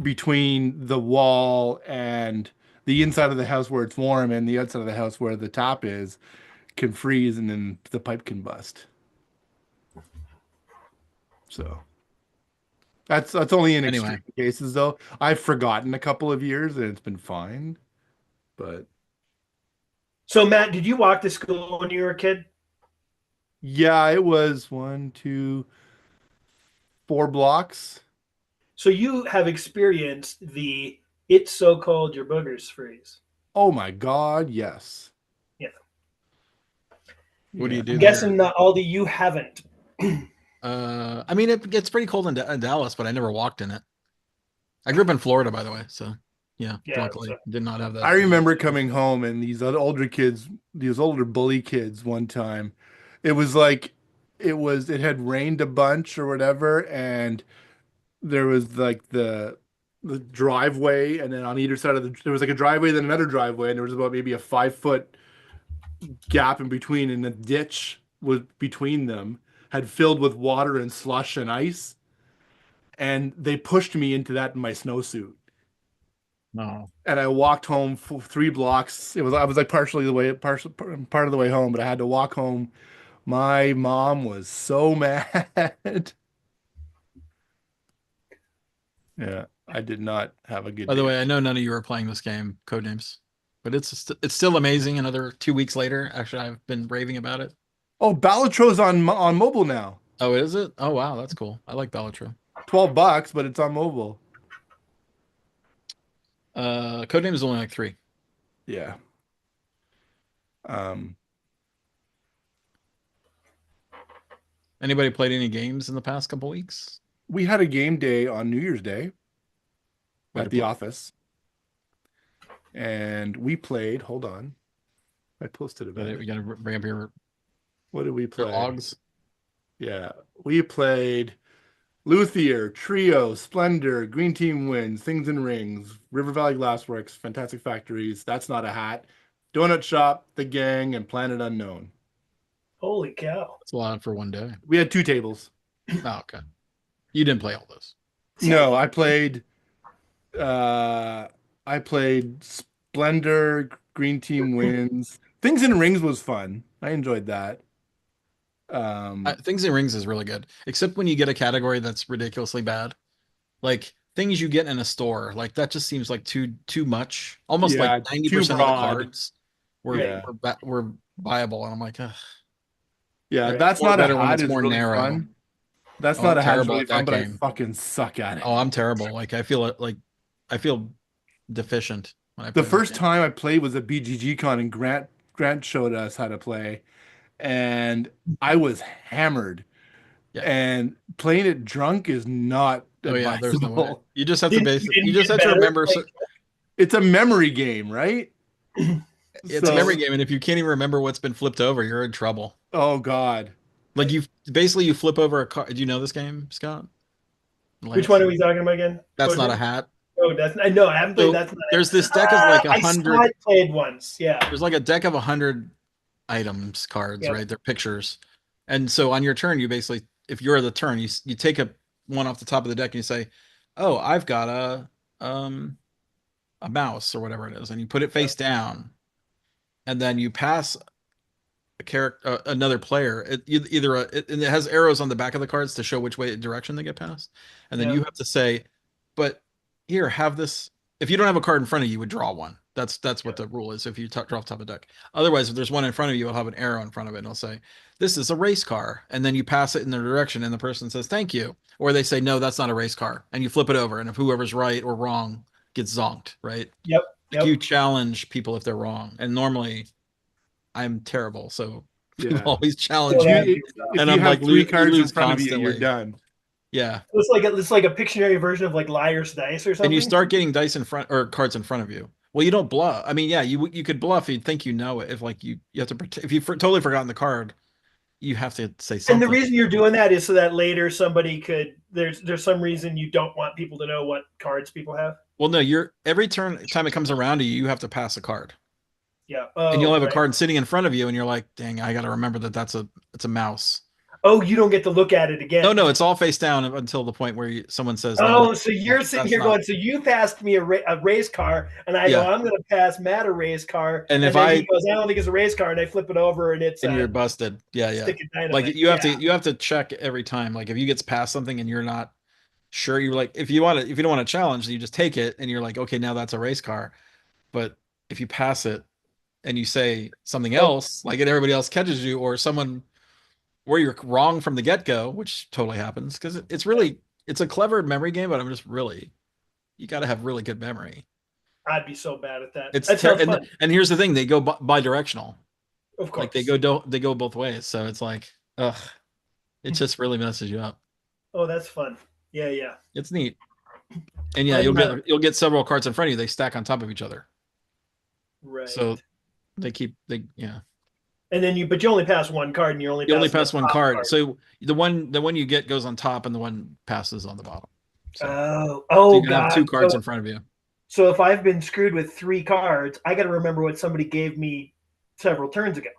between the wall and the inside of the house where it's warm and the outside of the house where the tap is can freeze and then the pipe can bust. So that's only in Anyway, extreme cases though. I've forgotten a couple of years and it's been fine. But So, Matt, did you walk to school when you were a kid? yeah, it was one, two, 4 blocks. So you have experienced the "it's so cold your boogers freeze." Oh my God, yes. Yeah. what do Yeah. you do I'm there? guessing that Aldi, you haven't. I mean, it gets pretty cold in Dallas, but I never walked in it. I grew up in Florida, by the way, so yeah, Yeah. luckily So, did not have that. I remember coming home and these other older kids, these older bully kids one time. It was like it had rained a bunch or whatever, and there was like the driveway, and then on either side of there was like a driveway, then another driveway, and there was about maybe a 5 foot gap in between, and the ditch was between them, had filled with water and slush and ice, and they pushed me into that in my snowsuit. No. And I walked home 3 blocks. I was like part of the way home, but I had to walk home. My mom was so mad. Yeah, I did not have a good By the day. way, I know none of you are playing this game, Codenames, but it's still amazing. Another 2 weeks later, actually, I've been raving about it. Oh, Ballatro's on mobile now. Oh, is it? Oh, wow, that's cool. I like Bellatrix. $12, but it's on mobile. Codenames is only like 3. Yeah. Um, Anybody played any games in the past couple weeks? we had a game day on New Year's Day Way to at the play. office, and we played. Hold on, I posted about We it. got to bring up What did we your play? logs. Yeah, we played Luthier, Trio, Splendor, Green Team Wins, Things and Rings, River Valley Glassworks, Fantastic Factories, That's Not a Hat, Donut Shop, The Gang, and Planet Unknown. holy cow! It's a lot for one day. We had 2 tables. Oh, okay. You didn't play all those. No, I played Splendor, Green Team Wins. Things and Rings was fun. I enjoyed that. Things and Rings is really good, except when you get a category that's ridiculously bad. Like things you get in a store. Like that just seems like too much. Almost like Yeah, too 90% of the broad. cards were Yeah. were viable, and I'm like, ugh. Yeah, Right. that's More not a better when hat it's is more really narrow. fun. That's Oh, not I'm a hat is terrible really at fun, that but I game. fucking suck at it. Oh, I'm terrible. Like I feel it. Like I feel deficient when I The play that first game. time I played was at BGG Con, and Grant showed us how to play, and I was hammered. Yeah. And playing it drunk is not Oh yeah. There's no way. advisable. You just have to Didn't base you it. You didn't just get have to better? remember. Like, It's a memory game, right? It's a memory So, game, and if you can't even remember what's been flipped over, you're in trouble. oh God. Like you basically you flip over a card. Do you know this game, Scott? which Lance? one are we talking about again? That's not a Coaching? hat. Oh, that's no, I haven't played. So That's not there's it. this deck of like a I saw hundred. it played once. Yeah. There's like a deck of 100 items cards, Yep. right? They're pictures, and so on your turn, you basically, if you're the turn, you take a one off the top of the deck and you say, "Oh, I've got a mouse or whatever it is," and you put it face down, and then you pass a character another player either and it has arrows on the back of the cards to show which way direction they get passed, and then Yeah. you have to say, but here, have this. If you don't have a card in front of you, you would draw one. That's what the rule is. If you draw off top of the deck, otherwise if there's one in front of you, it'll have an arrow in front of it and it'll say, this is a race car, and then you pass it in their direction and the person says thank you, or they say no, that's not a race car, and you flip it over, and if whoever's right or wrong gets zonked, right? Yep. Like Yep. you challenge people if they're wrong, and normally I'm terrible, so people Yeah. always challenge So me, that- If and you I'm have like three you cards in lose front of you, constantly. you're done. Yeah, It's like a Pictionary version of like Liar's Dice or something. and you start getting dice in front or cards in front of you. Well, you don't bluff. I mean, yeah, you could bluff. You'd think you know it if like you have to if you've totally forgotten the card, you have to say And something. the reason you're doing that is so that later somebody could there's some reason you don't want people to know what cards people have. Well, no, you're every time it comes around to you, you have to pass a card, Yeah. and you'll Oh, have a right. card sitting in front of you, and you're like, dang, I got to remember that it's a mouse. Oh, you don't get to look at it again. No, it's all face down until the point where someone says, Oh, no, so you're sitting that's here not. going, so you passed me a race car, and I go, Yeah. I'm going to pass Matt a race car, And if then I he goes, I don't think it's a race car, and I flip it over, and it's and you're busted. Yeah, yeah. stick of dynamite. Like you have to check every time. Like if you get past something and you're not sure, you're like, if you don't want to challenge, you just take it and you're like, okay, now that's a race car. But if you pass it and you say something else, like and everybody else catches you, or someone where you're wrong from the get-go, which totally happens, because it's a clever memory game, but I'm just really, you got to have really good memory. I'd be so bad at that. It's that sounds fun. And here's the thing, they go bi-directional. Of course. Like they go both ways, so it's like, ugh, it just really messes you up. Oh, that's fun. Yeah, yeah. It's neat. And yeah, you'll get several cards in front of you. They stack on top of each other. Right. So yeah. And then but you only pass one card, and you only pass one card. So the one you get goes on top, and the one passes on the bottom. So, so you can have two cards in front of you. So if I've been screwed with 3 cards, I got to remember what somebody gave me several turns ago.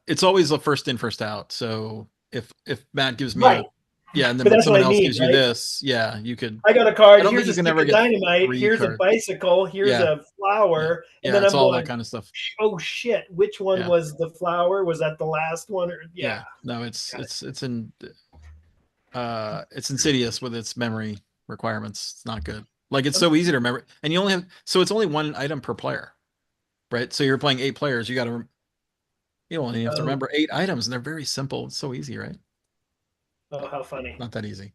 It's always a first in, first out. So if Matt gives me right. and then someone else gives you this, yeah, you could. I got a card. I don't Here's think a you can stick ever of get dynamite. Here's cards. a bicycle. Here's a flower. Yeah, and then it's I'm all going, that kind of stuff. Oh shit! Which one was the flower? Was that the last one? Or No, it's insidious with its memory requirements. It's not good. Like it's so easy to remember, and you only have it's only one item per player, right? So you're playing 8 players. You only have to remember 8 items, and they're very simple. It's so easy, right? Oh, how funny! Not that easy.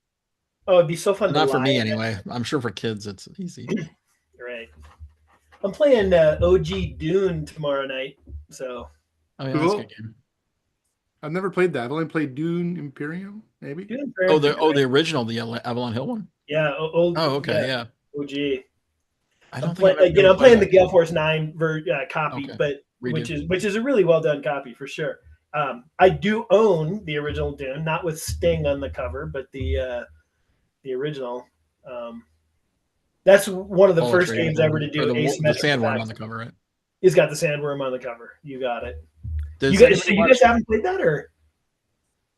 Oh, it'd be so fun. Not for me anyway. I'm sure for kids it's easy. Right. I'm playing OG Dune tomorrow night. So. Oh yeah, that's a good game. I've never played that. I've only played Dune Imperium, maybe. Dune Imperium, the original, the Avalon Hill one. Yeah. Okay. Yeah. OG. I'm playing the Gale Force 9 copy, Okay. but Redo. which is a really well done copy for sure. I do own the original Dune, not with Sting on the cover, but the original. That's one of the first games ever to do the sandworm on the cover, right? He's got the sandworm on the cover. You got it. You guys haven't played that, or?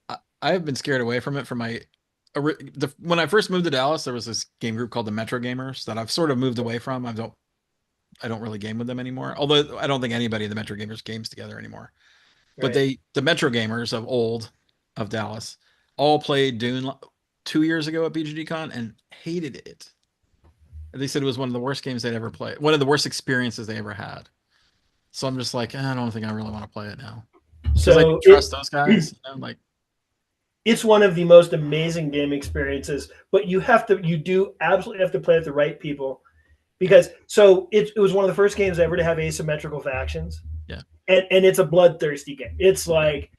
I have been scared away from it. When I first moved to Dallas, there was this game group called the Metro Gamers that I've sort of moved away from. I don't really game with them anymore. Although I don't think anybody in the Metro Gamers games together anymore. Right. But the Metro Gamers of Dallas all played Dune 2 years ago at BGDCon and hated it. They said it was one of the worst games they'd ever played, one of the worst experiences they ever had. So I'm just like, I don't think I really want to play it now because I So didn't trust those guys. Like, it's one of the most amazing game experiences, but you do absolutely have to play with the right people, because it was one of the first games ever to have asymmetrical factions. Yeah, and it's a bloodthirsty game. It's like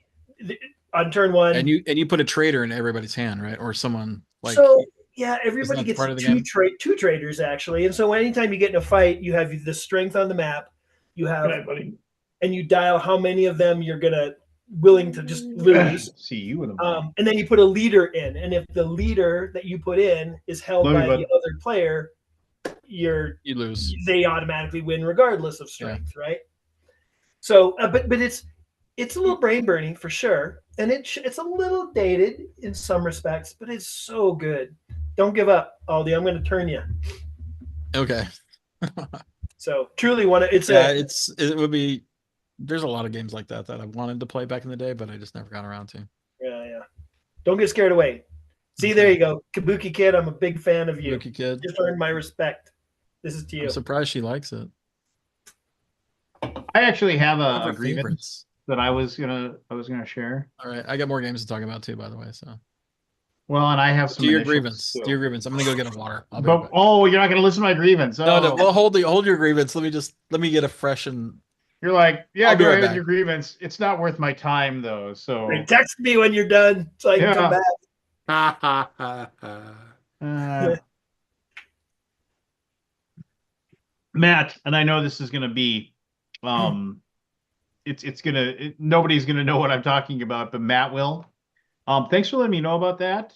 on turn one, and you put a traitor in everybody's hand, right? Or someone like. So yeah, everybody gets part of the two traders actually, and so anytime you get in a fight, you have the strength on the map. You have, and you dial how many of them you're willing to just lose. See you in a moment. And then you put a leader in, and if the leader that you put in is held by the other player, you lose. They automatically win regardless of strength, right? So, but it's a little brain burning for sure, and it's a little dated in some respects, but it's so good. Don't give up, Aldi. I'm going to turn you. Okay. So truly it would be. There's a lot of games like that I wanted to play back in the day, but I just never got around to. Yeah. Don't get scared away. See, there you go, Kabuki Kid. I'm a big fan of you. Kabuki Kid. Just earned my respect. This is to you. I'm surprised she likes it. I actually have a grievance that I was gonna share. All right, I got more games to talk about too, by the way. So. Well, and I have some. Do your grievance. Do your grievance. I'm gonna go get a water. But you're not gonna listen to my grievance. Oh. No. Well, hold your grievance. Let me get a fresh and. You're like, yeah, go ahead with your grievance. It's not worth my time though. So text me when you're done so I can come back. Matt, and I know this is gonna be, nobody's gonna know what I'm talking about, but Matt will. Thanks for letting me know about that.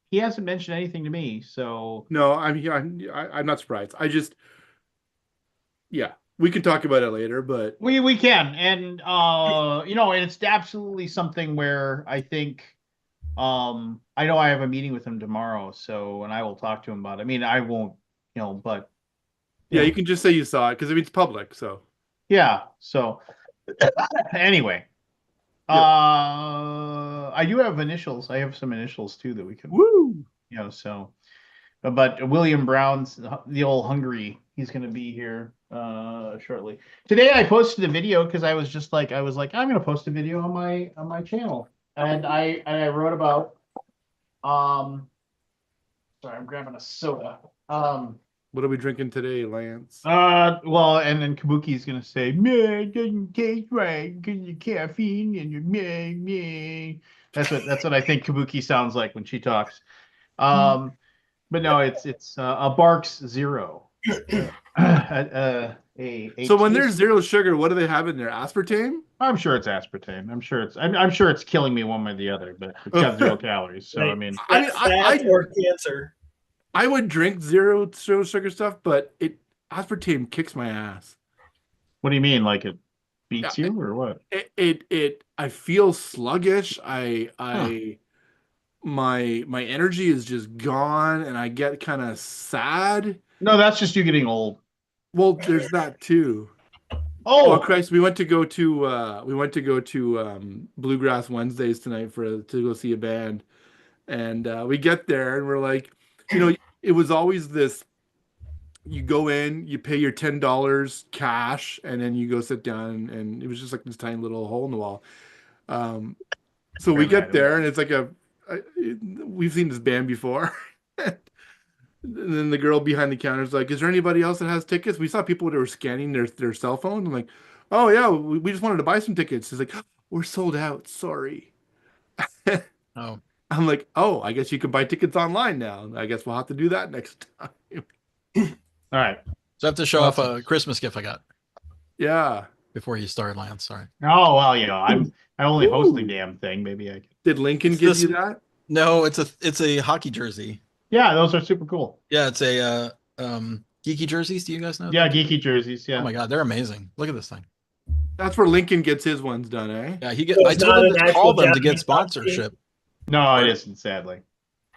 He hasn't mentioned anything to me, so no, I'm not surprised. We can talk about it later, but we can, and and it's absolutely something where I think, I know I have a meeting with him tomorrow, so and I will talk to him about it. I mean, I won't, but you can just say you saw it because it's public, so yeah. So anyway. I do have initials. I have some initials too that we can. Woo! So, but William Brown's the old Hungary. He's going to be here shortly. Today I posted a video because I was like I'm going to post a video on my channel, and I wrote about. Sorry, I'm grabbing a soda. What are we drinking today, Lance? Well, and then Kabuki's gonna say, "Man, it doesn't taste right because your caffeine and your meh." That's what I think Kabuki sounds like when she talks. But no, it's a Barks Zero. So when there's zero sugar, what do they have in there? Aspartame? I'm sure it's aspartame. I'm sure it's killing me one way or the other, but it's got 0 calories. So I mean, or cancer. I would drink zero sugar stuff, but aspartame kicks my ass. What do you mean? Like it beats you or what? I feel sluggish. My energy is just gone, and I get kind of sad. No, that's just you getting old. Well, there's that too. Oh Christ! We went to go to Bluegrass Wednesdays tonight to go see a band, and we get there and we're like, it was always this. You go in, you pay your $10 cash, and then you go sit down, and it was just like this tiny little hole in the wall. So we get there, and it's like we've seen this band before. And then the girl behind the counter is like, "Is there anybody else that has tickets?" We saw people that were scanning their cell phones. I'm like, "Oh yeah, we just wanted to buy some tickets." She's like, "We're sold out. Sorry." Oh. I'm like, "Oh, I guess you can buy tickets online now. I guess we'll have to do that next time." All right. So I have to show off a Christmas gift I got. Yeah. Before you start, Lance. Sorry. Oh well, I only host the damn thing. Maybe I could. Did Lincoln give you that? No, it's a hockey jersey. Yeah, those are super cool. Yeah, it's a geeky jerseys. Do you guys know? Yeah, geeky jerseys. Yeah. Oh my god, they're amazing. Look at this thing. That's where Lincoln gets his ones done, eh? Yeah, I told him to call them to get sponsorship. No, it isn't. Sadly,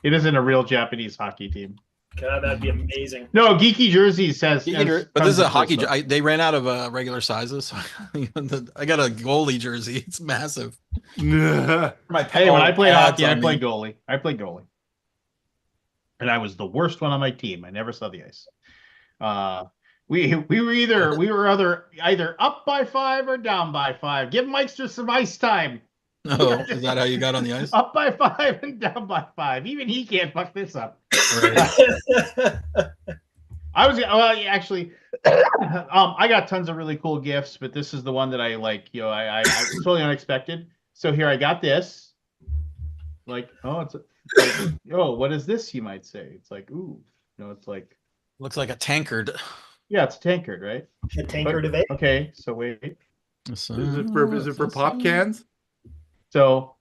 it isn't a real Japanese hockey team. God, that'd be amazing. No, Geeky Jerseys has But this is a hockey. stuff. They ran out of regular sizes. So I got a goalie jersey. It's massive. Hey, when I played hockey, I on played me. goalie. And I was the worst one on my team. I never saw the ice. We were either up by 5 or down by 5. Give Meister some ice time. Oh, is that how you got on the ice? Up by 5 and down by 5. Even he can't fuck this up. Right. Actually, I got tons of really cool gifts, but this is the one that I like. I was totally unexpected. So here I got this. Like, what is this? You might say. It's like, ooh, it's like Looks like a tankard. Yeah, it's a tankard, right? A tankard of it. Okay, so wait. Is it for pop cans? So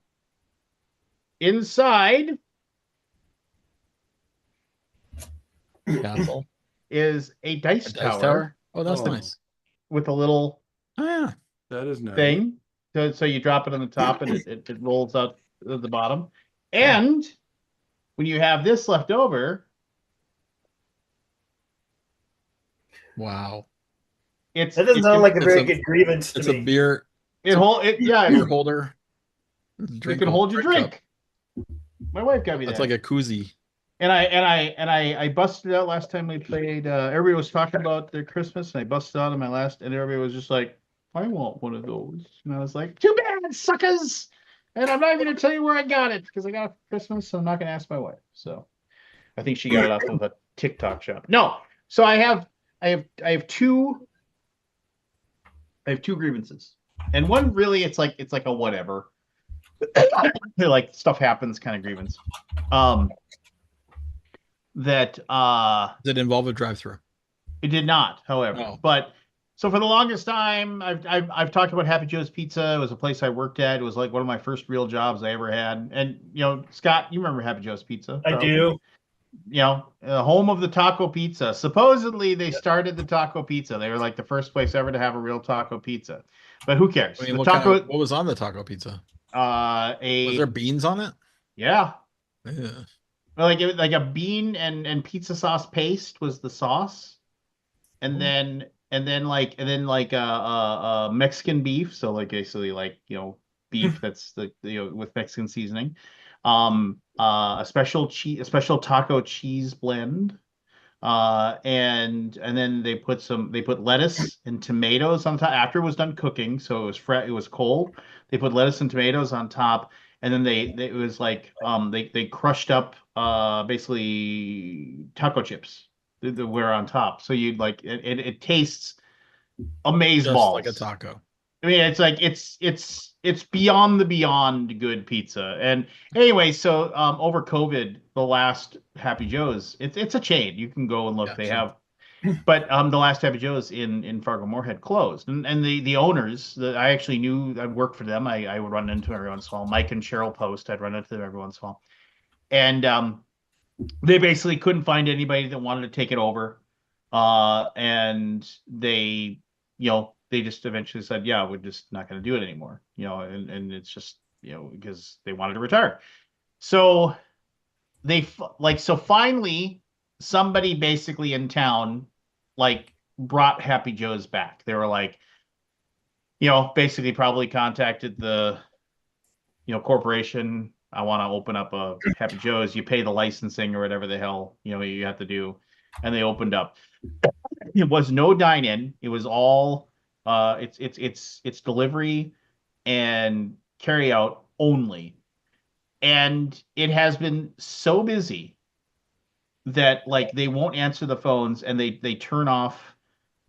inside Castle. is a dice tower. Oh, that's nice. With a little that is nice thing. So you drop it on the top and it rolls out at the bottom. And when you have this left over, wow. That doesn't sound like a very good grievance to me. It's a beer. Beer holder. You can hold your drink. My wife got me that. That's like a koozie. And I busted it out last time we played. Everybody was talking about their Christmas, and I busted out on my last, and everybody was just like, "I want one of those." And I was like, "Too bad, suckers!" And I'm not going to tell you where I got it because I got it for Christmas, so I'm not going to ask my wife. So I think she got it off of a TikTok shop. No, so I have two grievances, and one really it's like a whatever. Like stuff happens kind of grievance. That did it involve a drive-through? It did not, however. But so for the longest time, I've talked about Happy Joe's Pizza. It was a place I worked at. It was like one of my first real jobs I ever had. And Scott, you remember Happy Joe's Pizza? I do. Home of the taco pizza. Supposedly they started the taco pizza. They were like the first place ever to have a real taco pizza. But who cares? I mean, what was on the taco pizza? Was there beans on it? Yeah. Yeah. Like a bean and pizza sauce paste was the sauce, and then Mexican beef. So like basically beef that's with Mexican seasoning, a special taco cheese blend, and then they put lettuce and tomatoes on top after it was done cooking. So it was fresh, it was cold. They put lettuce and tomatoes on top. And then it was like they crushed up basically taco chips that were on top. So you'd like it tastes amazeballs. Like a taco. I mean, it's like it's beyond the beyond good pizza. And anyway, so over COVID, the last Happy Joe's, it's a chain. You can go and look. They have. But the last Happy Joe's in Fargo Moorhead closed, and the owners that I actually knew, I'd worked for them. I would run into them every once in a while. Mike and Cheryl Post, I'd run into them every once in a while, and they basically couldn't find anybody that wanted to take it over, and they just eventually said, yeah, we're just not going to do it anymore, and it's just because they wanted to retire. So finally somebody basically in town brought Happy Joe's back. They were like, basically probably contacted the, corporation. I want to open up a Happy Joe's. You pay the licensing or whatever the hell, you have to do. And they opened up. It was no dine-in. It was all, it's delivery and carry out only. And it has been so busy that they won't answer the phones, and they turn off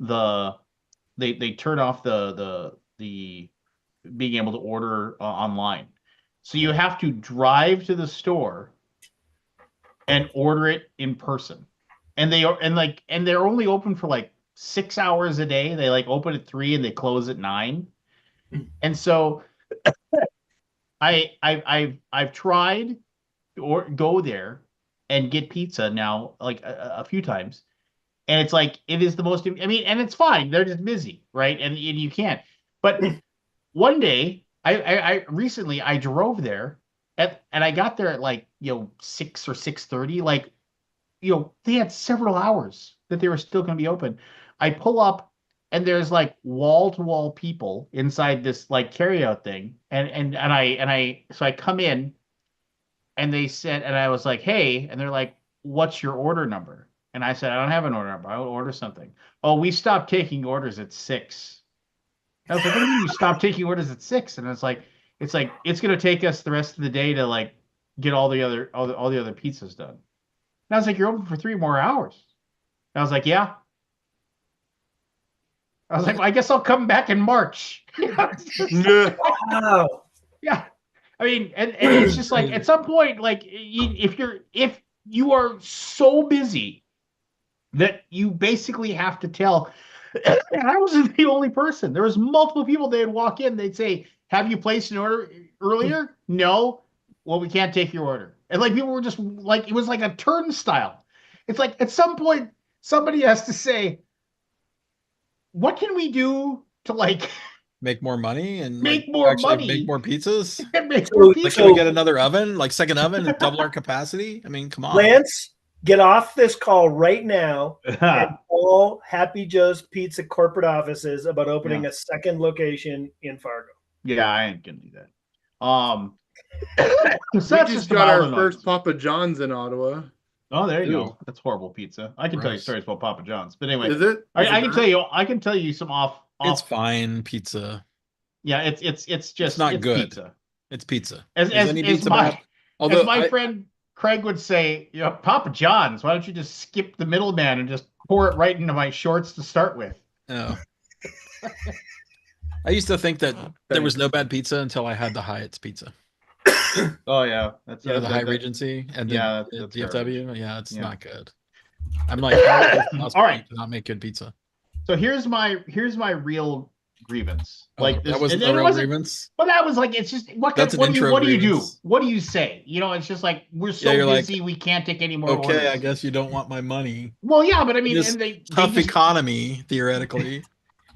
the being able to order online. So you have to drive to the store and order it in person. And they're only open for 6 hours a day. They open at 3 and they close at 9. And so I've tried to go there and get pizza now a few times, and it's it is the most, and it's fine, they're just busy, right? And you can't. But one day I recently drove there and I got there at 6 or 6:30, they had several hours that they were still going to be open. I pull up and there's like wall to wall people inside this like carryout thing. So I come in and they said, and I was like, hey, and they're like, what's your order number? And I said, I don't have an order number. I will order something. Oh, we stopped taking orders at 6. I was like, what do you mean you stopped taking orders at 6? And it's going to take us the rest of the day to like get all the other pizzas done. And I was like, you're open for 3 more hours. And I was like, yeah. I was like, well, I guess I'll come back in March. Wow. Yeah. I mean, and it's just like at some point, like if you are so busy that you basically have to tell. And I wasn't the only person. There was multiple people. They'd walk in. They'd say, "Have you placed an order earlier?" No. Well, we can't take your order. And like people were just like, it was like a turnstile. It's like at some point somebody has to say, "What can we do to like Make more money and make like more actually money make more pizzas. and make more Like, pizza?" can we get another oven, like second oven, and double our capacity? I mean, come on. Lance, get off this call right now and call Happy Joe's Pizza corporate offices about opening a second location in Fargo. Yeah, I ain't gonna do that. We just got our first Papa John's in Ottawa. Oh, there you go. That's horrible pizza. I can tell you stories about Papa John's, but anyway, is it? I can tell you some off. It's fine pizza. Yeah, it's just not good. Pizza. It's pizza. As my friend Craig would say, Papa John's. Why don't you just skip the middleman and just pour it right into my shorts to start with? Oh. I used to think that there was no bad pizza until I had the Hyatt's pizza. Oh yeah, that's the Hyatt Regency and the DFW. Yeah, it's not good. I'm like, all right, to not make good pizza. So here's my real grievance. Like that wasn't the real grievance. But that was like, it's just what do you do? What do you say? It's just like we're so busy, we can't take any more. Okay, orders. I guess you don't want my money. Well, yeah, but I mean, tough economy theoretically.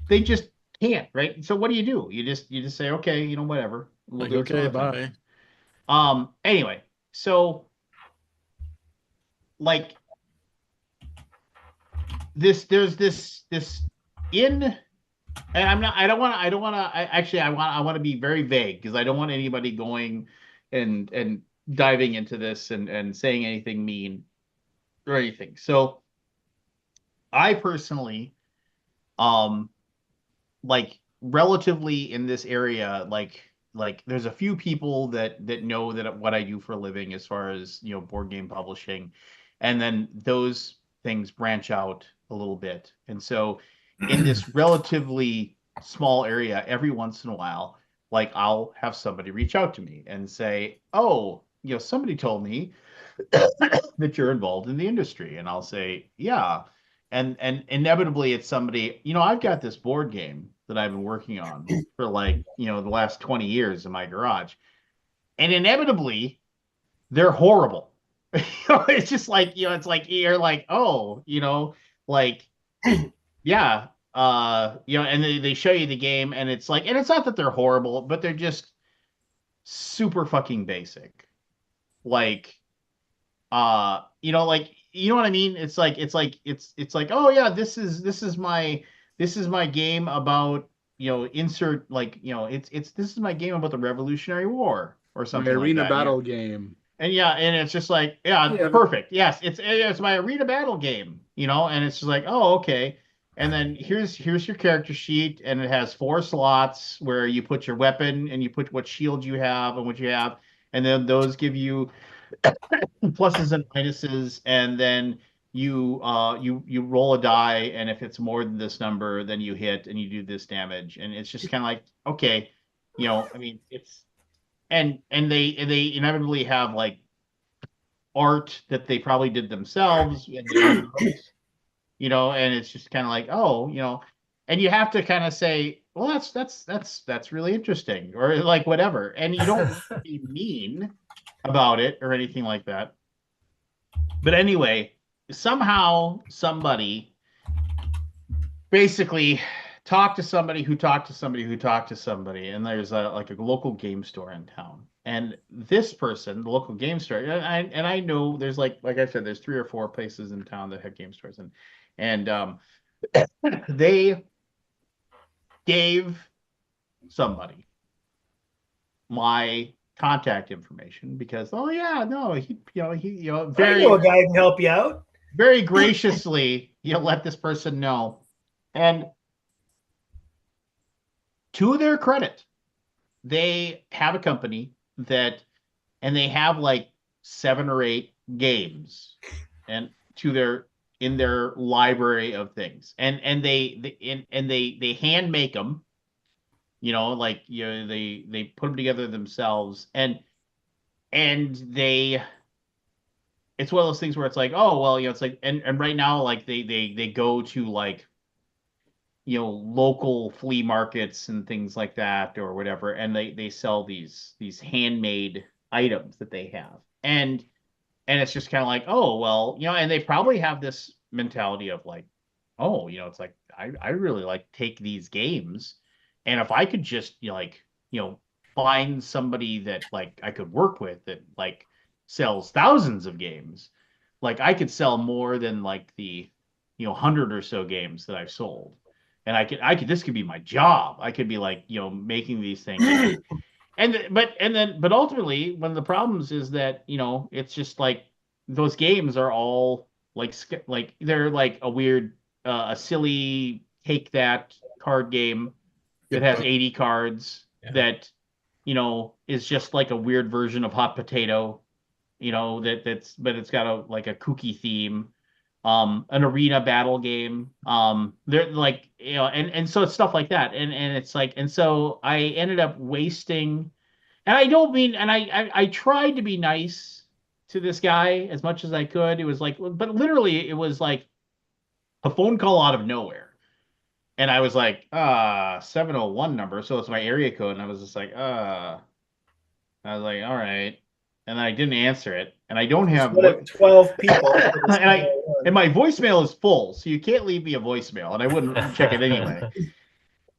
They just can't, right? So what do? You just say, okay, whatever. We'll do okay, bye. Anyway, so like there's this in, and I want to be very vague because I don't want anybody going and diving into this and saying anything mean or anything. So I personally like relatively in this area, like there's a few people that know that what I do for a living as far as board game publishing, and then those things branch out a little bit. And so in this relatively small area, every once in a while, like I'll have somebody reach out to me and say, oh, somebody told me that you're involved in the industry. And I'll say, yeah. And inevitably it's somebody, I've got this board game that I've been working on for like, the last 20 years in my garage. And inevitably they're horrible. It's just like, it's like, you're like, oh, like, yeah. And they show you the game and it's like, and it's not that they're horrible, but they're just super fucking basic. Like, like, you know what I mean? It's like, oh yeah, this is my game about, insert like, this is my game about the Revolutionary War or something. My arena like that. battle game. And and it's just like, yeah, perfect. Yes, it's my arena battle game, and it's just like, oh, okay. And then here's your character sheet, and it has 4 slots where you put your weapon and you put what shield you have and what you have, and then those give you pluses and minuses, and then you roll a die, and if it's more than this number, then you hit and you do this damage, and it's just kind of like, okay, I mean, it's. And they inevitably have like art that they probably did themselves, and and it's just kind of like, oh, and you have to kind of say, well, that's really interesting, or like whatever, and you don't be mean about it or anything like that. But anyway, somehow somebody basically talked to somebody who talked to somebody who talked to somebody, and there's a local game store in town, And this person, the local game store, and I know there's like I said, there's 3 or 4 places in town that have game stores, and they gave somebody my contact information because, oh yeah, no, he I know very a guy who can help you out. very graciously let this person know. And to their credit, they have a company that, and they have like 7 or 8 games and to their in their library of things, and they hand make them, like they put them together themselves, and they it's one of those things where it's like, oh well, it's like, and right now, like they go to like local flea markets and things like that or whatever, and they sell these handmade items that they have, and it's just kind of like, oh well, and they probably have this mentality of like, oh, it's like I really like take these games, and if I could just find somebody that like I could work with that like sells thousands of games, like I could sell more than like the 100 or so games that I've sold, and I could this could be my job. I could be like making these things, but ultimately one of the problems is that it's just like those games are all like they're like a weird a silly take that card game that has 80 cards that is just like a weird version of hot potato, that's but it's got a kooky theme, an arena battle game, they're like and so it's stuff like that, and it's like, and so I ended up wasting, and I don't mean, and I tried to be nice to this guy as much as I could. It was like, but literally it was like a phone call out of nowhere. And I was like, 701 number. So it's my area code. And I was just like, I was like, all right. And I didn't answer it. And I don't have one of 12 people. and my voicemail is full, so you can't leave me a voicemail, and I wouldn't check it anyway.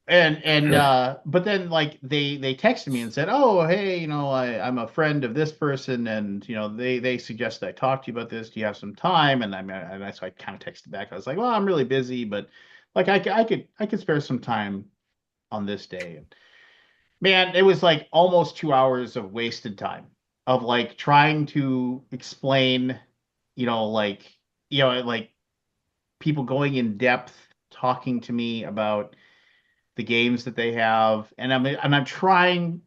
But then like they texted me and said, oh hey, I'm a friend of this person, and they suggest I talk to you about this. Do you have some time? And so I kind of texted back. I was like, well, I'm really busy, but like I could spare some time on this day. And man, it was like almost 2 hours of wasted time of like trying to explain, like people going in depth talking to me about the games that they have, and I'm trying.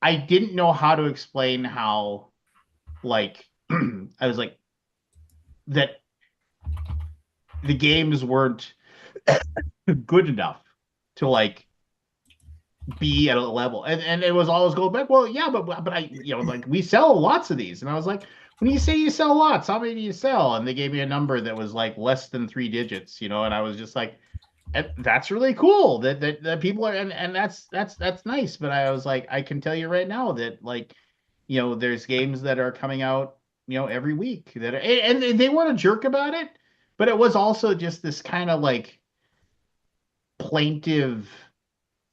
I didn't know how to explain how, like, I was like that the games weren't good enough to like be at a level, and it was always going back. Well, yeah, but I like we sell lots of these, and I was like, when you say you sell lots, how many do you sell? And they gave me a number that was like less than 3 digits, and I was just like, and that's really cool that people are, and that's nice, but I was like, I can tell you right now that like there's games that are coming out every week that are, and they weren't a jerk about it, but it was also just this kind of like plaintive,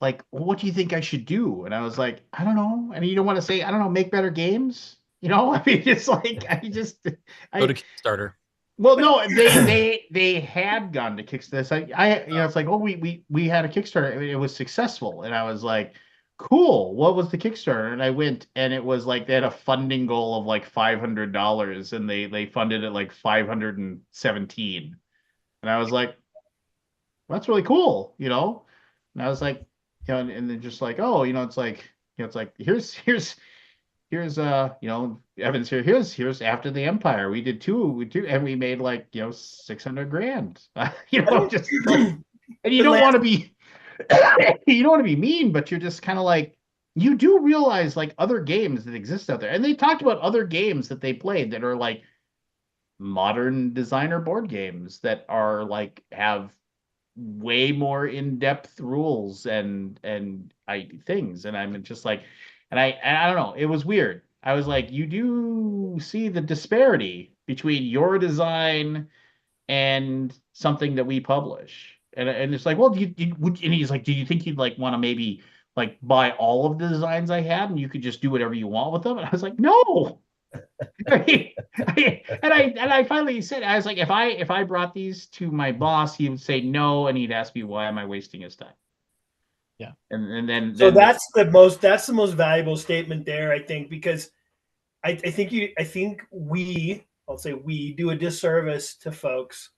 like, well, what do you think I should do? And I was like, I don't know. And you don't want to say, I don't know, make better games, I mean, it's like Go to Kickstarter. well, no, they had gone to Kickstarter. It's like, oh, we had a Kickstarter. It was successful, and I was like, cool. What was the Kickstarter? And I went, and it was like they had a funding goal of like $500, and they funded it like 517. And I was like, well, that's really cool, And I was like, and they're just like, oh, it's like, it's like here's Evans here. Here's After the Empire. We did two, and we made like 600 grand. Just and you don't want to be you don't want to be mean, but you're just kind of like, you do realize like other games that exist out there, and they talked about other games that they played that are like modern designer board games that are like have way more in-depth rules and things, and I'm just like, and I don't know, it was weird. I was like, you do see the disparity between your design and something that we publish, and it's like, well, and he's like, do you think you'd like want to maybe like buy all of the designs I had and you could just do whatever you want with them. And I was like, no. And I finally said, I was like, if I brought these to my boss, he would say no, and he'd ask me why am I wasting his time. Yeah. And then So that's the most valuable statement there, I think, because I think I'll say we do a disservice to folks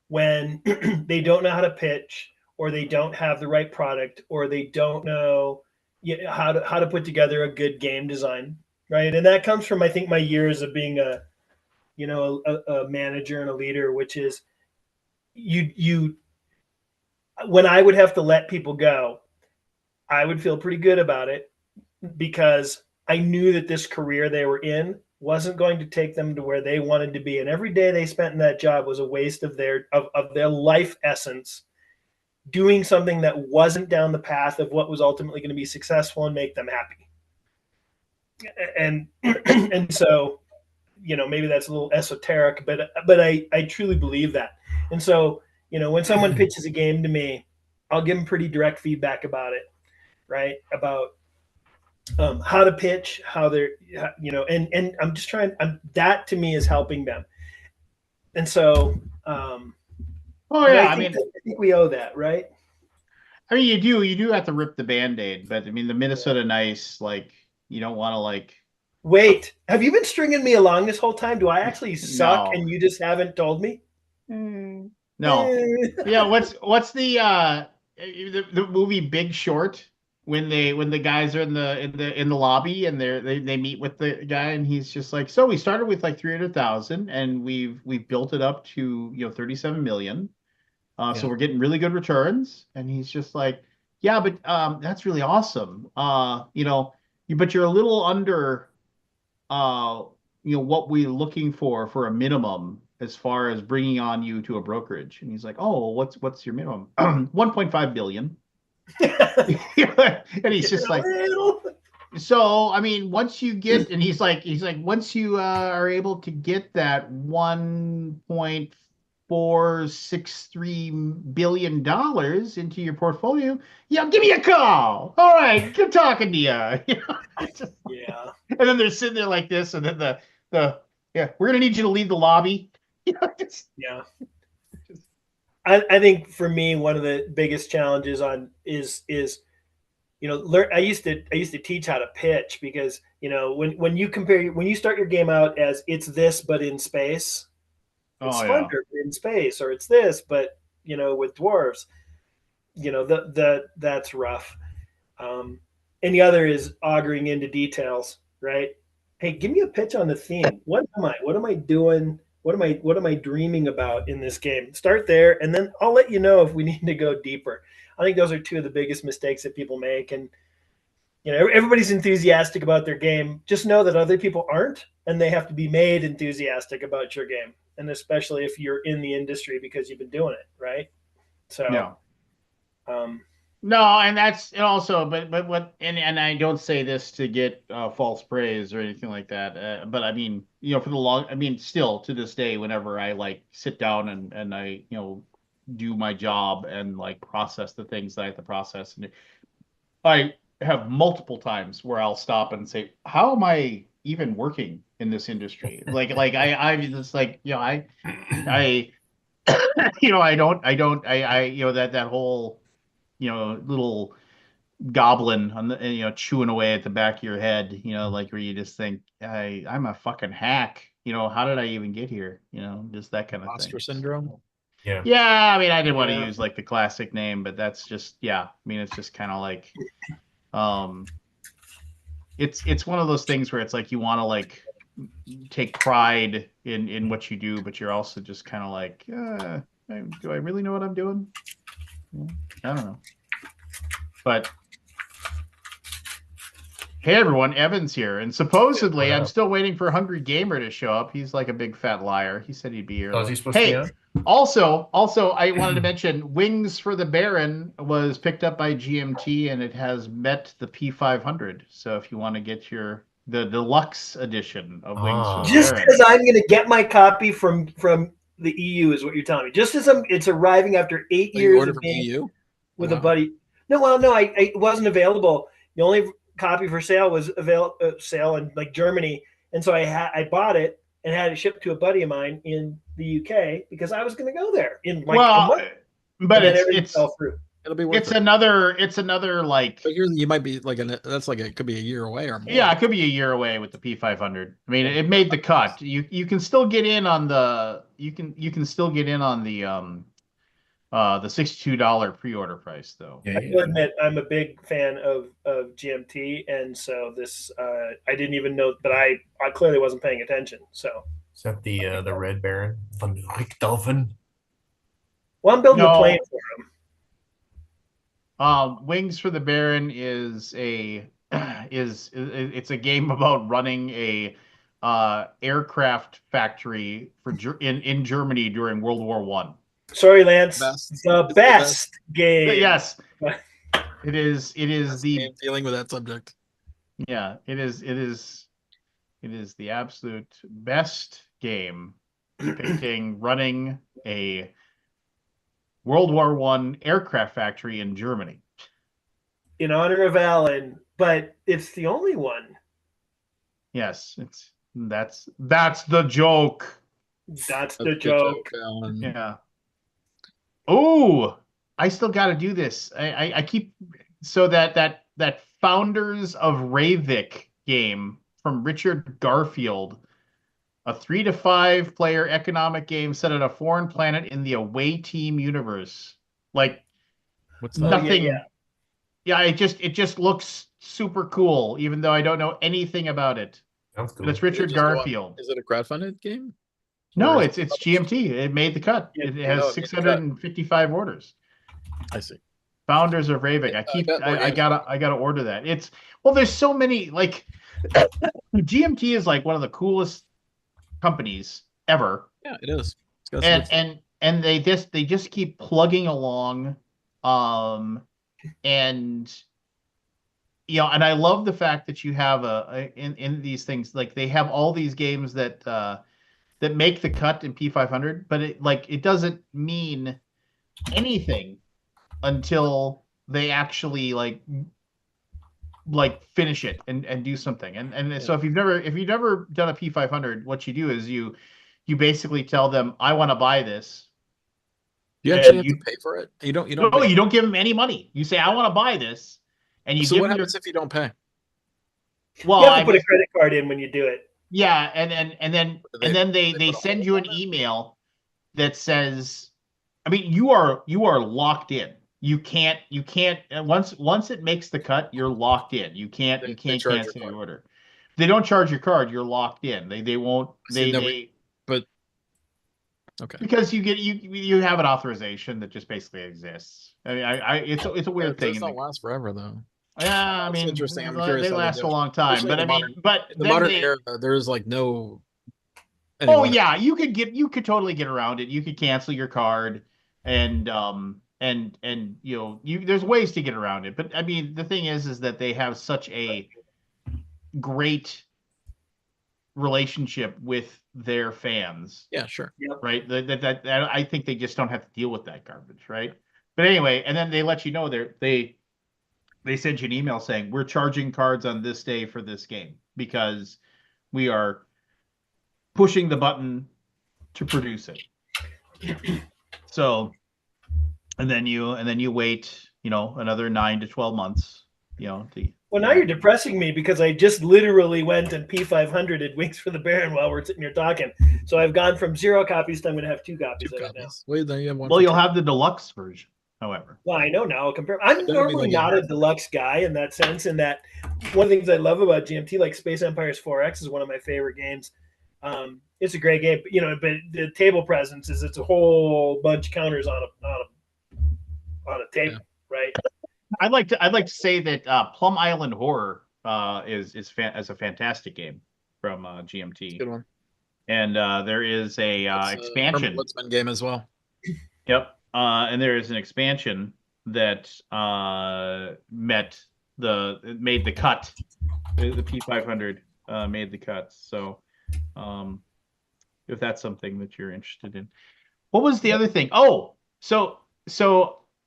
when they don't know how to pitch, or they don't have the right product, or they don't know how to put together a good game design, right? And that comes from, I think, my years of being a manager and a leader, which is you when I would have to let people go, I would feel pretty good about it because I knew that this career they were in wasn't going to take them to where they wanted to be, and every day they spent in that job was a waste of their life essence, doing something that wasn't down the path of what was ultimately going to be successful and make them happy. And so, maybe that's a little esoteric, but I truly believe that. And so, when someone pitches a game to me, I'll give them pretty direct feedback about it, right? About how to pitch, how they're, and I'm just trying. That to me is helping them. And so, oh yeah, I think we owe that, right? I mean, you do have to rip the Band-Aid, but I mean, the Minnesota Nice, like, you don't want to like. Wait, have you been stringing me along this whole time? Do I actually suck and you just haven't told me? No. Yeah. What's the movie Big Short when the guys are in the lobby and they meet with the guy and he's just like, so we started with like 300,000 and we've built it up to 37 million. So we're getting really good returns. And he's just like, yeah, but that's really awesome. But you're a little under what we're looking for a minimum as far as bringing on you to a brokerage. And he's like, oh, what's your minimum? 1.5 billion. And he's just like, so I mean, once you get, and he's like once you are able to get that 1.463 billion dollars into your portfolio, yeah, give me a call. All right, good talking to you. Yeah. And then they're sitting there like this, and then the we're gonna need you to leave the lobby. Yeah. I think for me, one of the biggest challenges is I used to teach how to pitch because when you start your game out as it's this but in space, it's Slender in space, or it's this but with dwarves, that's rough. And the other is auguring into details, right? Hey, give me a pitch on the theme. What am I doing? What am I dreaming about in this game? Start there, and then I'll let you know if we need to go deeper. I think those are two of the biggest mistakes that people make. And everybody's enthusiastic about their game. Just know that other people aren't, and they have to be made enthusiastic about your game, and especially if you're in the industry because you've been doing it, right? So, yeah. No, and that's also, but what, and I don't say this to get false praise or anything like that. But I mean, still to this day, whenever I like sit down and I do my job and like process the things that I have to process, and I have multiple times where I'll stop and say, how am I even working in this industry? like I just like I that whole little goblin on the chewing away at the back of your head, like where you just think I'm a fucking hack, how did I even get here, just that kind of Imposter thing. syndrome. Yeah, I mean, I didn't want to use like the classic name, but that's just I mean, it's just kind of like it's one of those things where it's like you want to like take pride in what you do, but you're also just kind of like do I really know what I'm doing? I don't know. But hey everyone, Evan's here, and supposedly I'm still waiting for Hungry Gamer to show up. He's like a big fat liar. He said he'd be here. Oh, is he supposed to be on? Also, I wanted to mention Wings for the Baron was picked up by GMT, and it has met the P500. So if you want to get the deluxe edition of Wings for the just Baron, because I'm going to get my copy from the EU is what you're telling me. Just as it's arriving after 8 years of being EU? with a buddy. No, well, no, it wasn't available. The only copy for sale was sale in like Germany, and so I bought it and had it shipped to a buddy of mine in the UK because I was going to go there in like a Well, month, but and then everything fell through. It'll be worth it. It's another like. But you might be like that's like it could be a year away or more. Yeah, it could be a year away with the P500. I mean, it made the cut. You can still get in on the you can still get in on the $62 pre-order price though. I will admit I'm a big fan of GMT, and so this I didn't even know, but I clearly wasn't paying attention. So is that the Red Baron, Van Dyke Dolphin? Well, I'm building a plane for him. Wings for the Baron is it's a game about running a aircraft factory in Germany during World War One. Sorry, Lance. The best game. Yes, it is. It is the dealing with that subject. Yeah, it is. It is the absolute best game depicting running a World War One aircraft factory in Germany. In honor of Alan, but it's the only one. Yes, that's the joke. That's the joke. Yeah. Oh, I still got to do this. I keep so that Founders of Ravik game from Richard Garfield, a 3 to 5 player economic game set on a foreign planet in the away team universe. Like what's that? Nothing. Yeah, it just looks super cool, even though I don't know anything about it. Sounds cool. But it's Richard Garfield. Is it a crowdfunded game? No, it's GMT. It made the cut. Yeah, it has 655 orders. I see. Founders of Ravik. I gotta order that. There's so many, like GMT is like one of the coolest companies ever. Yeah, it is. And they just keep plugging along. And and I love the fact that you have in these things, like they have all these games that make the cut in P500, but it doesn't mean anything until they actually like finish it and do something. So if you've never done a P500, what you do is you basically tell them, I want to buy this. You actually have to pay for it. You don't give them any money. You say, I want to buy this, and you. So what happens if you don't pay? Well, you have to put a credit card in when you do it. Yeah, and then they send you an email that says, I mean, you are locked in. You can't once it makes the cut, you're locked in. You can't cancel your order. If they don't charge your card, you're locked in. They won't. But okay, because you have an authorization that just basically exists. I mean, it's a weird thing. It doesn't last forever though. Yeah, I mean, interesting. I'm curious. They last a long time, but the modern era, there's like no. Anyway. Oh yeah, you could totally get around it. You could cancel your card, and there's ways to get around it. But I mean, the thing is that they have such a great relationship with their fans. Yeah, sure. Right. That I think they just don't have to deal with that garbage, right? But anyway, and then they let you know they sent you an email saying, we're charging cards on this day for this game because we are pushing the button to produce it. So, and then you wait, another 9 to 12 months, Well, now you're depressing me because I just literally went and P500'd Wings for the Baron while we're sitting here talking. So I've gone from 0 copies to I'm going to have 2 copies of it now. Wait, then you have one. Well, you'll have the deluxe version. However, well, I know now. I'm normally not a deluxe guy in that sense. In that, one of the things I love about GMT, like Space Empires 4X, is one of my favorite games. It's a great game, but the table presence is it's a whole bunch of counters on a table, right? I'd like to say that Plum Island Horror is a fantastic game from GMT. Good one. And there is a expansion. Blitzman game as well. Yep. And there is an expansion that made the cut. The P500 made the cut. So, if that's something that you're interested in, what was the other thing? Oh, so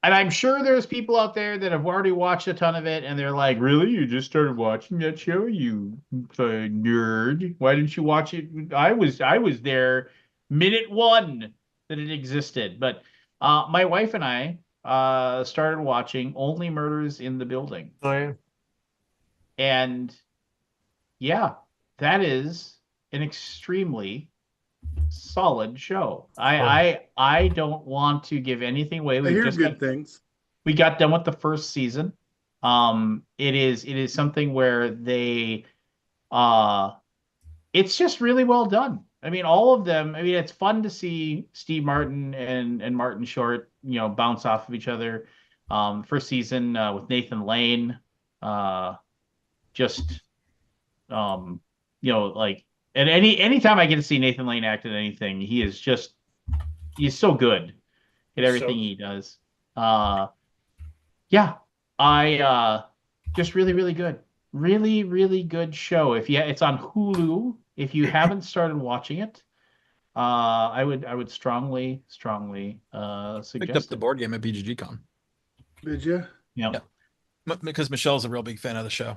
And I'm sure there's people out there that have already watched a ton of it, and they're like, "Really? You just started watching that show, you nerd? Why didn't you watch it? I was there minute one that it existed." But my wife and I started watching Only Murders in the Building, Oh yeah. and yeah, that is an extremely solid show. I don't want to give anything away. I hear good things. We got done with the first season. It is something where they it's just really well done. I mean, all of them. I mean, it's fun to see Steve Martin and Martin Short, bounce off of each other. First season with Nathan Lane, just like, and anytime I get to see Nathan Lane act in anything, he's so good at everything he does. Yeah, I just really, really good. Really, really good show. It's on Hulu. If you haven't started watching it, I would strongly, strongly Picked up suggest the it. board game at BGG-Con. Did you? Yeah. Because Michelle's a real big fan of the show.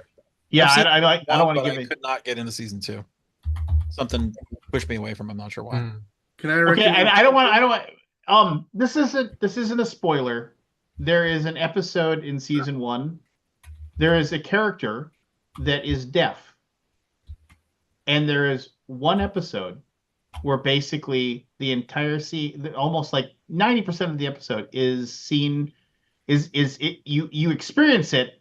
Yeah, I've seen I don't want to give I it. could not get into season 2. Something pushed me away from it. I'm not sure why. Can I Okay, recommend? and I don't want. This isn't a spoiler. There is an episode in season 1. There is a character that is deaf, and there is one episode where basically the entire almost like 90% of the episode is seen is it you experience it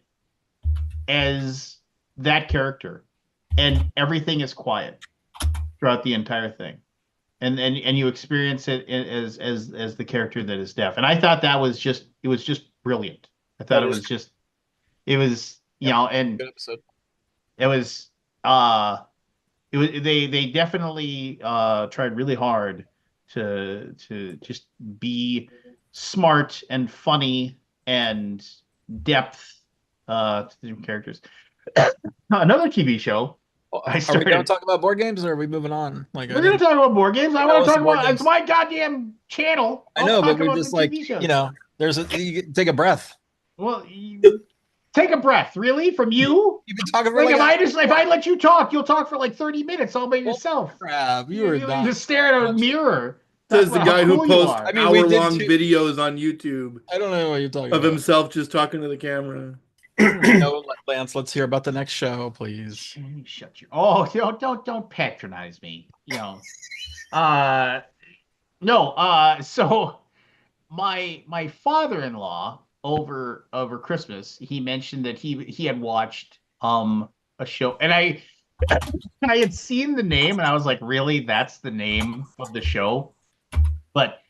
as that character, and everything is quiet throughout the entire thing, and you experience it as the character that is deaf. And I thought it was just brilliant. I thought it was and Good episode. it was they definitely tried really hard to just be smart and funny and depth to the different characters. Another TV show Well, I are we going to started. talk about board games, or are we moving on? Like, We're going to talk about board games. I want to talk board about games. it's my goddamn channel. I know, I'll but talk we're about just the like, TV shows. you take a breath. Well, take a breath, really, from you. You've been talking for Like like if I let you talk, you'll talk for like 30 minutes all by yourself. crap. You were You not. just stare at a mirror. Says the guy who posts I mean, we did hour-long too- videos on YouTube I don't know what you're talking of about. himself just talking to the camera. No, Lance, let's hear about the next show, please. Shut your. Oh, don't patronize me. No. So my father-in-law over Christmas, he mentioned that he had watched a show, and I had seen the name, and I was like, really, that's the name of the show? But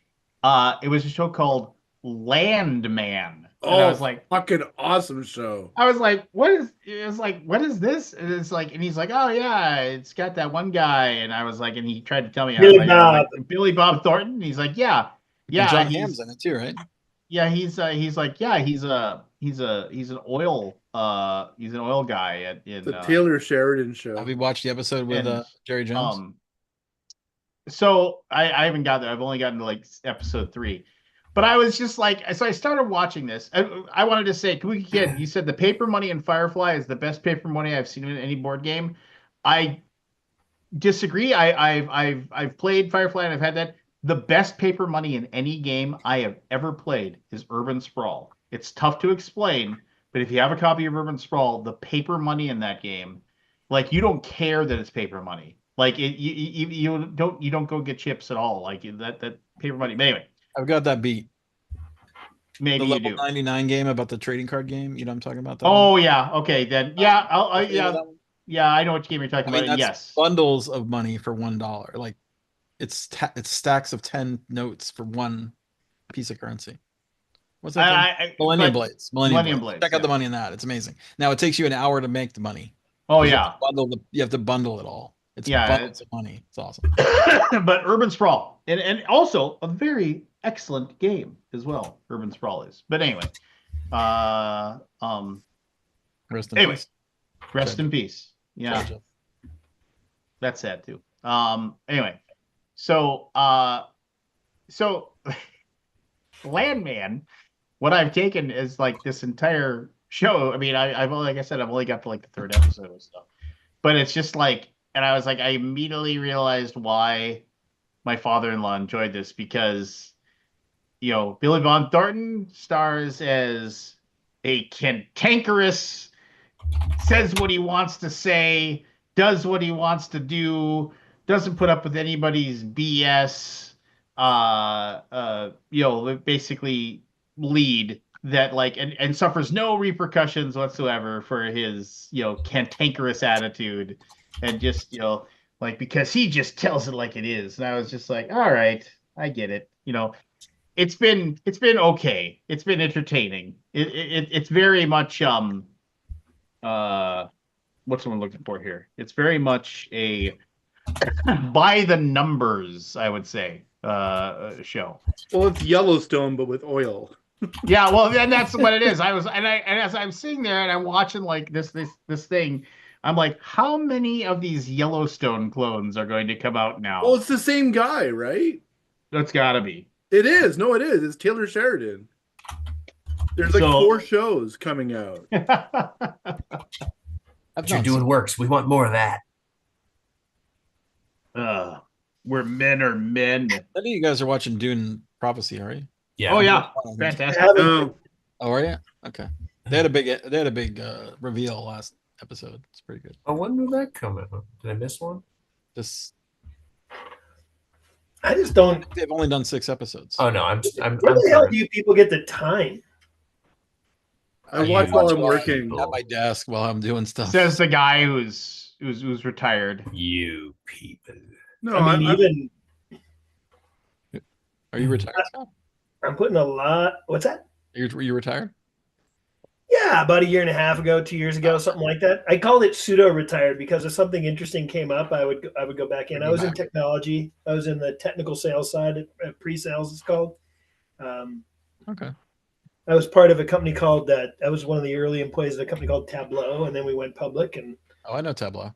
it was a show called Landman. And I was like, fucking awesome show. I was like, what is? It was like, what is this? And it's like, and he's like, oh yeah, it's got that one guy. And I was like, and he tried to tell me, I was like, Billy Bob Thornton. And he's like, yeah, And John Hamm's in it too, right? yeah. He's like, yeah, he's an oil guy in The Taylor Sheridan show. Have you watched the episode with Jerry Jones? So I haven't got there. I've only gotten to like episode 3. But I was just like, so I started watching this. I wanted to say, you said the paper money in Firefly is the best paper money I've seen in any board game. I disagree. I've played Firefly and I've had that. The best paper money in any game I have ever played is Urban Sprawl. It's tough to explain, but if you have a copy of Urban Sprawl, the paper money in that game, like you don't care that it's paper money. Like you don't go get chips at all. Like that paper money. But anyway. I've got that beat. Maybe the you do. 99 game about the trading card game. You know what I'm talking about? Oh yeah. Okay. Then yeah. I know what game you're talking about. That's yes. Bundles of money for $1. Like it's stacks of 10 notes for one piece of currency. What's that? Millennium Blades. Millennium Blades. Check out the money in that. It's amazing. Now it takes you an hour to make the money. Oh yeah. You have to bundle it all. It's bundles of money. It's awesome. But Urban Sprawl and also a very excellent game as well. Urban Sprawl is. But anyway, rest in peace. Yeah, that's sad too. Anyway, so Landman what I've taken is like this entire show. I mean, I've only, like I said, I've only got to like the third episode and stuff, but it's just like, and I was like, I immediately realized why my father-in-law enjoyed this because, Billy Von Thornton stars as a cantankerous, says what he wants to say, does what he wants to do, doesn't put up with anybody's BS. Basically lead that like and suffers no repercussions whatsoever for his cantankerous attitude and just like because he just tells it like it is. And I was just like, all right, I get it. It's been okay. It's been entertaining. It's very much uh what's someone looking for here? It's very much a by the numbers, I would say, show. Well, it's Yellowstone, but with oil. Yeah, well, and that's what it is. And as I'm sitting there and I'm watching like this thing, I'm like, how many of these Yellowstone clones are going to come out now? Well, it's the same guy, right? That's gotta be. It is. No, it is. It's Taylor Sheridan. There's like 4 shows coming out. What you're doing works. We want more of that. Where men are men. I think you guys are watching Dune Prophecy, are you? Yeah. Oh yeah, fantastic. Oh, are you? Okay. They had a big reveal last episode. It's pretty good. Oh, when did that come out? Did I miss one? I just don't. They've only done 6 episodes. Oh no, I'm Where the hell do you people get the time? I watch while I'm working at my desk while I'm doing stuff. Says the guy who's retired. You people. No, I mean, even. Are you retired, Scott? I'm putting a lot. What's that? Were you retired? Yeah, about a year and a half ago, 2 years ago, something like that. I called it pseudo-retired because if something interesting came up, I would go back in. I was in technology. I was in the technical sales side, pre-sales it's called. Okay. I was part of a company called I was one of the early employees of a company called Tableau, and then we went public. And oh, I know Tableau.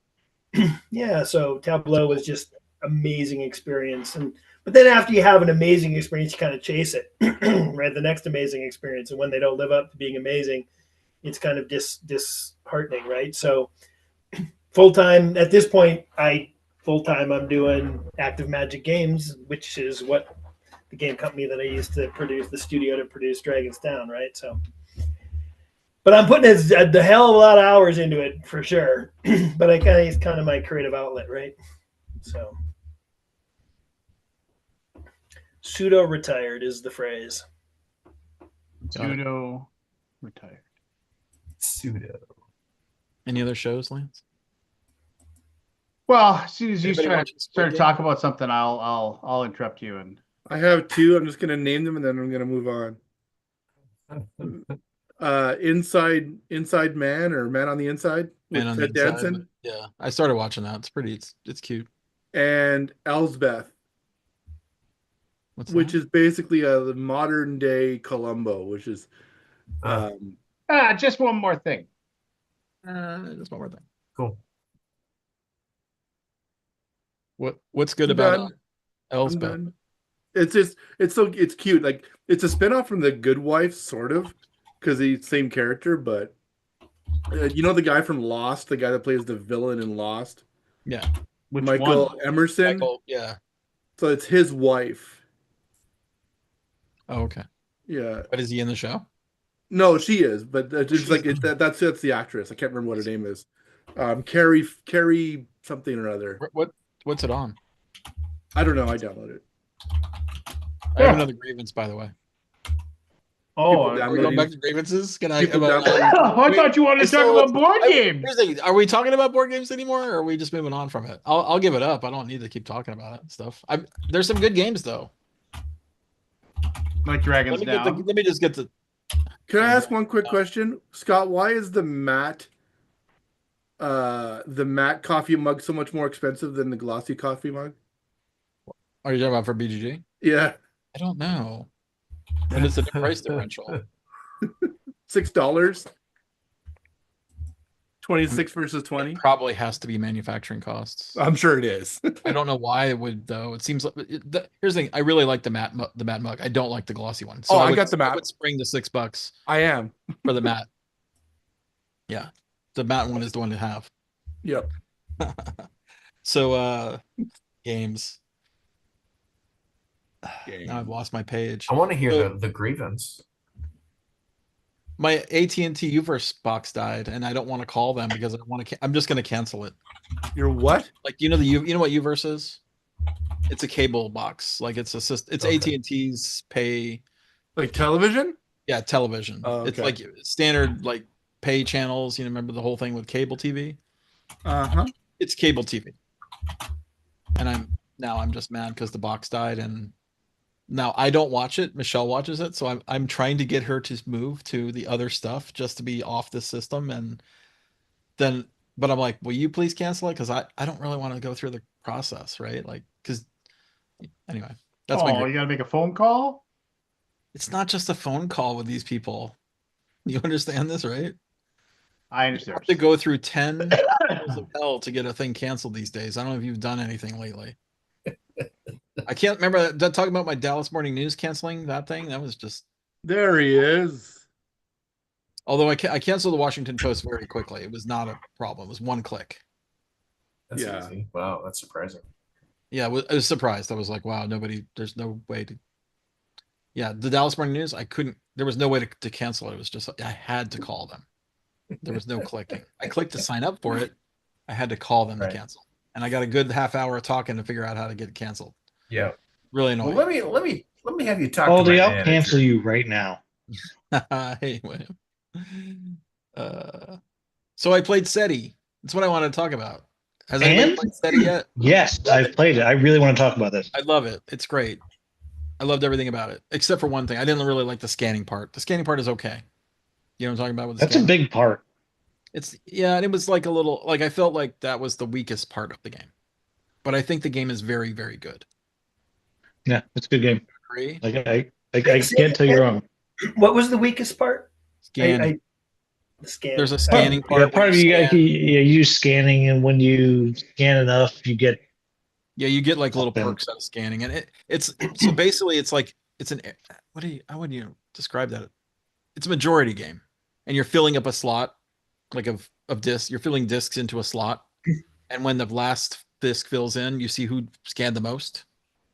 Yeah, so Tableau was just amazing experience, but then after you have an amazing experience, you kind of chase it, right? The next amazing experience, and when they don't live up to being amazing, it's kind of disheartening, right? So full time at this point, I'm doing Active Magic Games, which is what the game company that I used to produce, the studio to produce Dragon's Down, right? So, but I'm putting the hell of a lot of hours into it for sure. But it's kind of my creative outlet, right? So, pseudo retired is the phrase. Pseudo retired. Pseudo. Any other shows, Lance? Well, as soon as you Anybody start to talk about something, I'll interrupt you. And I have 2. I'm just gonna name them and then I'm gonna move on. Inside Man or Man on the Inside with Man on Ted the Inside, Danson. Yeah, I started watching that. It's cute. And Elsbeth, which is basically a modern day Columbo, which is just one more thing. Just one more thing. Cool. What's good about Elsbeth? It's cute. Like it's a spinoff from The Good Wife, sort of, because he's the same character, but the guy from Lost, the guy that plays the villain in Lost. Yeah. Michael Emerson. Yeah. So it's his wife. Oh, okay. Yeah. But is he in the show? No, she is, but it's like that's the actress. I can't remember what her name is. Carrie something or other. What's it on? I don't know. I downloaded it. I have another grievance, by the way. Oh, are we going back to grievances? Can I? I thought you wanted to talk about board games. Are we talking about board games anymore, or are we just moving on from it? I'll give it up. I don't need to keep talking about it and stuff. There's some good games though. Like Dragon's Down. Let me just get the. Can I ask one quick question, Scott? Why is the matte coffee mug so much more expensive than the glossy coffee mug? Are you talking about for BGG? Yeah. I don't know. And it's a price differential. $6. 26 versus 20. Probably has to be manufacturing costs. I'm sure it is. I don't know why it would though. It seems like here's the thing. I really like the matte mug. I don't like the glossy one. So I got the matte. I would spring the $6 I am for the matte. Yeah, the matte one is the one to have. Yep. So games. Now I've lost my page. I want to hear the grievance. My AT&T Uverse box died, and I don't want to call them because I don't want to. I'm just going to cancel it. Your what? Like you know what Uverse is? It's a cable box. Like it's It's Okay. AT&T's pay. Like television? Yeah, television. Oh, okay. It's like standard like pay channels. You know, remember the whole thing with cable TV? It's cable TV. And I'm just mad because the box died, and now I don't watch it. Michelle watches it, so I'm trying to get her to move to the other stuff just to be off the system, and then. But I'm like, will you please cancel it? Because I don't really want to go through the process, right? Like, because anyway, that's my. You gotta make a phone call. It's not just a phone call with these people. You understand this, right? I You understand. have to go through 10 levels of hell to get a thing canceled these days. I don't know if you've done anything lately. I can't remember that talking about my Dallas Morning News canceling that thing. That was just. There he is. Although I canceled the Washington Post very quickly. It was not a problem. It was one click. That's Yeah. easy. Wow, that's surprising. Yeah, I was surprised. I was like, wow, there's no way to. Yeah, the Dallas Morning News, there was no way to cancel it. It was just, I had to call them. There was no clicking. I clicked to sign up for it. I had to call them to cancel. And I got a good half hour of talking to figure out how to get it canceled. Yeah. Really annoying. Well, let me have you talk Baldy, to my I'll manager. cancel you right now. Hey, William. So I played SETI. That's what I wanted to talk about. Has anybody played SETI yet? Yes, I've played it. I really want to talk about this. I love it. It's great. I loved everything about it, except for one thing. I didn't really like the scanning part. The scanning part is okay. You know what I'm talking about with the That's a big part. and it was like a little like I felt like that was the weakest part of the game. But I think the game is very, very good. Yeah, it's a good game. Agree? Like I can't tell you wrong. What was the weakest part? Scanning. The scan. There's a scanning part. Yeah, part of you use scanning, and when you scan enough, you get. Yeah, you get like little perks out of scanning, and it's so basically it's like how would you describe that? It's a majority game, and you're filling up a slot like of discs. You're filling discs into a slot, and when the last disc fills in, you see who scanned the most,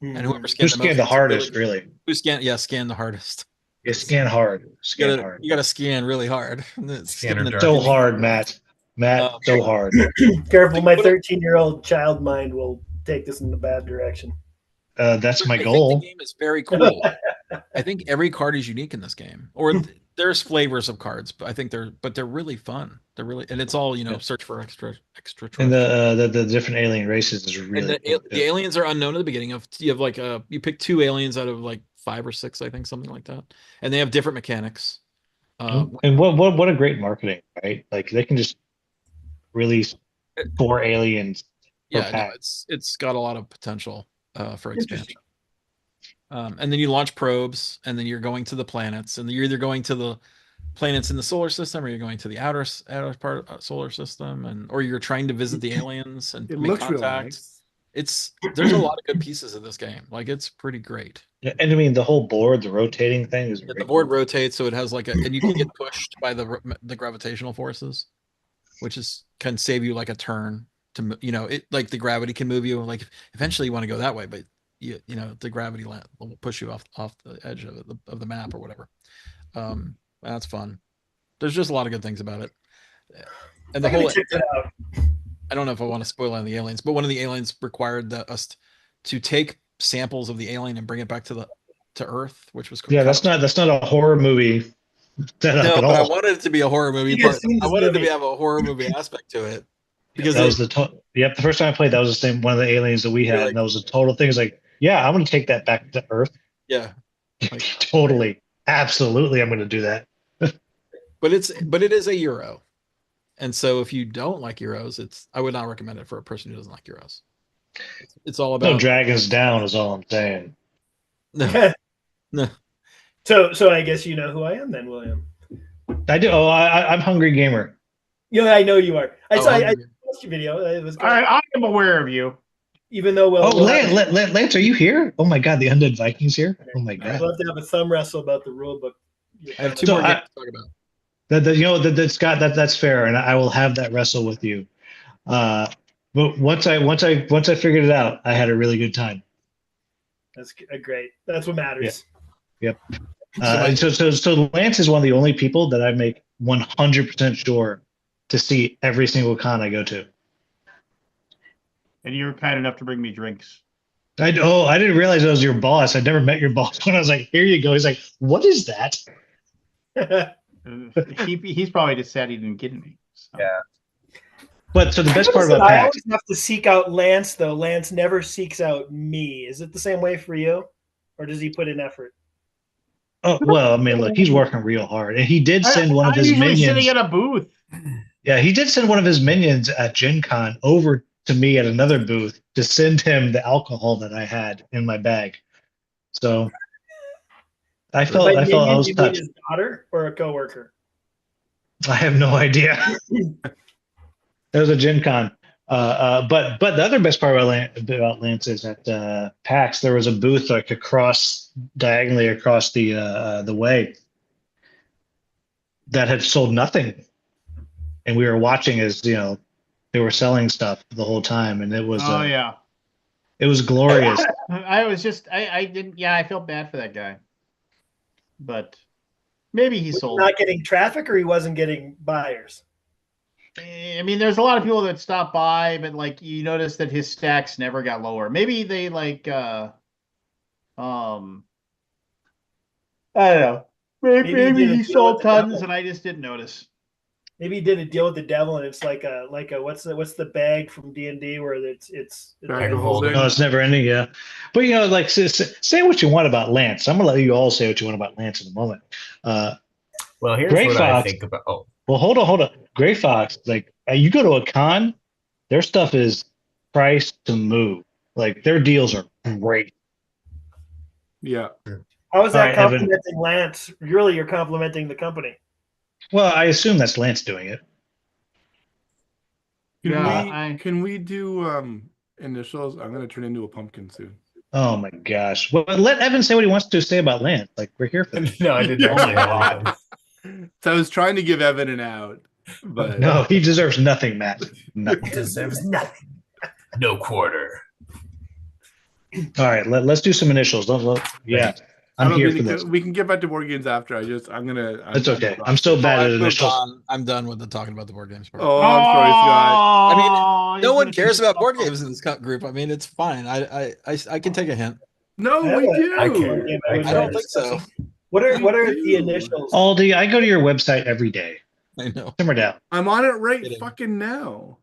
and whoever scanned the hardest, really. Who scanned? Yeah, scan the hardest. Yeah, scan hard. You gotta scan really hard. So hard, Matt. So hard. Careful, my 13-year-old child mind will take this in the bad direction. That's my goal. The game is very cool. I think every card is unique in this game, or there's flavors of cards, but I think they're really fun. They're really, and it's all search for extra. And the different alien races is really. And the aliens are unknown at the beginning. You have like you pick 2 aliens out of like 5 or 6, I think, something like that, and they have different mechanics. And what a great marketing, right? Like they can just release 4 aliens. Yeah, no, it's got a lot of potential for expansion. And then you launch probes, and then you're going to the planets, and you're either going to the planets in the solar system, or you're going to the outer part of solar system, or you're trying to visit the aliens and make contact. Really nice. There's a lot of good pieces of this game. Like it's pretty great. Yeah, and I mean the whole board, the rotating thing is. The board rotates, so it has like and you can get pushed by the gravitational forces, which can save you like a turn. To it like the gravity can move you. Like eventually you want to go that way, but the gravity will push you off the edge of the map or whatever. That's fun. There's just a lot of good things about it, and the whole. I don't know if I want to spoil any of the aliens, but one of the aliens required us to take samples of the alien and bring it back to Earth, which was that's not a horror movie. No, but I wanted it to be a horror movie. I wanted to have a horror movie aspect to it. Because that was the first time I played, that was the same one of the aliens that we had, and that was a total thing. It's like, yeah, I'm going to take that back to Earth. Yeah, totally, absolutely, I'm going to do that. but it is a Euro, and so if you don't like Euros, I would not recommend it for a person who doesn't like Euros. It's all about no dragons down, is all I'm saying. No. So I guess you know who I am then, William. I do. Oh, I'm Hungry Gamer. Yeah, I know you are. I Oh, saw. I okay. watched your video. It was good. I am aware of you. Even though Oh, we'll have, Lance, are you here? Oh my God, the Undead Vikings here. Oh my we'll God. have to have a thumb wrestle about the rule book. I have two So more games to talk about. That's fair, and I will have that wrestle with you. But once I figured it out, I had a really good time. That's great. That's what matters. Yep. So So Lance is one of the only people that I make 100% sure to see every single con I go to. And you're kind enough to bring me drinks. I didn't realize I was your boss. I'd never met your boss. When I was like, here you go. He's like, what is that? He's probably just sad he didn't get any. So. Yeah. But so the best part I about PAX, always have to seek out Lance, though. Lance never seeks out me. Is it the same way for you, or does he put in effort? oh well, I mean, look, he's working real hard, and he did send one of I'm his usually minions. sitting at a booth. Yeah, he did send one of his minions at Gen Con over to me at another booth to send him the alcohol that I had in my bag. So I By felt I minion, was you mean touched. his daughter or a coworker? I have no idea. That was a Gen Con. But the other best part about Lance is at PAX there was a booth like diagonally across the way that had sold nothing, and we were watching as they were selling stuff the whole time, and it was Yeah. it was glorious. I didn't. Yeah, I felt bad for that guy, but maybe he Was he sold. not getting traffic, or he wasn't getting buyers? I mean, there's a lot of people that stop by, but like you notice that his stacks never got lower. Maybe they I don't know. Maybe he sold tons and I just didn't notice. Maybe he did a deal with the devil, and it's like a what's the bag from D&D where it's Bag of holding. No, it's never ending. Yeah, but like say what you want about Lance. I'm gonna let you all say what you want about Lance in a moment. Well, here's Gray what I Fox. think about. Oh, Well, hold on. Gray Fox, like you go to a con, their stuff is priced to move. Like their deals are great. Yeah. how is that All right, Evan. complimenting Lance? Really, you're complimenting the company. Well, I assume that's Lance doing it. Can we do initials? I'm gonna turn into a pumpkin soon. Oh my gosh. Well, let Evan say what he wants to say about Lance. Like we're here for this. no, I didn't actually have anything. So I was trying to give Evan an out, but No, he deserves nothing, Matt. Nothing. Deserves nothing. No quarter. All right, let's do some initials. Yeah, I'm here for this. We can get back to board games after. I'm gonna. It's okay. I'm so bad at initials. I'm done with the talking about the board games part. Oh, I'm sorry, Scott. I mean, no one cares about board games in this group. I mean, it's fine. I can take a hint. No, we do. I can't. I don't think so. What are the initials? Aldi, I go to your website every day. I know. Simmer down. I'm on it right Kidding. fucking now.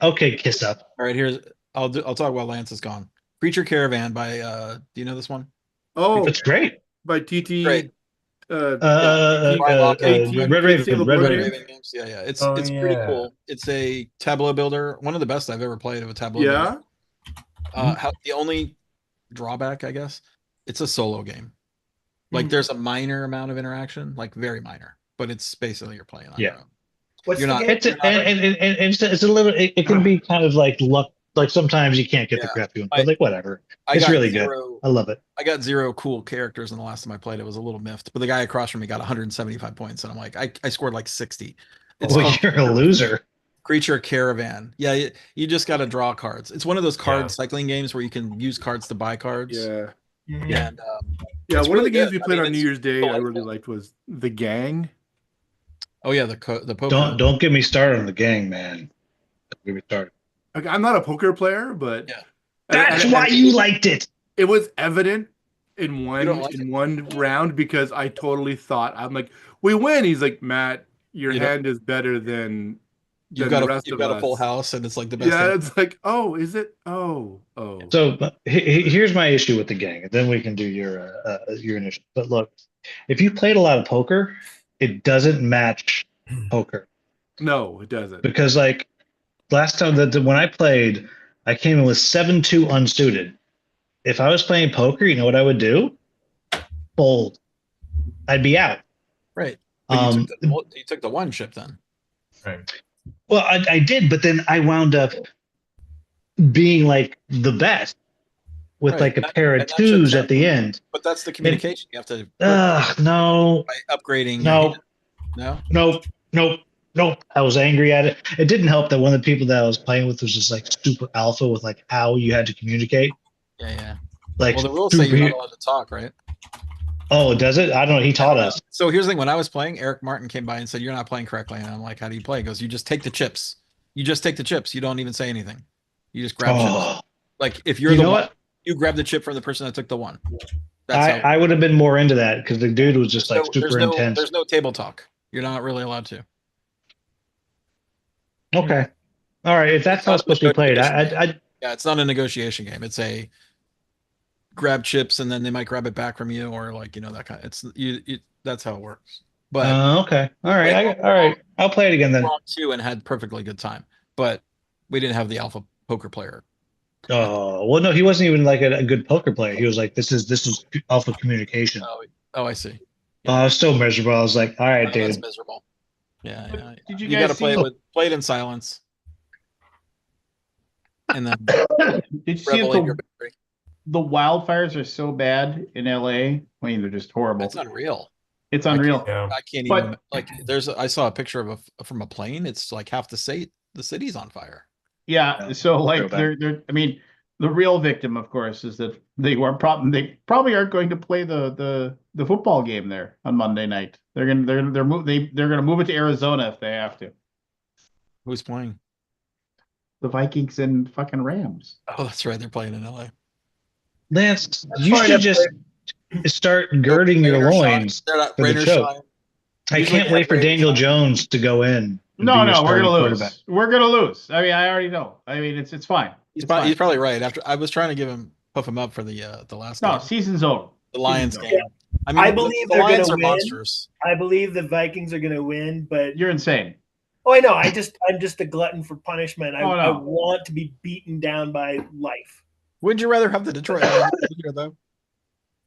Okay, kiss up. All right, I'll talk while Lance is gone. Creature Caravan by do you know this one? Oh, It's great. by TT. Great. Red Red Raven games. Yeah. It's pretty yeah. cool. It's a tableau builder. One of the best I've ever played of a tableau builder. The only drawback, I guess, it's a solo game. Like there's a minor amount of interaction, like very minor, but it's basically you're playing on your own. What's You're the not- game? It's a little. It can be kind of like luck. Like sometimes you can't get the crap you want, but like whatever. It's really good. I love it. I got 0 cool characters, and the last time I played it was a little miffed. But the guy across from me got 175 points, and I'm like, I scored like 60. It's Well, called you're a loser. Creature Caravan. Yeah, you just got to draw cards. It's one of those card cycling games where you can use cards to buy cards. Yeah. And Yeah, it's one of the really games good. we played I mean, on New it's Year's Day I delightful. really liked was The Gang. Oh yeah, the poker. Don't get me started on the gang, man. Don't get me started. Like, I'm not a poker player, but Yeah. That's why you liked it. It was evident in don't like it? one round because I totally thought I'm like, we win. He's like, Matt, your You don't- hand is better than You've the got rest of a us. full house, and it's like the best. Yeah, thing. it's like, oh, is it? Oh. So here's my issue with the gang, and then we can do your initial. But look, if you played a lot of poker, it doesn't match poker No, it doesn't. because like last time when I played, I came in with 7-2 unsuited. If I was playing poker, you know what I would do? Fold. I'd be out. Right. But you took the one chip then. Right. Well, I did, but then I wound up being like the best with Right. like a pair of And that shouldn't twos at happen. the end. But that's the And communication you have to put no, by upgrading your hand. no, No? nope, nope, nope. I was angry at it. It didn't help that one of the people that I was playing with was just like super alpha with like how you had to communicate. Yeah, yeah. Like Well, the rules say super. you're not allowed to talk, right? Oh, does it? I don't know. He I taught don't know. us. So here's the thing. When I was playing, Eric Martin came by and said, "You're not playing correctly." And I'm like, "How do you play?" He goes, "You just take the chips. You just take the chips. You don't even say anything. You just grab chips. Oh, Like if you're you the know one, what? you grab the chip from the person that took the one. That's how. I would have been more into that because the dude was just like There's super no intense. there's no table talk. You're not really allowed to. Okay. All right. If that's It's how not it's a supposed to be played, negotiation game. I Yeah, it's not a negotiation game. It's a grab chips and then they might grab it back from you or like that kind. It's you that's how it works. But okay. All right. played All right. I'll play it again then. wrong too and had perfectly good time. But we didn't have the alpha poker player. Oh well, no, he wasn't even like a good poker player. He was like, this is alpha communication. Oh, I see. I was so miserable. I was like, all right, That's dude. miserable. Yeah, But yeah. did you You got to guys play see? it in silence and then Did you see that revelate your victory. the wildfires are so bad in LA? I mean, they're just horrible. It's unreal. It's unreal. Yeah. I can't But- even like. I saw a picture of from a plane. It's like half the city's on fire. Yeah, Yeah, so like real bad. they're I mean, the real victim, of course, is that they probably aren't going to play the football game there on Monday night. They're gonna move it to Arizona if they have to. Who's playing? The Vikings and fucking Rams. Oh, that's right. They're playing in LA. Lance, you fine, should I'm just start girding Rain your or shine. loins They're not for the rain or choke. shine. I Usually can't they wait have for rain or Daniel shine. Jones to go in. and be No, your no, we're starting gonna quarterback. lose. We're gonna lose. I mean, I already know. I mean, it's fine. He's It's fine. probably right. After I was trying to puff him up for the last No, game, season's over. the Lions Season's game. over. I mean, I believe the they're Lions gonna are win. monsters. I believe the Vikings are going to win, but You're insane. oh, I know. I'm just a glutton for punishment. Oh, no. I want to be beaten down by life. Wouldn't you rather have the Detroit Lions this year, though?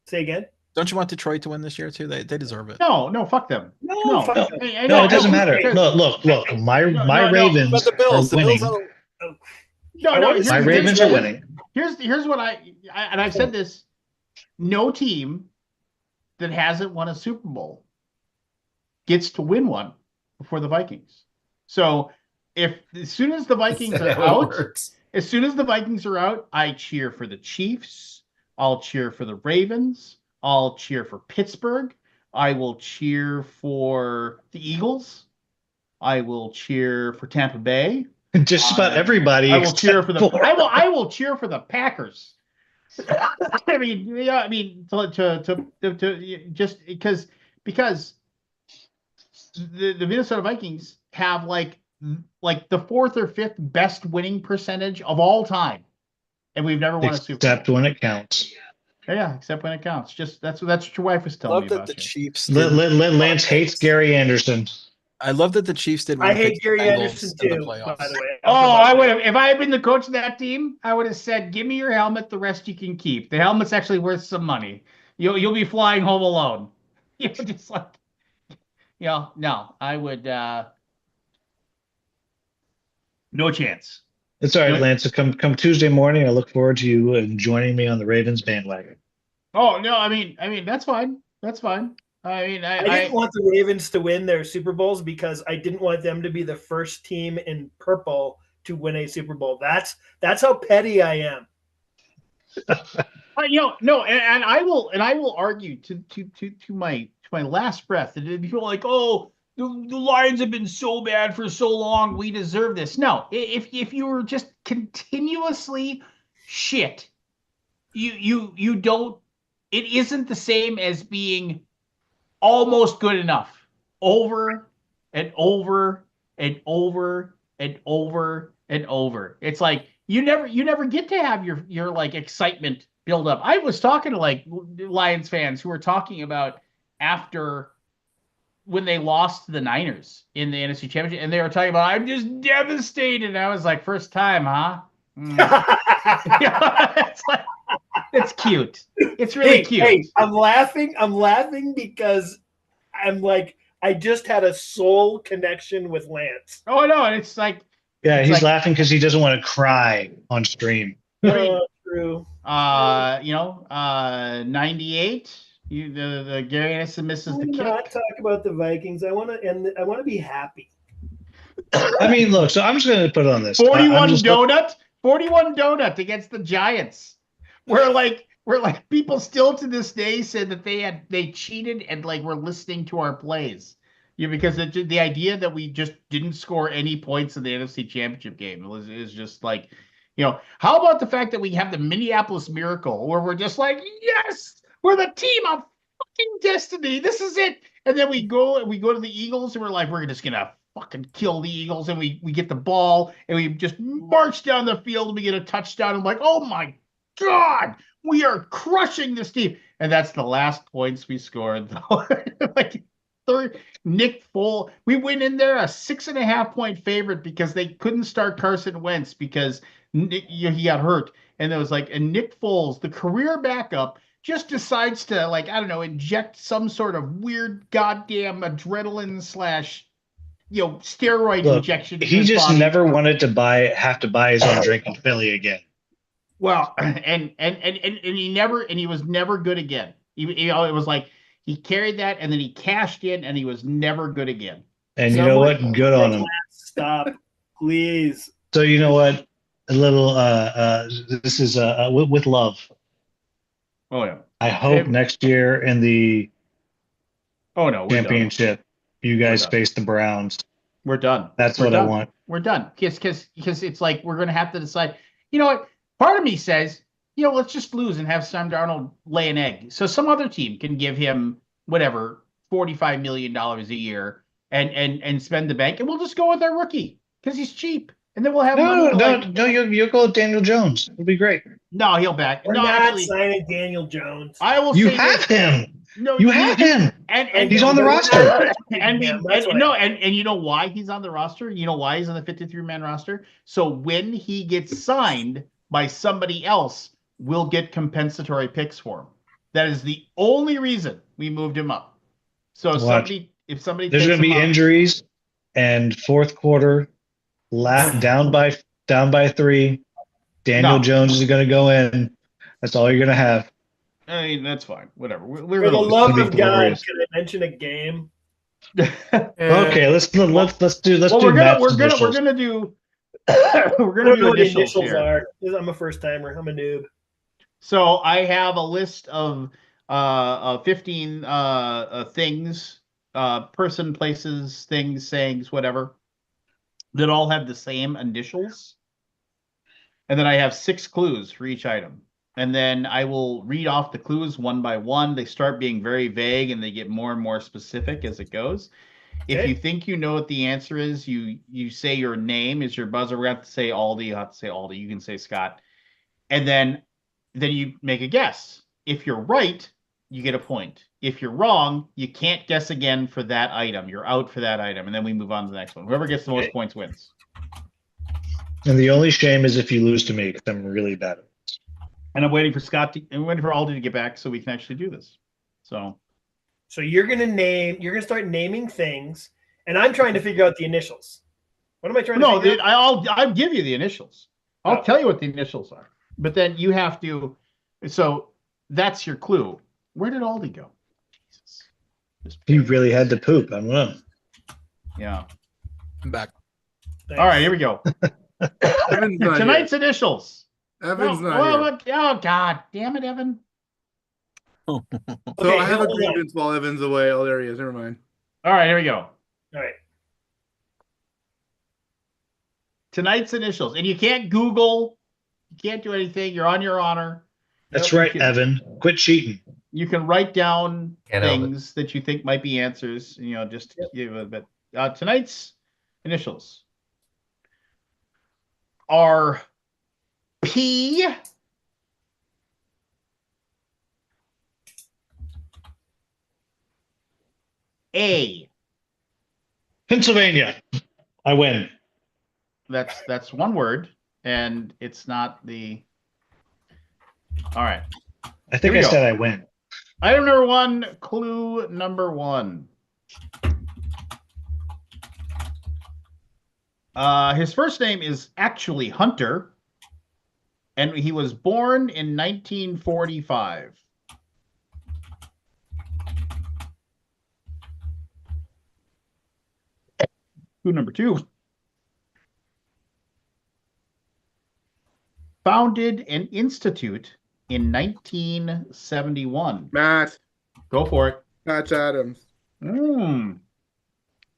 Say again? Don't you want Detroit to win this year too? They deserve it. No, fuck them. No, fuck No. them. I No, know, it doesn't I- matter. Look. My No. Ravens But the Bills, are winning. No, I no. wanna see My the Ravens Bills are win. winning. Here's what and I've said this: no team that hasn't won a Super Bowl gets to win one before the Vikings. So as soon as the Vikings Is are that how it out, works? as soon as the Vikings are out, I cheer for the Chiefs. I'll cheer for the Ravens. I'll cheer for Pittsburgh. I will cheer for the Eagles. I will cheer for Tampa Bay. Just about everybody. I will cheer for the. except I will cheer for the Packers. I mean, yeah. I mean, to just because the Minnesota Vikings have like the fourth or fifth best winning percentage of all time, and we've never won a Super Bowl. except when it counts. Yeah, except when it counts. Just that's what your wife was telling Love me that about. the you. Chiefs. Lance hates Gary Anderson. I love that the Chiefs did. I hate Gary Anderson in the too, playoffs. by the way. Oh, I would have if I had been the coach of that team. I would have said, "Give me your helmet. The rest you can keep. The helmet's actually worth some money. You'll be flying home alone." Just like, no, I would. No chance. It's all right, Lance. So come Tuesday morning. I look forward to you joining me on the Ravens bandwagon. Oh no, I mean that's fine. That's fine. I mean, I didn't want the Ravens to win their Super Bowls because I didn't want them to be the first team in purple to win a Super Bowl. That's how petty I am. No, and I will argue to my last breath that people are like, oh, the Lions have been so bad for so long, we deserve this. No, if you were just continuously shit, you don't. It isn't the same as being almost good enough over and over and over and over and over. It's like you never get to have your like excitement build up. I was talking to like Lions fans who were talking about after when they lost to the Niners in the NFC Championship, and they were talking about, I'm just devastated. And I was like, first time, huh? It's like, it's cute. It's really cute. Hey, I'm laughing because I'm like, I just had a soul connection with Lance. Oh no, and it's like Yeah, it's he's like, laughing because he doesn't want to cry on stream. I mean, True. 98. The Gary Anderson misses the Do not kick. talk about the Vikings. I want to be happy. I mean, look. So I'm just going to put it on this. 41 just donut, 41 donut against the Giants. We're like people still to this day said that they cheated and like were listening to our plays. Because the idea that we just didn't score any points in the NFC Championship game is just like, how about the fact that we have the Minneapolis Miracle where we're just like, yes, we're the team of fucking destiny. This is it. And then we go to the Eagles and we're like, we're just gonna fucking kill the Eagles, and we get the ball and we just march down the field and we get a touchdown. I'm like, oh my God, we are crushing this team. And that's the last points we scored. Like Nick Foles, we went in there a 6.5-point favorite because they couldn't start Carson Wentz because he got hurt. And it was like, and Nick Foles, the career backup, just decides to, like, I don't know, inject some sort of weird goddamn adrenaline / steroid injection. He just body. Never wanted to have to buy his own drink in Philly again. Well, and he was never good again. It was like he carried that and then he cashed in and he was never good again. And you know what? Good on him. Stop, please. So you know what? A little. This is with love. Oh yeah. I hope next year in the championship, you guys face the Browns. We're done. That's what I want. We're done. Because it's like we're gonna have to decide. You know what? Part of me says, let's just lose and have Sam Darnold lay an egg. So some other team can give him whatever, $45 million a year and spend the bank, and we'll just go with our rookie because he's cheap. And then we'll have no. You'll go with Daniel Jones. It'll be great. No, he'll back. We're not signing Daniel Jones. I will. You have him. No, you have him, and he's on the roster. And you know why he's on the roster? You know why he's on the 53-man roster? So when he gets signed by somebody else, we'll get compensatory picks for him. That is the only reason we moved him up. So if somebody there's going to be injuries, and fourth quarter, down by 3, Daniel Jones is going to go in. That's all you're going to have. I mean, that's fine. Whatever. For the love of God, can I mention a game? Okay, let's do. We're gonna do initials here. I'm a first timer. I'm a noob. So I have a list of 15 things, person, places, things, sayings, whatever, that all have the same initials, and then I have 6 clues for each item. And then I will read off the clues one by one. They start being very vague and they get more and more specific as it goes. Okay. If you think you know what the answer is, you say your name is your buzzer. We have to say Aldi. You have to say Aldi. You can say Scott. And then you make a guess. If you're right, you get a point. If you're wrong, you can't guess again for that item. You're out for that item. And then we move on to the next one. Whoever gets the most points wins. And the only shame is if you lose to me because I'm really bad at it. And I'm waiting for Aldi to get back so we can actually do this. So you're gonna start naming things, and I'm trying to figure out the initials. What am I trying to figure out? I'll give you the initials. I'll tell you what the initials are. But then you have to. So that's your clue. Where did Aldi go? Jesus. He really had to poop. I don't know. Yeah. I'm back. Thanks. All right, here we go. Tonight's initials. Evan's not here. Oh, God damn it, Evan. So I have a grievance while Evan's away. Oh, there he is. Never mind. All right, here we go. All right. Tonight's initials. And you can't Google. You can't do anything. You're on your honor. That's right, Evan. Quit cheating. You can write down things that you think might be answers. Just give a bit. Tonight's initials are P, A. Pennsylvania. I win. That's one word, and it's not the. All right. I think I said I win. Item number 1, clue number 1. His first name is actually Hunter, and he was born in 1945. Clue number 2. Founded an institute in 1971. Matt. Go for it. Patch Adams.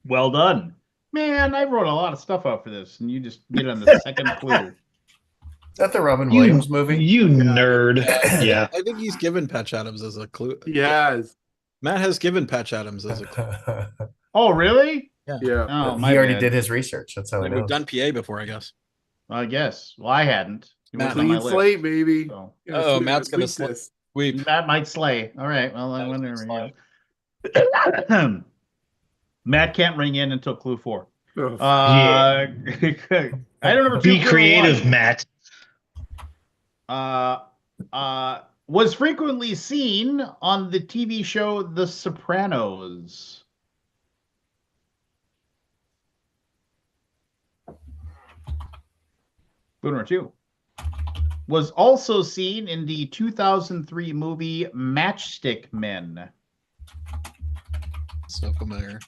Well done. Man, I wrote a lot of stuff out for this, and you just get on the second clue. Is that the Robin Williams movie? You nerd. Yeah. I think he's given Patch Adams as a clue. Yes. Matt has given Patch Adams as a clue. Oh, really? Yeah. Oh, He already did his research. That's how I Like, know. we've done PA before, I guess. I guess. Well, I hadn't. It Matt, wasn't on my Clean list. slate, baby. So. Oh, Matt's gonna sweep slay. this. That might slay. All right. Well, I Matt's wonder. gonna Yeah. Matt can't ring in until clue 4. Oh, I don't know. Be creative, Matt. Was frequently seen on the TV show The Sopranos. Clue number 2. Was also seen in the 2003 movie Matchstick Men. So familiar.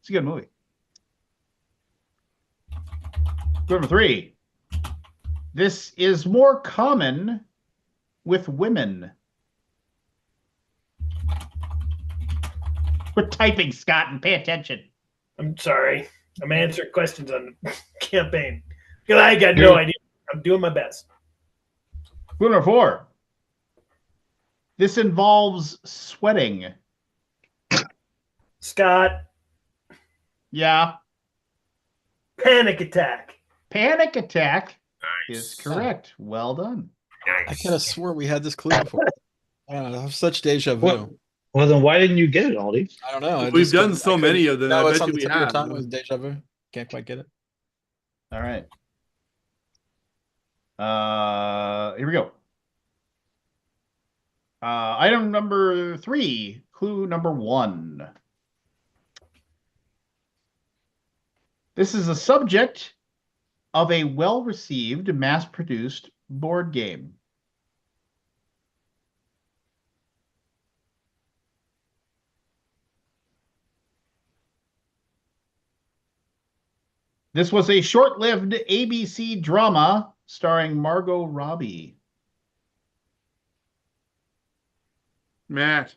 It's a good movie. Clue number 3. This is more common with women. Quit typing, Scott, and pay attention. I'm sorry. I'm answering questions on the campaign. Because I got no idea. I'm doing my best. Clue number 4. This involves sweating. Scott, Yeah. panic attack. Panic attack is correct. Well done. I could have swore we had this clue before. I have such deja vu. What? Well, then why didn't you get it, Aldi? I don't know. I We've just done couldn't- so I couldn't- many of them. No, I it's bet on you the we tip of your have. tongue. It was deja vu. Can't quite get it. All right. Here we go. Item number 3. Clue number 1. This is a subject of a well-received, mass-produced board game. This was a short-lived ABC drama starring Margot Robbie. Matt.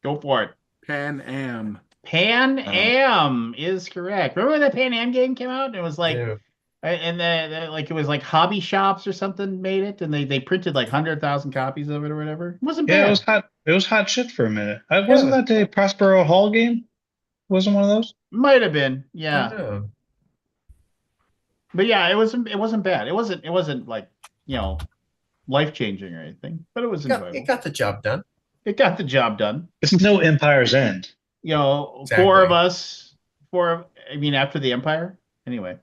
Go for it. Pan Am. Pan Am is correct. Remember when the Pan Am game came out? It was like, Yeah. and like it was like hobby shops or something made it, and they printed like 100,000 copies of it or whatever. It wasn't Yeah, bad. it was hot. It was hot shit for a minute. Wasn't that the Prospero Hall game? Wasn't one of those? Might have been, yeah. Oh, But yeah, it wasn't bad. It wasn't like, life changing or anything, but it was enjoyable. it got the job done. It got the job done. It's no Empire's End. Exactly. Four of us, after the Empire. Anyway.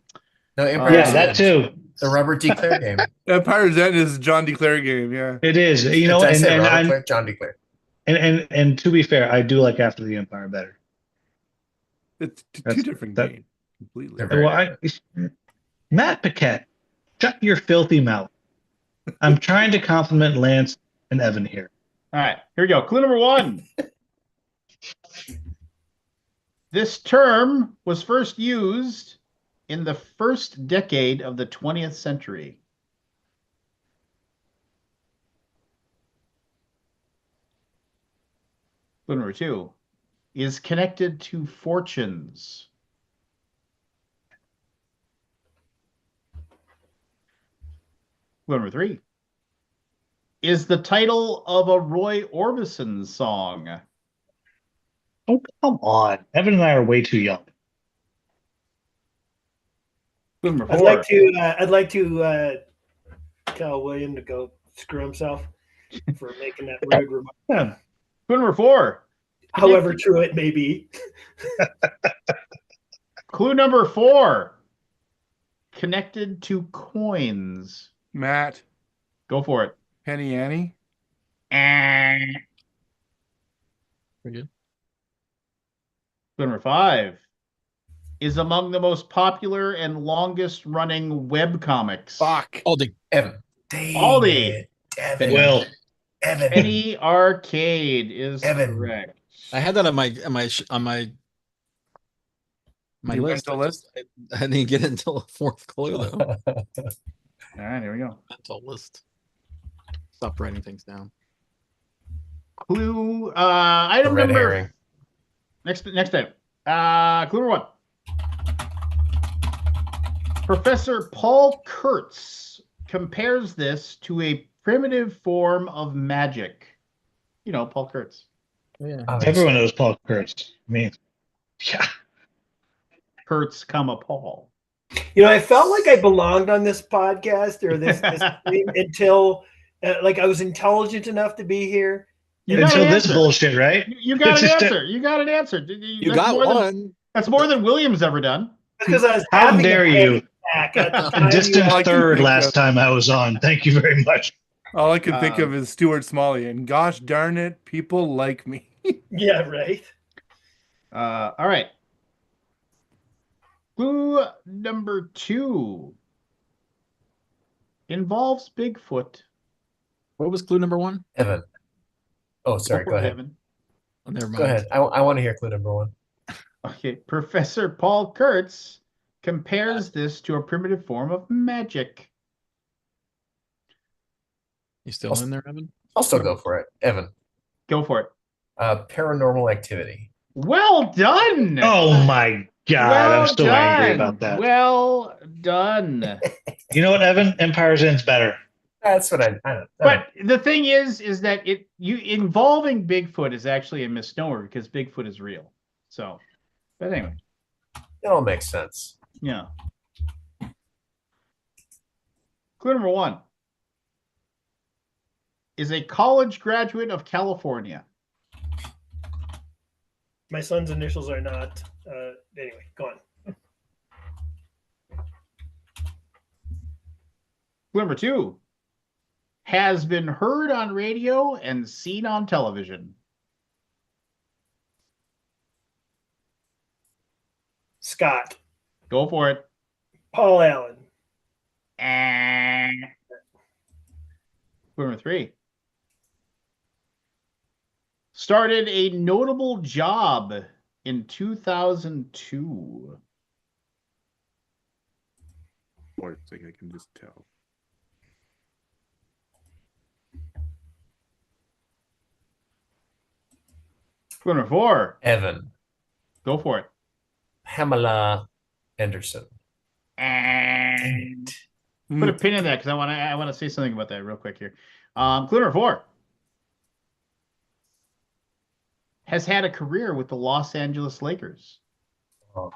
No, Emperor Yeah, that too. The Robert D. Clare game. Empire's End is John DeClaire game, yeah. It is. You know, Did I and say and, Robert I'm- Clare? John DeClaire. and to be fair, I do like After the Empire better. It's two That's- different that- games. Completely. They're very Well, Matt Paquette, shut your filthy mouth. I'm trying to compliment Lance and Evan here. All right, here we go. Clue number 1. This term was first used in the first decade of the 20th century. Clue number 2 is connected to fortunes. Clue number 3 is the title of a Roy Orbison song. Oh, come on. Evan and I are way too young. Clue number 4. I'd like to tell William to go screw himself for making that rude remark. Clue number 4. However true it may be. Clue number 4. Connected to coins. Matt. Go for it. Penny Annie. Clue Pretty good. number 5. is among the most popular and longest running web comics? Fuck. Aldi. Evan. Dang Aldi. it. Evan. Will. Evan. Penny Arcade is Evan. correct. I had that on my Your list. mental list? I didn't get it until the fourth clue though. All right, here we go. Mental list. Stop writing things down. Clue The item red number herring. next item. Clue number 1. Professor Paul Kurtz compares this to a primitive form of magic. You know, Paul Kurtz. Yeah. Everyone knows Paul Kurtz. I mean, yeah. Kurtz, Paul. You know, I felt like I belonged on this podcast or this stream until like I was intelligent enough to be here. You got Until an this answer. bullshit, right? You got It's an just answer. You got an answer. You got one. That's more than William's ever done. Because I was How having dare a you? panic attack at the A time distant all I can third think last of- time I was on. Thank you very much. All I can think of is Stuart Smalley, and gosh darn it, people like me. Yeah, right. All right. Clue number 2 involves Bigfoot. What was clue number 1? Evan. Oh, sorry. Go ahead. Evan. Oh, never mind. Go ahead. I want to hear clue number 1. Okay, Professor Paul Kurtz compares this to a primitive form of magic. You still in there, Evan? I'll still go for it. Evan. Go for it. Paranormal activity. Well done. Oh my god, Well I'm still done. angry about that. Well done. You know what, Evan? Empire's End's better. That's what I But the thing is that involving Bigfoot is actually a misnomer because Bigfoot is real. So, but anyway, it all makes sense. yeah. Clue number 1 is a college graduate of California. My son's initials are not. Anyway, go on. Clue number 2 has been heard on radio and seen on television. Scott. Go for it. Paul Allen. And clue number 3 started a notable job in 2002. Or I think I can just tell. Clue number 4. Evan. Go for it. Pamela Anderson. And put a pin in that because I want to say something about that real quick here. Clue number 4 has had a career with the Los Angeles Lakers. Oh.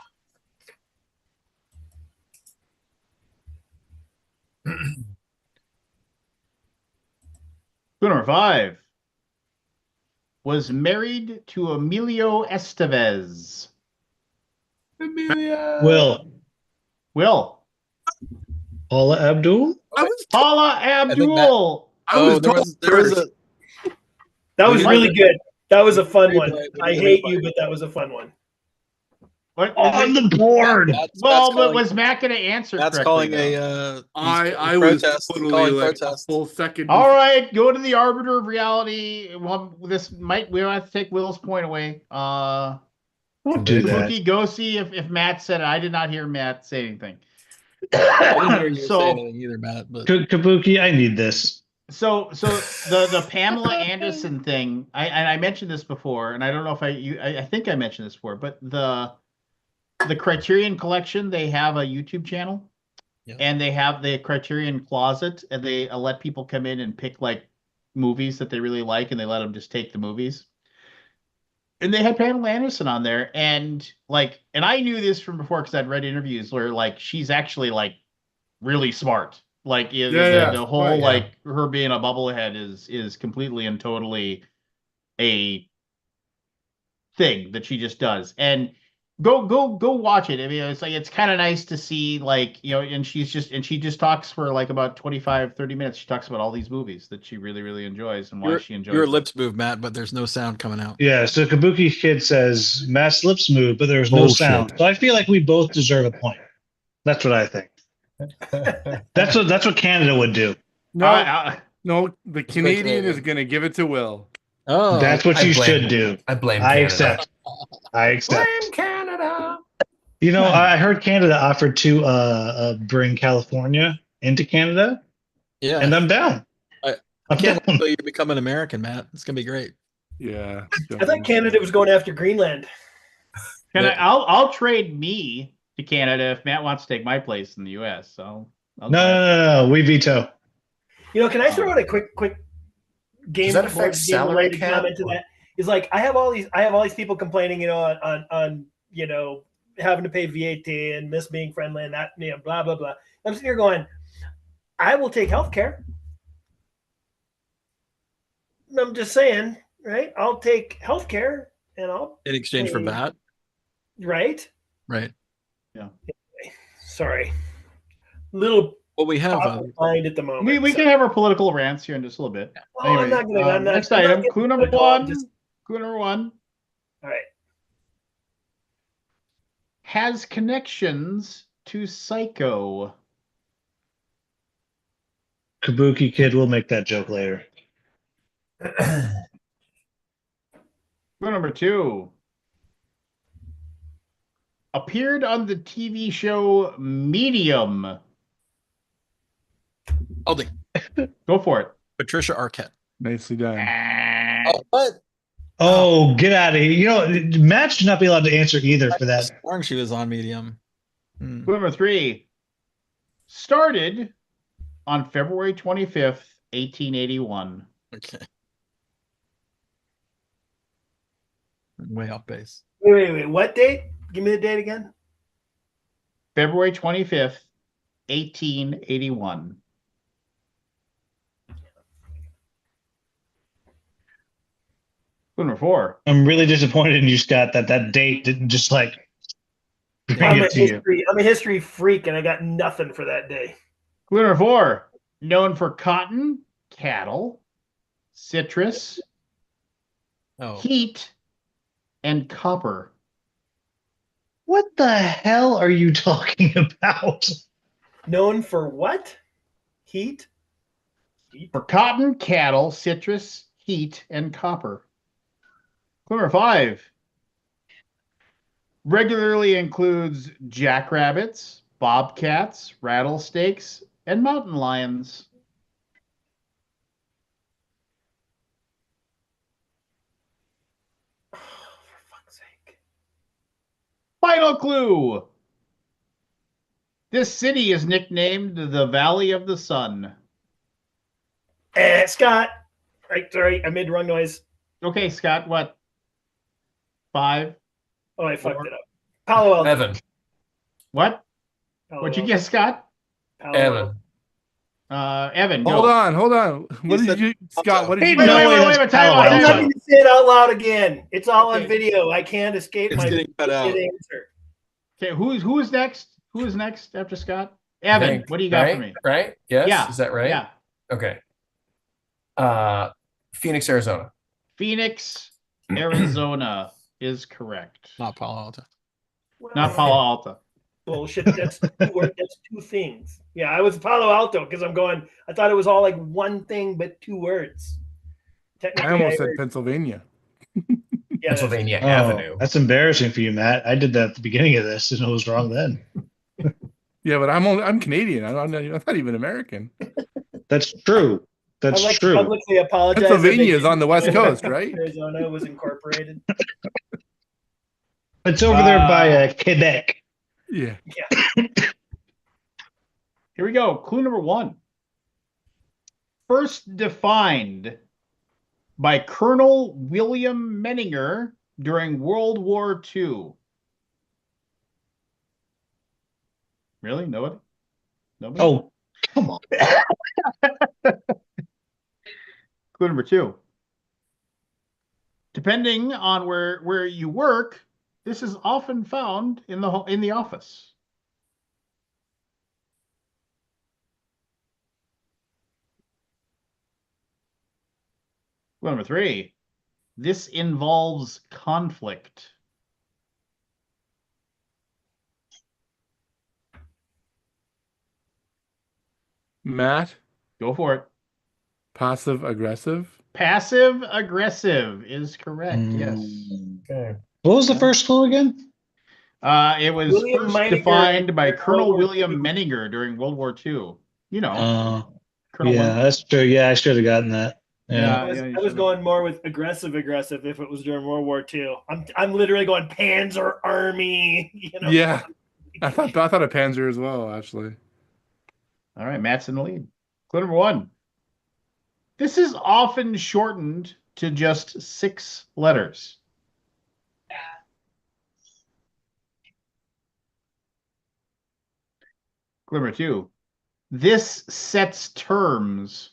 Clue number 5 was married to Emilio Estevez. Will. Paula Abdul? Paula Abdul. I was there told was a That was really good. That was a fun one. Replay, I replay. hate you, but that was a fun one. What? On the board. Well, but was Matt going to answer That's correctly, calling though? I was protest. totally Calling like protest. a full second. All right, go to the arbiter of reality. Well, we don't have to take Will's point away. Don't do that. Kabuki, go see if Matt said it. I did not hear Matt say anything. I didn't hear you So- say anything either, Matt. But Kabuki, I need this. So the Pamela Anderson thing, I mentioned this before, and I don't know if I think I mentioned this before, but the Criterion Collection, they have a YouTube channel, Yeah. and they have the Criterion Closet, and they let people come in and pick like movies that they really like, and they let them just take the movies. And they had Pamela Anderson on there, and I knew this from before because I'd read interviews where like she's actually like really smart. Like the whole Right, yeah. like her being a bubblehead is completely and totally a thing that she just does. And Go watch it. I mean, it's like it's kind of nice to see, like, and she just talks for like about 25-30 minutes. She talks about all these movies that she really, really enjoys and why she Your enjoys them. lips move, Matt, but there's no sound coming out. Yeah, so Kabuki Kid says Matt's lips move, but there's no sound. So I feel like we both deserve a point. That's what I think. That's what Canada would do. No, no, the It's Canadian Canadian. is going to give it to Will. Oh, That's what you blame- should do. I blame I Canada. accept. I accept. Blame Canada. You know, I heard Canada offered to bring California into Canada, yeah. and I'm down. I I'm can't wait down. until you become an American, Matt. It's gonna be great. Yeah. I thought Canada was going after Greenland. I'll trade me to Canada if Matt wants to take my place in the U.S. So No, we veto. Can I throw out a quick game? Does that affect salary game-related cap? comment to that? Is like I have all these people complaining, on having to pay VAT and this being friendly and that, blah blah blah. I'm sitting here going, I will take healthcare. I'm just saying, right? I'll take healthcare and I'll In exchange for pay- that, right? right? Sorry, little Well, we have mind at the moment. we can have our political rants here in just a little bit. Oh, I'm not gonna. I'm not. Next I'm not item, getting clue number political, I'm one. just- Clue number one all right. has connections to Psycho. Kabuki Kid will make that joke later. Clue number two appeared on the TV show Medium. Aldi, Go for it. Patricia Arquette. Nicely done. Oh, what? Oh, get out of here! Matt should not be allowed to answer either for that. Sworn she was on Medium. Clue number three started on February 25th, 1881. Okay. Way off base. Wait. What date? Give me the date again. February 25th, 1881. Clue number four. I'm really disappointed in you, Scott, that date didn't just like bring I'm it to you. a history freak, and I got nothing for that day. Clue number four. Known for cotton, cattle, citrus, Oh, heat, and copper. What the hell are you talking about? Known for what? Heat. For cotton, cattle, citrus, heat, and copper. Clue number five. Regularly includes jackrabbits, bobcats, rattlesnakes, and mountain lions. Oh, for fuck's sake. Final clue. This city is nicknamed the Valley of the Sun. Scott. Right, sorry, I made the wrong noise. Okay, Scott, what? 5? Oh, I fucked it up. Palo Alto. Evan. What? Palo What'd you Alto. guess, Scott? Palo Alto. Evan. Evan, go. Hold on. What said did you, Scott? What did you Wait, Wait, no, wait, way, wait, that's time Palo out, I'm time not out. going to say it out loud again. It's all on Okay. video. I can't escape it's my getting cut out. shit answer. Okay, who is next? Who is next after Scott? Evan, Think, what do you got right? for me? Right? Yes. Yeah. Is that right? Yeah. Okay. Phoenix, Arizona. Phoenix, Arizona is correct. Not Palo Alto. Not Palo Alto. Bullshit. That's two things. Yeah, I was Palo Alto because I thought it was all like one thing but two words. Technically, I almost said heard- Pennsylvania. yeah, that's- Pennsylvania Oh, Avenue. that's embarrassing for you, Matt. I did that at the beginning of this, and it was wrong then. Yeah, but I'm Canadian. I'm not even American. That's true. That's I'd like true. to publicly apologize. that Pennsylvania they- is on the West Coast, right? Arizona was incorporated. It's over there by Quebec. Yeah. Here we go. Clue number 1. First defined by Colonel William Menninger during World War II. Really? Nobody? Nobody? Oh, come on. Clue number 2. Depending on where you work, This is often found in the office. Number 3. This involves conflict. Matt, Go for it. passive aggressive. Passive aggressive is correct. Yes. Okay. What was the first clue again? It was William first Meininger defined by in Colonel World War William II. Menninger during World War II. You know, Yeah, Colonel Menninger. that's true. Yeah, I should have gotten that. Yeah. I was, you I was should've- going more with aggressive if it was during World War II. I'm literally going Panzer Army. You know. Yeah, I thought of Panzer as well, actually. All right, Matt's in the lead. Clue number 1. This is often shortened to just 6 letters. Clue number 2. This sets terms.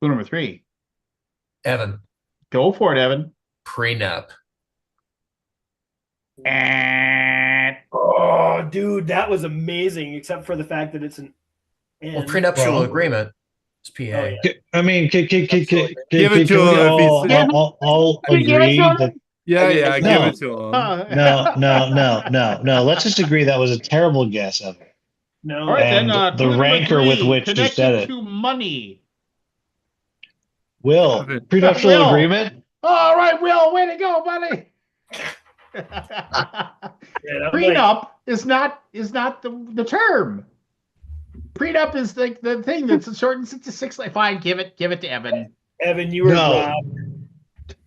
Clue number 3. Evan, Go for it, Evan. prenup. And Oh, dude, that was amazing. Except for the fact that it's an Well, N. prenuptial Well- agreement. It's PA. Oh, yeah. I mean, can Give it to we him if he's- all Give it to agree him. that Yeah, yeah, No. give it to him. no. Let's just agree that was a terrible guess of it. No. All right, And then. the Clue number rancor 3, with which you connected said it. to money. Will, Evan. prenuptial Will. agreement? All right, Will, way to go, buddy. Yeah, I'm like, Prenup is not the term. Prenup is like the thing that's shortened to 6. Fine, give it to Evan. Evan, you were No. robbed.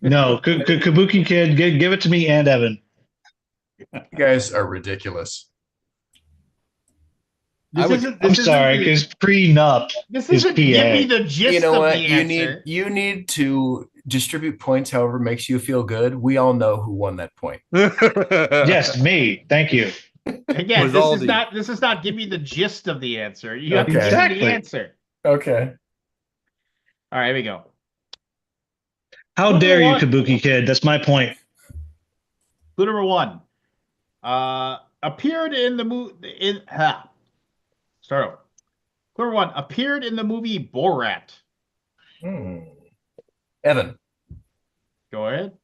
No, Kabuki Kid, give it to me and Evan. You guys are ridiculous. I'm sorry, because prenup This is isn't give PA. me the gist You know of what? the answer. You need to distribute points however makes you feel good. We all know who won that point. Yes, me. Thank you. Again, Was this Aldi. is not give me the gist of the answer. You have to Okay. give me Exactly. the answer. Okay. All right, here we go. How Number dare you, one. Kabuki Kid? That's my point. Clue number 1. Appeared in the movie Start over. Clue number 1. Appeared in the movie Borat. Evan, Go ahead.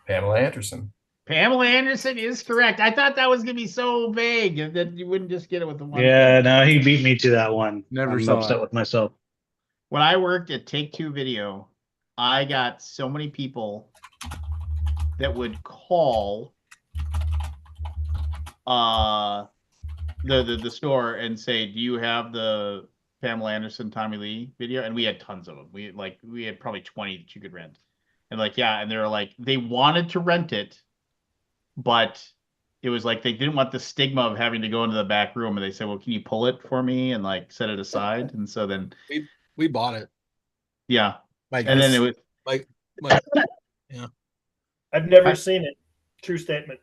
Pamela Anderson. Pamela Anderson is correct. I thought that was gonna be so vague that you wouldn't just get it with the one. Yeah, no, he beat me to that one. Never I'm saw upset it. with myself. When I worked at Take Two Video, I got so many people that would call the store and say, "Do you have the Pamela Anderson, Tommy Lee video?" And we had tons of them. We had probably 20 that you could rent. And yeah, and they were like, they wanted to rent it, but it was like they didn't want the stigma of having to go into the back room. And they said, "Well, can you pull it for me and set it aside?" And so then We bought it. yeah. Like, And then it was like I've never seen it. True statement.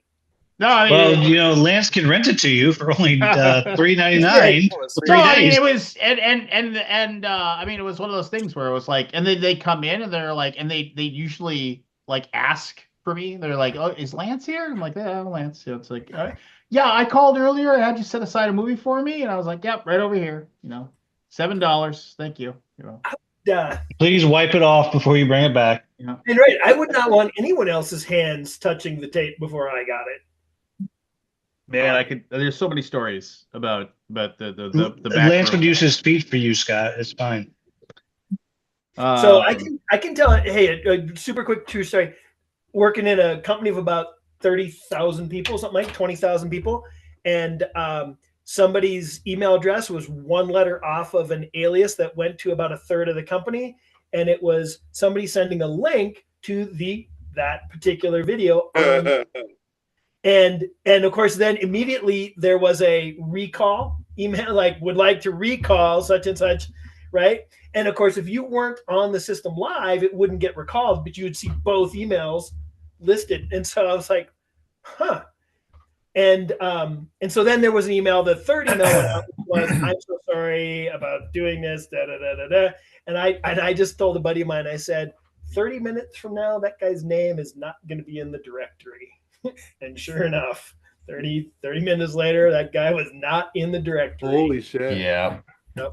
no, I mean, Well, Lance can rent it to you for only $3.99 for 3 no, I mean, days. it was I mean, it was one of those things where it was like, and they come in and they're like, and they usually ask for me. They're like, "Oh, is Lance here?" I'm like, "Yeah, I'm Lance." Yeah, it's like, "Yeah, I called earlier. I had you set aside a movie for me," and I was like, "Yep, right over here. $7. Thank you." Please wipe it off before you bring it back. And right, I would not want anyone else's hands touching the tape before I got it. Man, there's so many stories about the back Lance room. would use his feet for you, Scott. It's fine. So I can tell. Hey, a super quick true story. Working in a company of about 30,000 people, something like 20,000 people, and somebody's email address was one letter off of an alias that went to about a third of the company, and it was somebody sending a link to that particular video. And of course, then immediately there was a recall email, would like to recall such and such, right? And of course, if you weren't on the system live, it wouldn't get recalled, but you would see both emails listed. And so I was like, huh. And so then there was an email. The third email was, "I'm so sorry about doing this." Da da da da da. And I just told a buddy of mine. I said, 30 minutes from now, that guy's name is not going to be in the directory. And sure enough, 30 minutes later, that guy was not in the directory. Holy shit! Yeah. Yep.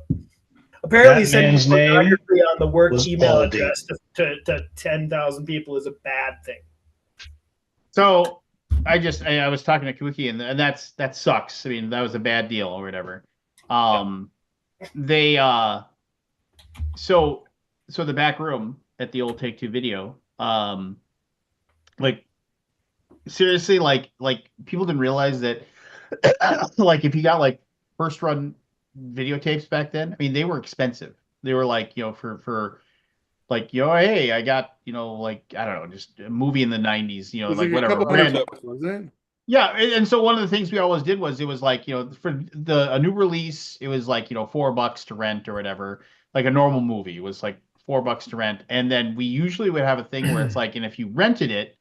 Apparently, That sending man's name pornography on the work was email Aldi. address to 10,000 people is a bad thing. So I was talking to Kuki, and that sucks. I mean, that was a bad deal or whatever. They so the back room at the old Take Two video, like seriously, like people didn't realize that, like if you got like first run videotapes back then, I mean they were expensive. They were like, for like, hey, I got, like, I don't know, just a movie in the 90s, It was like a whatever. couple hundred bucks, wasn't it? Yeah, and so one of the things we always did was, it was like, for a new release, it was like, $4 to rent or whatever. Like a normal movie was like $4 to rent, and then we usually would have a thing where it's like, and if you rented it,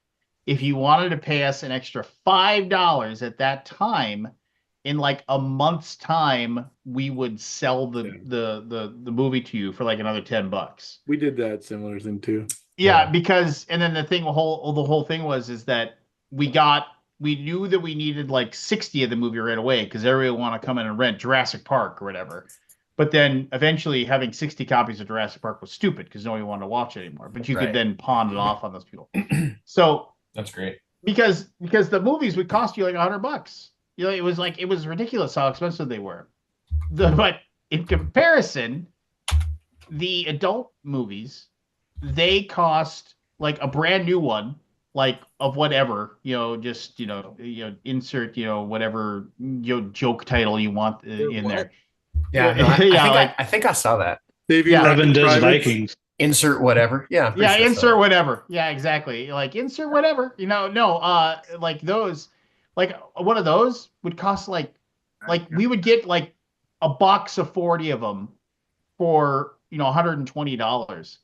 if you wanted to pay us an extra $5 at that time, in like a month's time, we would sell the movie to you for like another $10. We did that similar thing too. Yeah, because, and then the whole thing is that we knew that we needed like 60 of the movie right away, because everybody would want to come in and rent Jurassic Park or whatever. But then eventually having 60 copies of Jurassic Park was stupid, because nobody wanted to watch it anymore. But you could then pawn it off on those people. So That's great. because the movies would cost you like $100. It was ridiculous how expensive they were. But in comparison, the adult movies, they cost like a brand new one, like of whatever, just insert whatever joke title you want in there. Yeah, no, I think I saw that. Seven Does Vikings. Insert whatever. Yeah. Yeah, insert whatever. Yeah, exactly. Like insert whatever. Like those, like one of those would cost like we would get like a box of 40 of them for $120.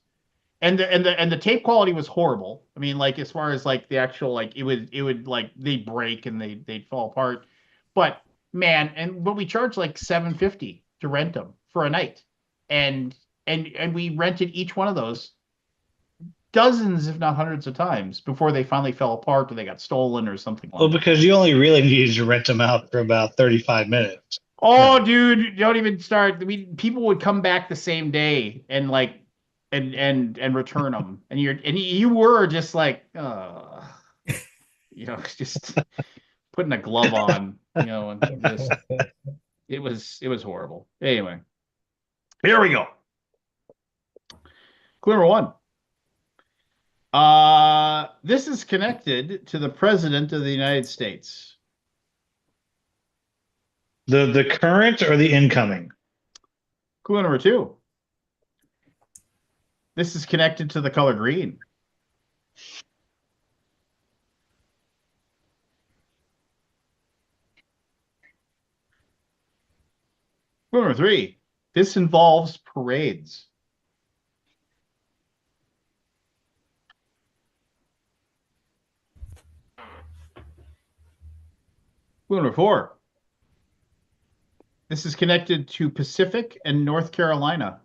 And the tape quality was horrible. I mean, like as far as like the actual, like it would like they'd break and they'd fall apart. But man, but we charged like $7.50 to rent them for a night. And we rented each one of those dozens, if not hundreds of times before they finally fell apart or they got stolen or something like that. Well, because you only really needed to rent them out for about 35 minutes. Oh, dude, don't even start. I mean, people would come back the same day and like and return them, and you were just like, just putting a glove on, and just it was horrible. Anyway, here we go. Clue number one. This is connected to the President of the United States. The current or the incoming? Clue number two. This is connected to the color green. Clue number three. This involves parades. Clue number four. This is connected to Pacific and North Carolina.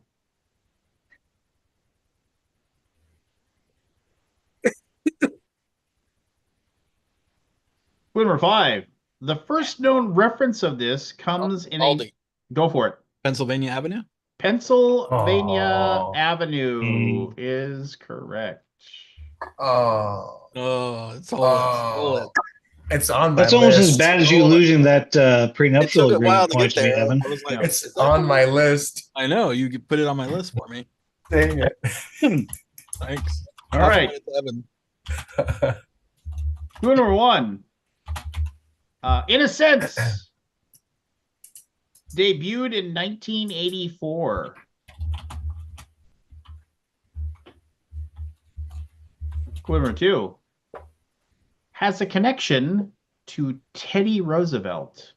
Clue number five. The first known reference of this comes in Aldi. Go for it. Pennsylvania Avenue? Pennsylvania Avenue is correct. Oh, It's all it's on my That's list. almost as bad as you losing that It prenuptial took a while agreement to point get to me, there. Evan. I was like, It's is that on the- my list. I know, you could put it on my list for me. Dang it. Thanks. All right. Evan. Clue number one. In a Sense debuted in 1984. Clue number two. Has a connection to Teddy Roosevelt.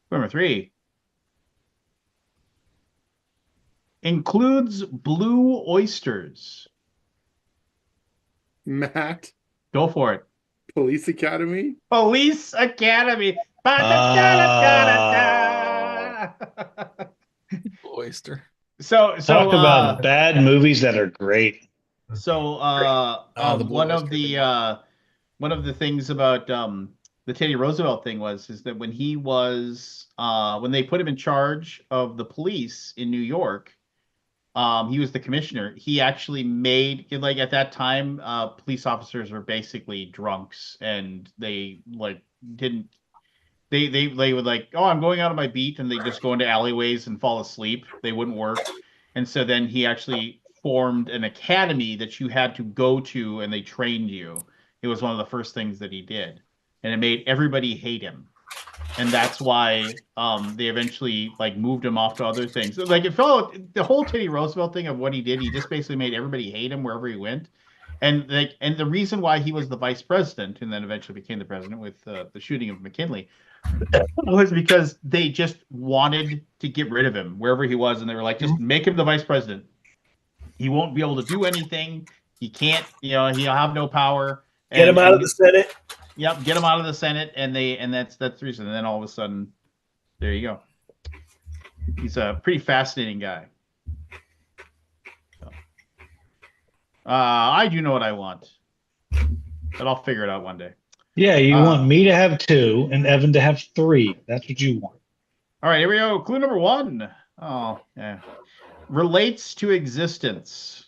Clue number three. Includes blue oysters. Matt, Go for it. Police Academy. Police Academy. Ba-da-da-da-da-da. Oyster. So Talk about bad movies that are great. The Blue Oyster, good one of the things about the Teddy Roosevelt thing is that when he was when they put him in charge of the police in New York, he was the commissioner. He actually made, like, at that time, police officers were basically drunks, and they like didn't they would like, oh, I'm going out on my beat, and they just go into alleyways and fall asleep. They wouldn't work. And so then he actually formed an academy that you had to go to, and they trained you. It was one of the first things that he did. And it made everybody hate him. And that's why they eventually like moved him off to other things. So, like, it felt the whole Teddy Roosevelt thing of what he did, he just basically made everybody hate him wherever he went. And the reason why he was the vice president and then eventually became the president with the shooting of McKinley was because they just wanted to get rid of him wherever he was, and they were like, just make him the vice president. He won't be able to do anything. He can't, he'll have no power. Get him out of the Senate. Yep, get him out of the Senate, and that's the reason. And then all of a sudden, there you go. He's a pretty fascinating guy. So, I do know what I want, but I'll figure it out one day. Yeah, you want me to have 2 and Evan to have 3. That's what you want. All right, here we go. Clue number 1. Oh, yeah. Relates to existence.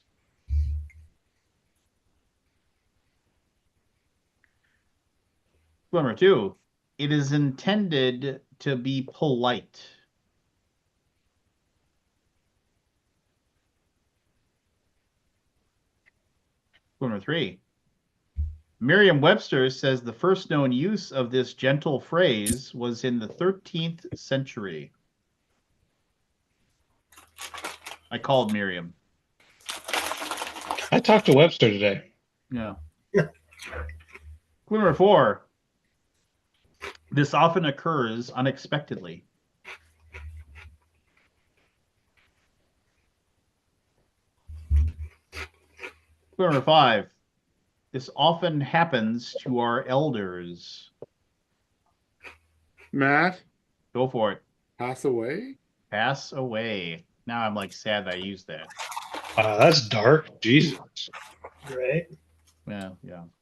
Clue number 2. It is intended to be polite. Clue number 3. Merriam-Webster says the first known use of this gentle phrase was in the 13th century. I called Merriam. I talked to Webster today. Yeah. Clue number 4. This often occurs unexpectedly. Clue number 5. This often happens to our elders. Matt, Go for it. Pass Away. Pass away. Now I'm like sad that I used that. That's dark. Jesus. Right. Yeah.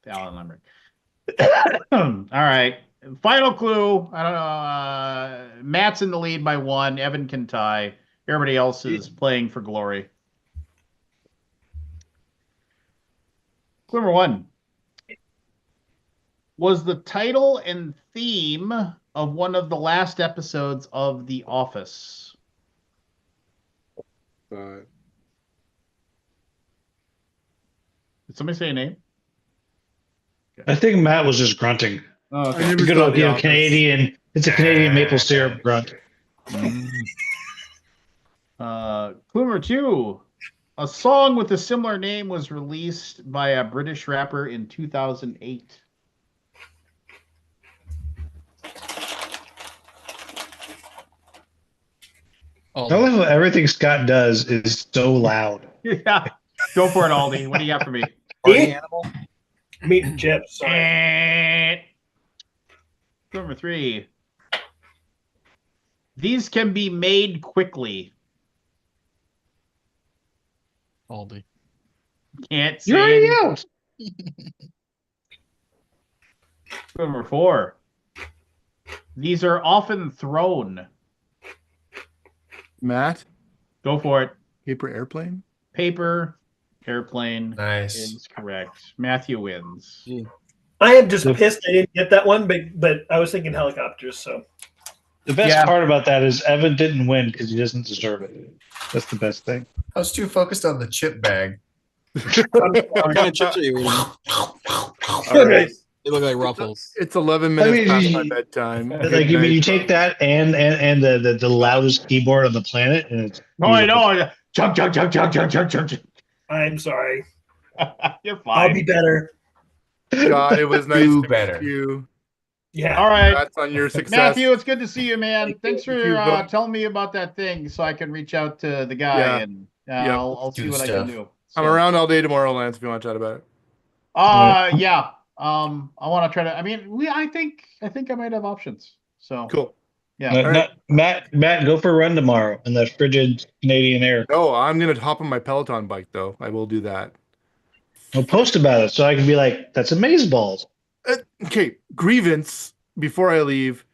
Alan Lemrick. All right. Final clue. I don't know. Matt's in the lead by 1. Evan can tie. Everybody else is playing for glory. Clue number 1 was the title and theme of one of the last episodes of The Office. But Did somebody say a name? I think Matt was just grunting. Oh, I okay. never Good saw old The Office. Canadian. It's a Canadian maple syrup grunt. Clue number 2. A song with a similar name was released by a British rapper in 2008. I love how everything Scott does is so loud. Yeah. Go for it, Aldi. What do you got for me? Party animal. Meat and chips. Sorry. Clue number 3. These can be made quickly. Aldi. Can't You're say already it. out. Clue number 4. These are often thrown. Matt, Go for it. Paper Airplane. Paper airplane Nice. is correct. Matthew wins. I am just pissed I didn't get that one, but I was thinking helicopters. So The best Yeah. part about that is Evan didn't win because he doesn't deserve it. That's the best thing. I was too focused on the chip bag. What kind of chips are you eating? All right. They look like Ruffles. It's 11 minutes mean, past you- my bedtime. Like Good you mean night, you take that and the loudest keyboard on the planet and it's Oh, I know. Chug, chug, chug, chug, chug, chug, chug. I'm sorry. You're I'll fine. be better. God, it was nice Do to better. meet you. Yeah. All right. Congrats on your success. Matthew, it's good to see you, man. Thanks for Thank you, bro. telling me about that thing so I can reach out to the guy Yeah. and Yeah. I'll Do see what I stuff. can do. I'm So, around all day tomorrow, Lance, if you want to chat about it. Yeah. I want to try to. I mean, I think I might have options. So Cool. yeah. All right. Matt, go for a run tomorrow in that frigid Canadian air. No, I'm gonna hop on my Peloton bike though. I will do that. We'll post about it so I can be like, that's amazeballs. Okay, grievance before I leave.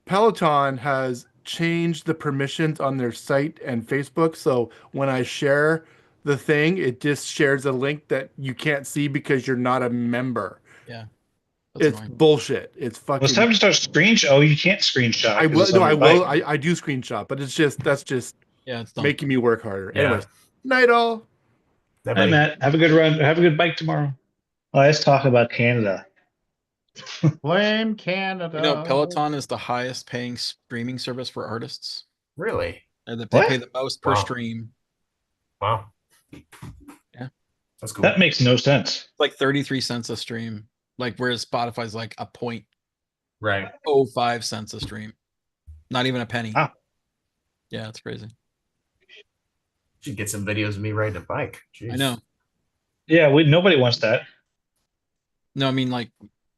Peloton has changed the permissions on their site and Facebook. So when I share the thing, it just shares a link that you can't see because you're not a member. Yeah, that's It's annoying. bullshit. It's Well, it's fucking. time to start screenshot. Oh, you can't screenshot. I 'Cause will. it's No, on I your will. bike. I do screenshot, but that's just Yeah, it's dumb. making me work harder. Yeah. Anyways, night all. That Hi, might- Matt. Have a good run. Have a good bike tomorrow. Oh, let's talk about Canada. Blame Canada. You know, Peloton is the highest paying streaming service for artists. Really? And they What? pay the most per Wow. stream. Wow. Yeah. That's cool. That makes no sense. It's like 33 cents a stream. Like whereas Spotify's like a Right. 0.05 cents a stream. Not even a penny. Wow. Yeah, it's crazy. Should get some videos of me riding a bike. Jeez. I know. Yeah, nobody wants that. No, I mean like,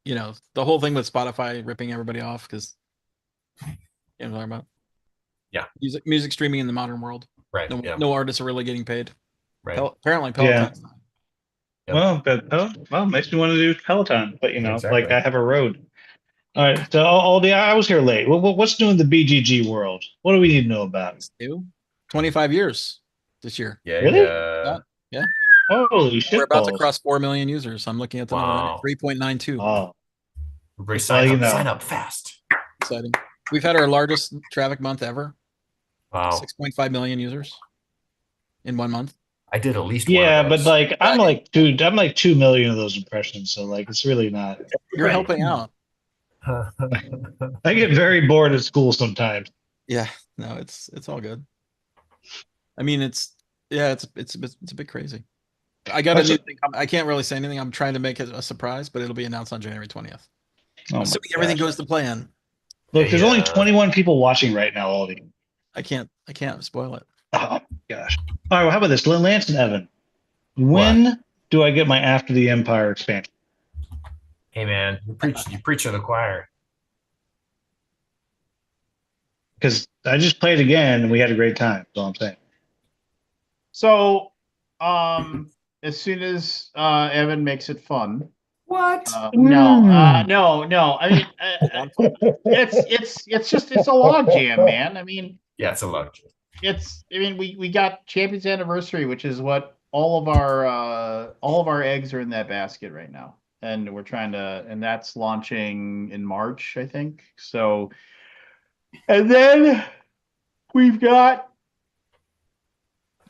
you know, the whole thing with Spotify ripping everybody off because you know what I'm talking about? Yeah. Music streaming in the modern world. Right. No, Yeah. no artists are really getting paid. Right. Apparently Yeah. Peloton's not. Yep. Well, makes me want to do Peloton, but you know, Exactly. like I have a road. All right, so I was here late. What's new in the BGG world? What do we need to know about? It's new. 25 years this year. Yeah. Really? Yeah. Holy shit! We're about to balls. cross 4 million users. I'm looking at the number Wow. 3.92. Oh, Everybody Just let you know. sign up fast. Exciting. We've had our largest traffic month ever. Wow. 6.5 million users in 1 month. I did at least yeah, one of but those. like I'm like 2 million of those impressions, so like it's really not. You're Right. helping out. I get very bored at school sometimes. Yeah, no, it's all good. I mean, it's a bit crazy. I got a new thing. I can't really say anything. I'm trying to make it a surprise, but it'll be announced on January 20th. Oh my Assuming everything gosh. goes to plan. Look, there's Hey, only 21 people watching right now, Aldi. I can't spoil it. Oh my gosh. All right, well, how about this? Lance and Evan. When do I get my After the Empire expansion? Hey man, you preach to the choir. Because I just played again and we had a great time. That's all I'm saying. So, as soon as Evan makes it fun. What? No. I mean, it's a log jam, man. I mean, Yeah, it's a lot. we got Champions Anniversary, which is what all of our eggs are in that basket right now, and and that's launching in March, I think. So, and then we've got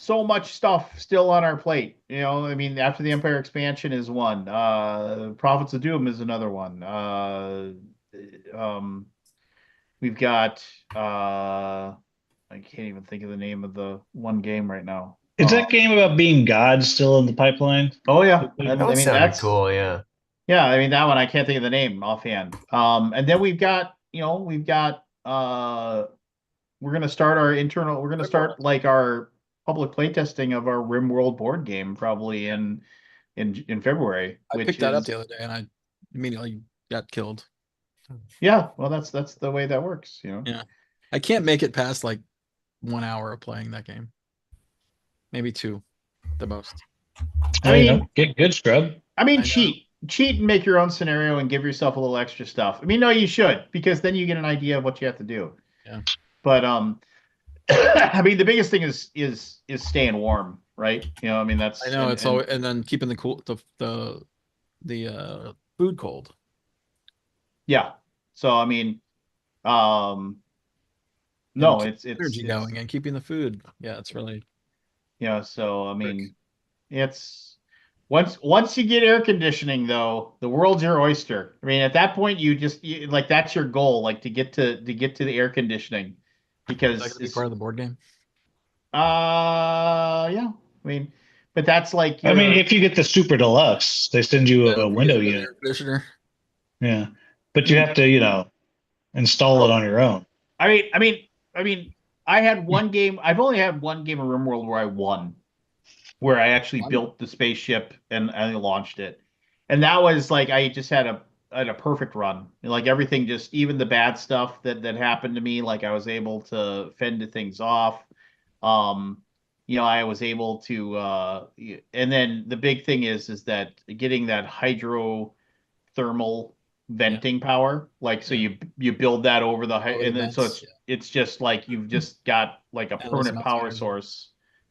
so much stuff still on our plate. You know, I mean, After the Empire expansion is one. Prophets of Doom is another one. We've got I can't even think of the name of the one game right now. Is that game about being God still in the pipeline? Oh yeah, That would sound cool. Yeah. Yeah, I mean that one I can't think of the name offhand. And then we've got we're gonna start our public playtesting of our RimWorld board game probably in February. I picked that up the other day and I immediately got killed. Yeah, well that's the way that works, you know. Yeah. I can't make it past like 1 hour of playing that game. Maybe 2, the most. I mean, get good, scrub. I mean, I know. cheat and make your own scenario and give yourself a little extra stuff. I mean, no, you should, because then you get an idea of what you have to do. Yeah. But I mean, the biggest thing is staying warm, right? You know, I mean that's. I know and then keeping the food cold. Yeah. So I mean, no, it's energy going and keeping the food. Yeah, it's really. Yeah. So I mean, it's once you get air conditioning, though, the world's your oyster. I mean, at that point, like that's your goal, like to get to the air conditioning, because Is that gonna be part of the board game? yeah. I mean, but that's like I mean, if you get the super deluxe, they send you a window unit. Air conditioner. Yeah, but you have to, install it on your own. I mean, I had one game. I've only had one game of RimWorld where I won, where I actually built the spaceship and I launched it. and that was like I just had a perfect run. Like everything, just even the bad stuff that happened to me, like I was able to fend things off. Um, I was able to, and then the big thing is that getting that hydrothermal Yeah. venting power, like so Yeah. you build that over Over the and then so vents. it's just like you've just got like a Endless permanent amounts of power energy. source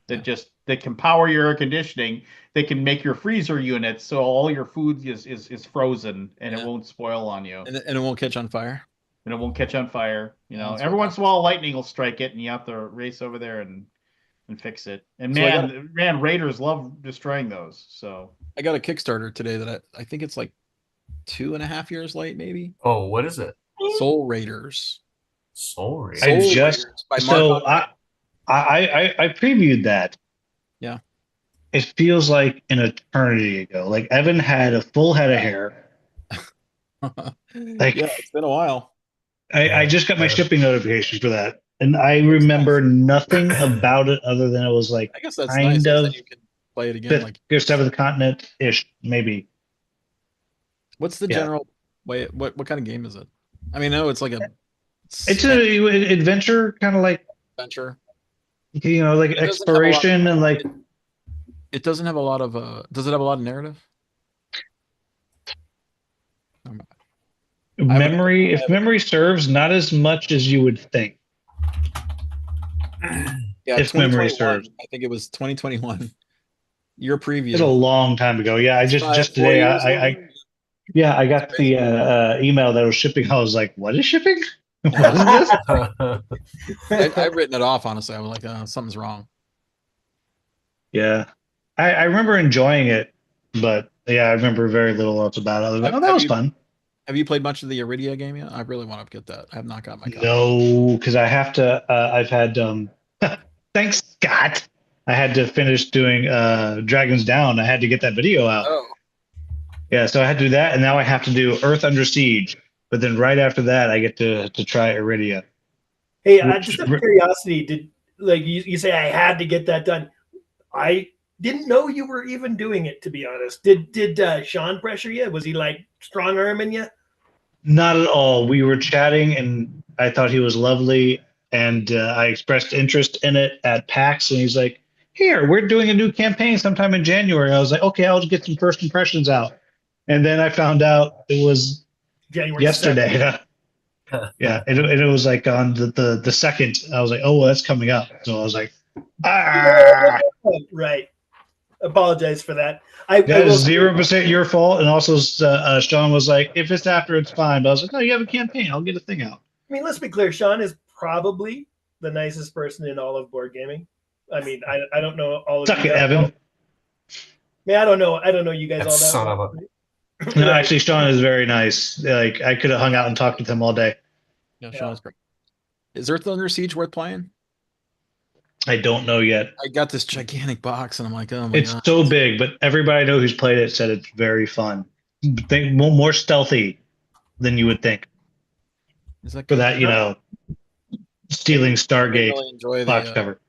Yeah. that can power your air conditioning. They can make your freezer units so all your food is frozen and it Yeah. won't spoil on you And it won't catch on fire. and it won't catch on fire. Yeah, that's Every what once in a matters. while lightning will strike it and you have to race over there and fix it. And So man, raiders love destroying those. So I got a Kickstarter today that I think it's like 2.5 years late, maybe. Oh, what is it? Soul Raiders. Soul Reader. I Soul just Raiders by Mark so Conrad. I previewed that. Yeah. It feels like an eternity ago. Like Evan had a full head of hair. Yeah, Like it's been a while. I just got my shipping notifications for that, and I It's remember nice. nothing about it other than it was like I guess that's nice kind because then of you can play it again. fifth Like, or seventh continent ish, maybe. what's the Yeah, general way? What kind of game is it? I mean, no, it's like a it's a adventure, kind of like adventure. like It doesn't have a lot of. exploration and like It doesn't have a lot of. Does it have a lot of narrative? Um, I haven't. memory. I If haven't. memory serves, not as much as you would think. Yeah, If memory 2021. serves, I think it was 2021. Your it's a preview. long time ago. Yeah, I It's just four today years I old. yeah I It's got crazy. the email that was shipping. I was like, what is shipping? What is this? I've written it off, honestly. I was like, something's wrong. Yeah, I remember enjoying it, but yeah, I remember very little else about it. I was like, Have, oh, that have was you fun. have you played much of the Iridia game yet? I really want to get that. I have not got my copy. No, because I have to. I've had thanks Scott. I had to finish doing Dragons Down. I had to get that video out. Oh, Yeah, so I had to do that, and now I have to do Earth Under Siege. But then right after that, I get to try Iridia. Hey, Which just out of curiosity, did like you say I had to get that done? I didn't know you were even doing it. To be honest, did Sean pressure you? Was he like strong arming you? not at all. We were chatting, and I thought he was lovely, and I expressed interest in it at PAX, and he's like, "Here, we're doing a new campaign sometime in January." I was like, "Okay, I'll get some first impressions out," and then I found out it was January 2nd. yesterday. Yeah, and it was like on the second. I was like, "Oh, well, that's coming up." So I was like, "Ah." Right. Apologize for that. I That is will. 0% your fault. And also, Sean was like, if it's after, it's fine. But I was like, no, you have a campaign. I'll get a thing out. I mean, let's be clear. Sean is probably the nicest person in all of board gaming. I mean, I don't know all of Suck you it, guys. Evan. I mean, I don't know. I don't know you guys That all that son well. of a. No, Right. actually, Sean is very nice. Like, I could have hung out and talked with him all day. yeah, Sean's great. Is Earth Under Siege worth playing? I don't know yet. I got this gigantic box, and I'm like, oh my It's god. so big, but everybody I know who's played it said it's very fun. Think more stealthy than you would think Is that for good? that, stealing I Stargate really enjoy box the. cover.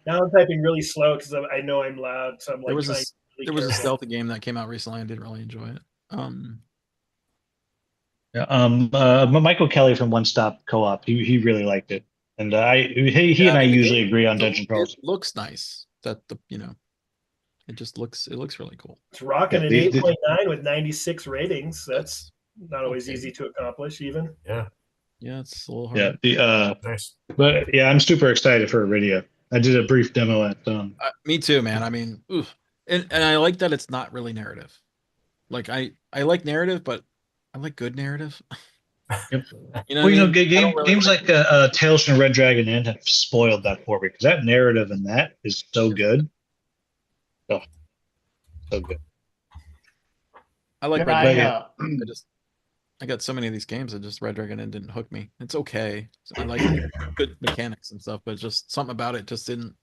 Now I'm typing really slow because I know I'm loud, so I'm There like was a trying to be there was a careful. stealthy game that came out recently. I didn't really enjoy it. Yeah, Michael Kelly from One Stop Co-op, he really liked it, and he Yeah, and I I mean the usually game. agree on Dungeon It Crawls. looks nice. It looks really cool. It's rocking Yeah, an 8.9 with 96 ratings. That's not always okay. easy to accomplish, even. Yeah. Yeah, it's a little hard. yeah, Nice. but yeah, I'm super excited for Iridia. I did a brief demo at Me too, man. I mean, oof. And I like that it's not really narrative. Like I like narrative, but I like good narrative. Yep. You know what I mean? I don't really games like Tales from Red Dragon Inn have spoiled that for me because that narrative in that is so good. Oh, so good. I like And Red But Dragon. yeah, I got so many of these games that just Red Dragon Inn didn't hook me. It's okay. I like it. Good mechanics and stuff, but just something about it just didn't.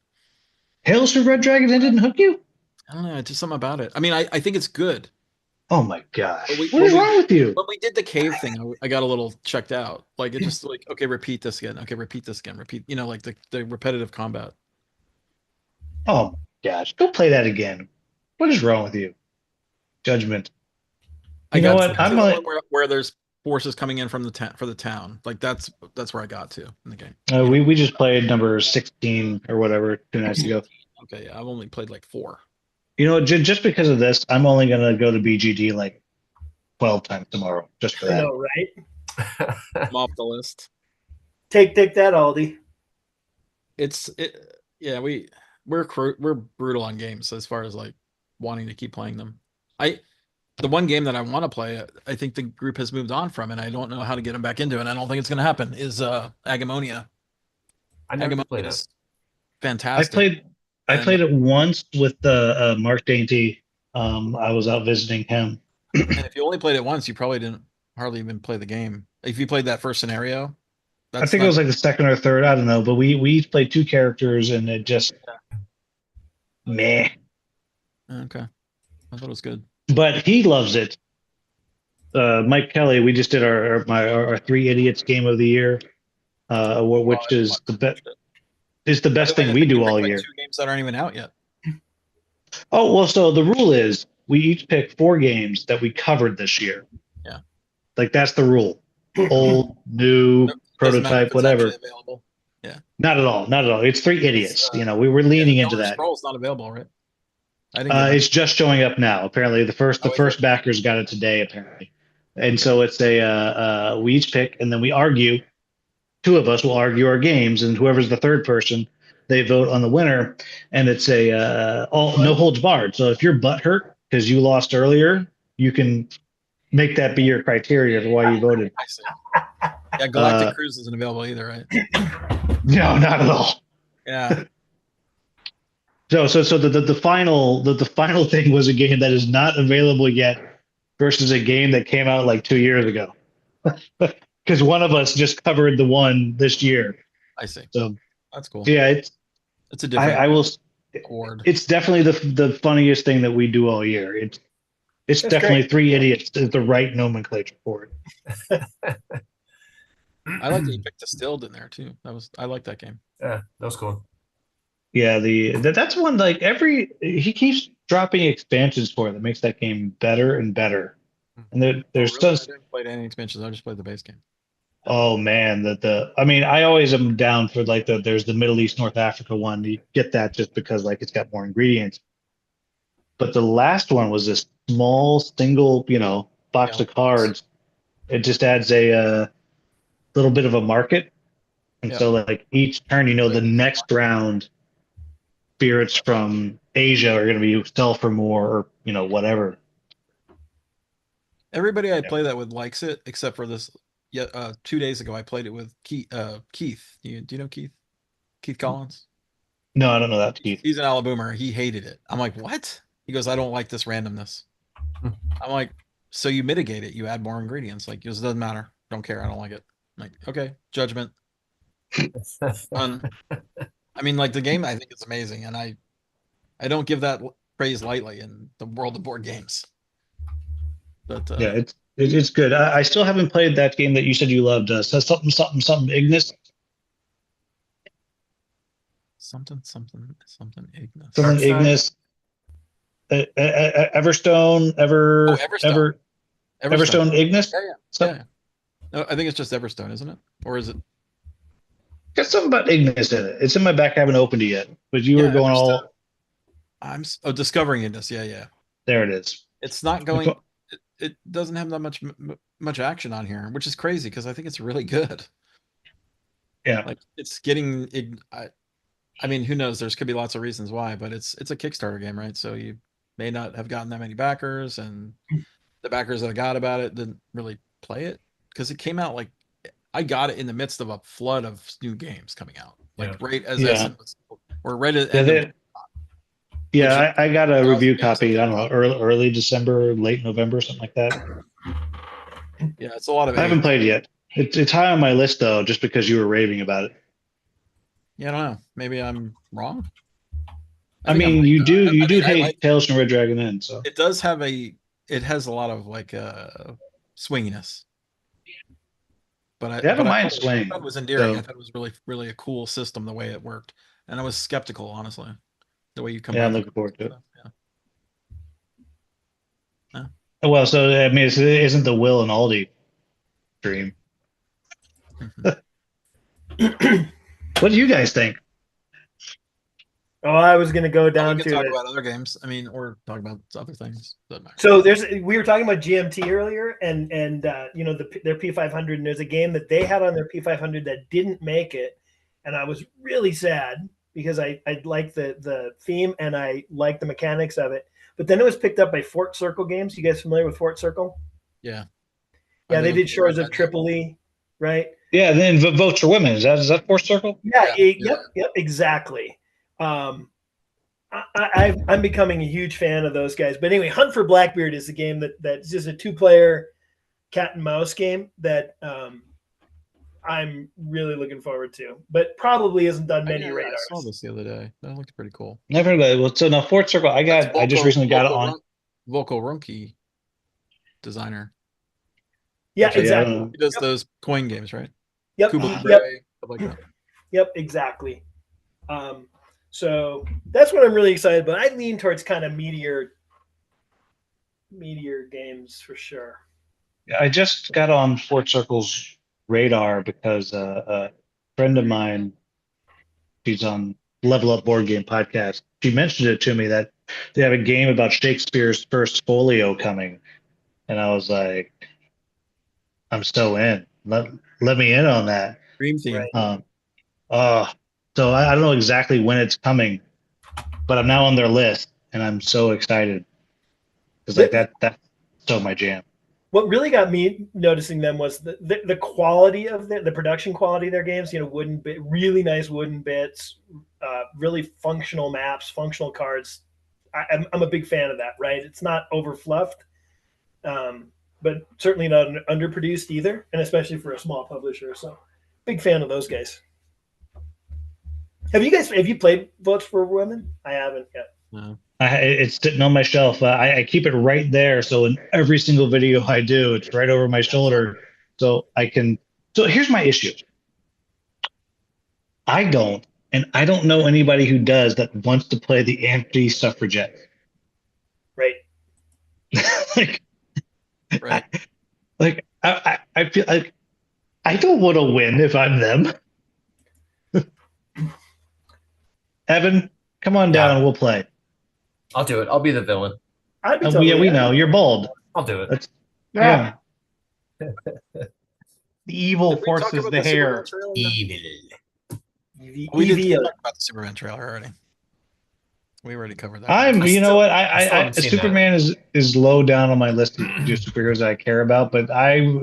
Tales from Red Dragon Inn didn't hook you? I don't know. Just something about it. I mean, I think it's good. Oh my gosh! But What is wrong with you? when we did the cave thing, I got a little checked out. Like it just like okay, repeat this again. Okay, repeat this again. Repeat. Like the repetitive combat. Oh my gosh! Go play that again. What is wrong with you? Judgment. You know what? to the one where there's forces coming in from the for the town. Like that's where I got to in the game. We just played number 16 or whatever 2 nights ago. Okay, yeah, I've only played like 4. You know, just because of this, I'm only gonna go to BGD like 12 times tomorrow just for I that. know, right? I'm off the list. Take that, Aldi. Yeah, we're brutal on games as far as like wanting to keep playing them. The one game that I want to play, I think the group has moved on from, and I don't know how to get them back into it. And I don't think it's going to happen. Is Agamonia? I never Agamonia played is it. fantastic. I played it once with Mark Dainty. I was out visiting him. And if you only played it once, you probably didn't hardly even play the game. If you played that first scenario, I think it was like the second or third. I don't know, but we each played 2 characters, and it just meh. Okay, I thought it was good. But he loves it. Mike Kelly, we just did our 3 Idiots game of the year, which is the best. It's the best thing we do all year. 2 games that aren't even out yet. Oh well, so the rule is we each pick 4 games that we covered this year. Yeah, like that's the rule. Old, new, prototype, whatever. Yeah, not at all. It's 3 Idiots. We were leaning into that. Scroll's not available, right? It's just showing up now. Apparently, the first backers got it today. Apparently, and so it's we each pick, and then we argue. 2 of us will argue our games, and whoever's the third person, they vote on the winner, and it's no holds barred. So if you're butthurt because you lost earlier, you can make that be your criteria for why you voted. I see. Yeah, Galactic Cruise isn't available either, right? No, not at all. Yeah. So the final thing was a game that is not available yet versus a game that came out like 2 years ago. Because one of us just covered the one this year. I see. So that's cool. Yeah, it's a different. I will. Chord. It's definitely the funniest thing that we do all year. It's definitely great. 3 Idiots is the right nomenclature for it. I like that you picked Distilled in there too. I like that game. Yeah, that was cool. Yeah, that's one like he keeps dropping expansions for it that makes that game better and better. And there's I didn't play any expansions. I just played the base game. Oh man, I always am down for like there's the Middle East North Africa one. You get that just because like it's got more ingredients. But the last one was this small single, box of cards. It just adds a little bit of a market. And so like each turn, the next round spirits from Asia are going to be sell for more or, whatever. Everybody I play that with likes it, except for this. 2 days ago I played it with Keith. Do you know Keith? Keith Collins? No, I don't know that Keith. He's an Alaboomer. He hated it. I'm like, what? He goes, I don't like this randomness. I'm like, so you mitigate it. You add more ingredients. Like, it doesn't matter. Don't care. I don't like it. I'm like, okay, judgment. I mean, like the game, I think it's amazing, and I don't give that praise lightly in the world of board games. But yeah, it's good. I still haven't played that game that you said you loved. Something Ignis. Something Ignis. Something Ignis. Everstone. Everstone Ignis. Yeah. No, I think it's just Everstone, isn't it? Or is it? Got something about Ignis in it. It's in my back. I haven't opened it yet. But you were going all. I'm discovering Ignis. Yeah. There it is. It's not going. It doesn't have that much action on here, which is crazy because I think it's really good. Yeah. Like it's getting. I mean, who knows? There's could be lots of reasons why, but it's a Kickstarter game, right? So you may not have gotten that many backers, and the backers that I got about it didn't really play it because it came out like I got it in the midst of a flood of new games coming out, like right as or right at I got a review copy. I don't know, early December, late November, something like that. Yeah, it's a lot of. I haven't played yet. It's high on my list though, just because you were raving about it. Yeah, I don't know. Maybe I'm wrong. I mean, you do hate Tales from Red Dragon Inn, so it does have it has a lot of like swinginess. But I don't mind swing. I thought it was endearing. I thought it was really, really a cool system the way it worked, and I was skeptical, honestly, the way you come. Yeah, I'm looking forward to it. Well, so I mean, it isn't the Will and Aldi stream. What do you guys think? Oh, I was going to go We down can to talk it. about other games. I mean, or talk about other things. Doesn't matter. So we were talking about GMT earlier, and their P500, and there's a game that they had on their P500 that didn't make it, and I was really sad because I like the theme and I like the mechanics of it. But then it was picked up by Fort Circle Games. You guys familiar with Fort Circle? Yeah. Yeah, they did Shores of Tripoli, right? Yeah, then Votes for Women. Is that Fourth Circle? Yeah, yep, exactly. I'm becoming a huge fan of those guys. But anyway, Hunt for Blackbeard is a game that's just a 2-player cat and mouse game that I'm really looking forward to, but probably isn't done many radars. I saw this the other day. That looked pretty cool. Never heard of that. Well, so now Fourth Circle, I just recently got it on. Volko Ruhnke designer. Yeah, exactly. He does those coin games, right? Yep. Stuff like that. Yep, exactly. So that's what I'm really excited about. I lean towards kind of meteor games for sure. I just got on Fort Circle's radar because a friend of mine, she's on Level Up Board Game Podcast. She mentioned it to me that they have a game about Shakespeare's first folio coming, and I was like, I'm so in. Let me in on that. Dream theme. So I don't know exactly when it's coming, but I'm now on their list, and I'm so excited because like that's so my jam. What really got me noticing them was the quality of the production quality of their games. Really nice wooden bits, really functional maps, functional cards. I'm a big fan of that. Right, it's not over fluffed, but certainly not underproduced either, and especially for a small publisher. So, big fan of those guys. Have you played Votes for Women? I haven't yet. No. It's sitting on my shelf. I keep it right there, so in every single video I do, it's right over my shoulder, so I can. So here's my issue. I don't know anybody who does that wants to play the anti-suffragette. Right. Right. I feel like I don't want to win if I'm them. Evan, come on down and we'll play. I'll do it. I'll be the villain. We know you're bold. I'll do it. Yeah. The evil forces the hair. Evil. We did talk about the Superman trailer already. We already covered that. You know what? Superman is low down on my list of superheroes that I care about, but I'm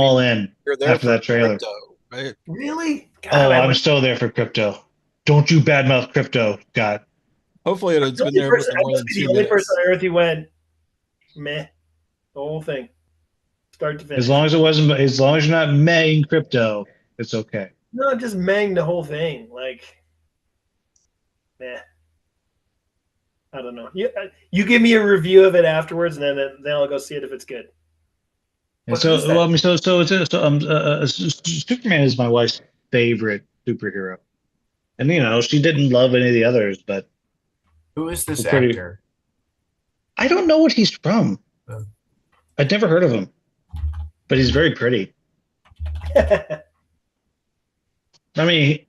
all in after that trailer. Crypto, right? Really? God, I'm so there for Crypto. Don't you badmouth Crypto, God. Hopefully it's been there for more than 2 minutes. The only person on earth who went meh, the whole thing, start to finish. As long as you're not mehing Crypto, it's okay. No, I'm just mehing the whole thing. Like, meh. I don't know. You give me a review of it afterwards, and then I'll go see it if it's good. And Superman is my wife's favorite superhero, and she didn't love any of the others, but. Who is this actor? I don't know what he's from. I'd never heard of him, but he's very pretty. I mean,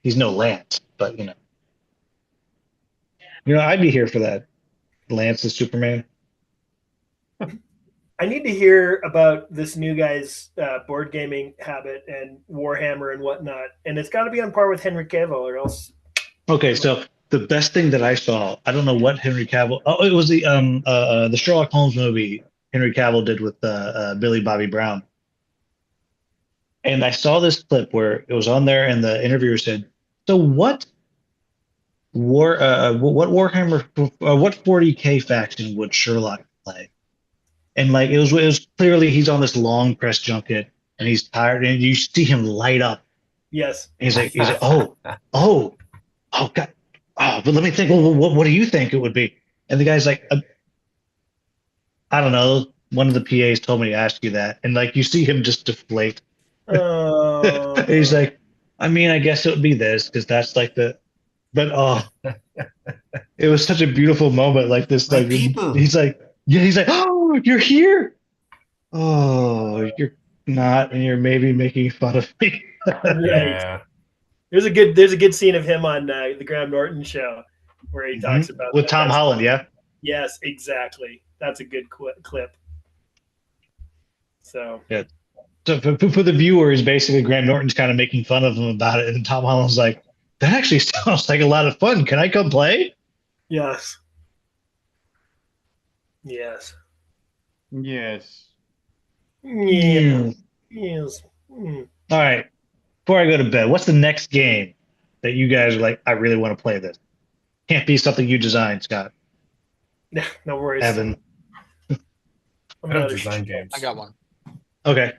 he's no Lance, but I'd be here for that. Lance is Superman. I need to hear about this new guy's board gaming habit and Warhammer and whatnot, and it's got to be on par with Henry Cavill, or else. Okay, so the best thing that I saw, I don't know what Henry Cavill. Oh, it was the Sherlock Holmes movie Henry Cavill did with Billy Bobby Brown. And I saw this clip where it was on there, and the interviewer said, "So what Warhammer, what 40K faction would Sherlock play?" And like it was clearly he's on this long press junket, and he's tired, and you see him light up. Yes. And he's like, oh God. Oh, but let me think. Well, what do you think it would be? And the guy's like, I don't know. One of the PAs told me to ask you that. And like, you see him just deflate. He's like, I mean, I guess it would be this because that's like the But it was such a beautiful moment. Like this, My like people. he's like, yeah, he's like, oh, you're here. Oh, you're not, and you're maybe making fun of me. Right. Yeah. There's a good scene of him on the Graham Norton show where he talks about With that. Tom Holland, yeah. Yes, exactly. That's a good clip. So Yeah. So for the viewers, basically Graham Norton's kind of making fun of him about it, and Tom Holland's like, "That actually sounds like a lot of fun. Can I come play?" yes, yes, Yes. yeah, Hmm. yes. Mm. All right. Before I go to bed, what's the next game that you guys are like? I really want to play this. Can't be something you designed, Scott. No worries. Evan. I'm I don't out of design shit. games. I got one. Okay.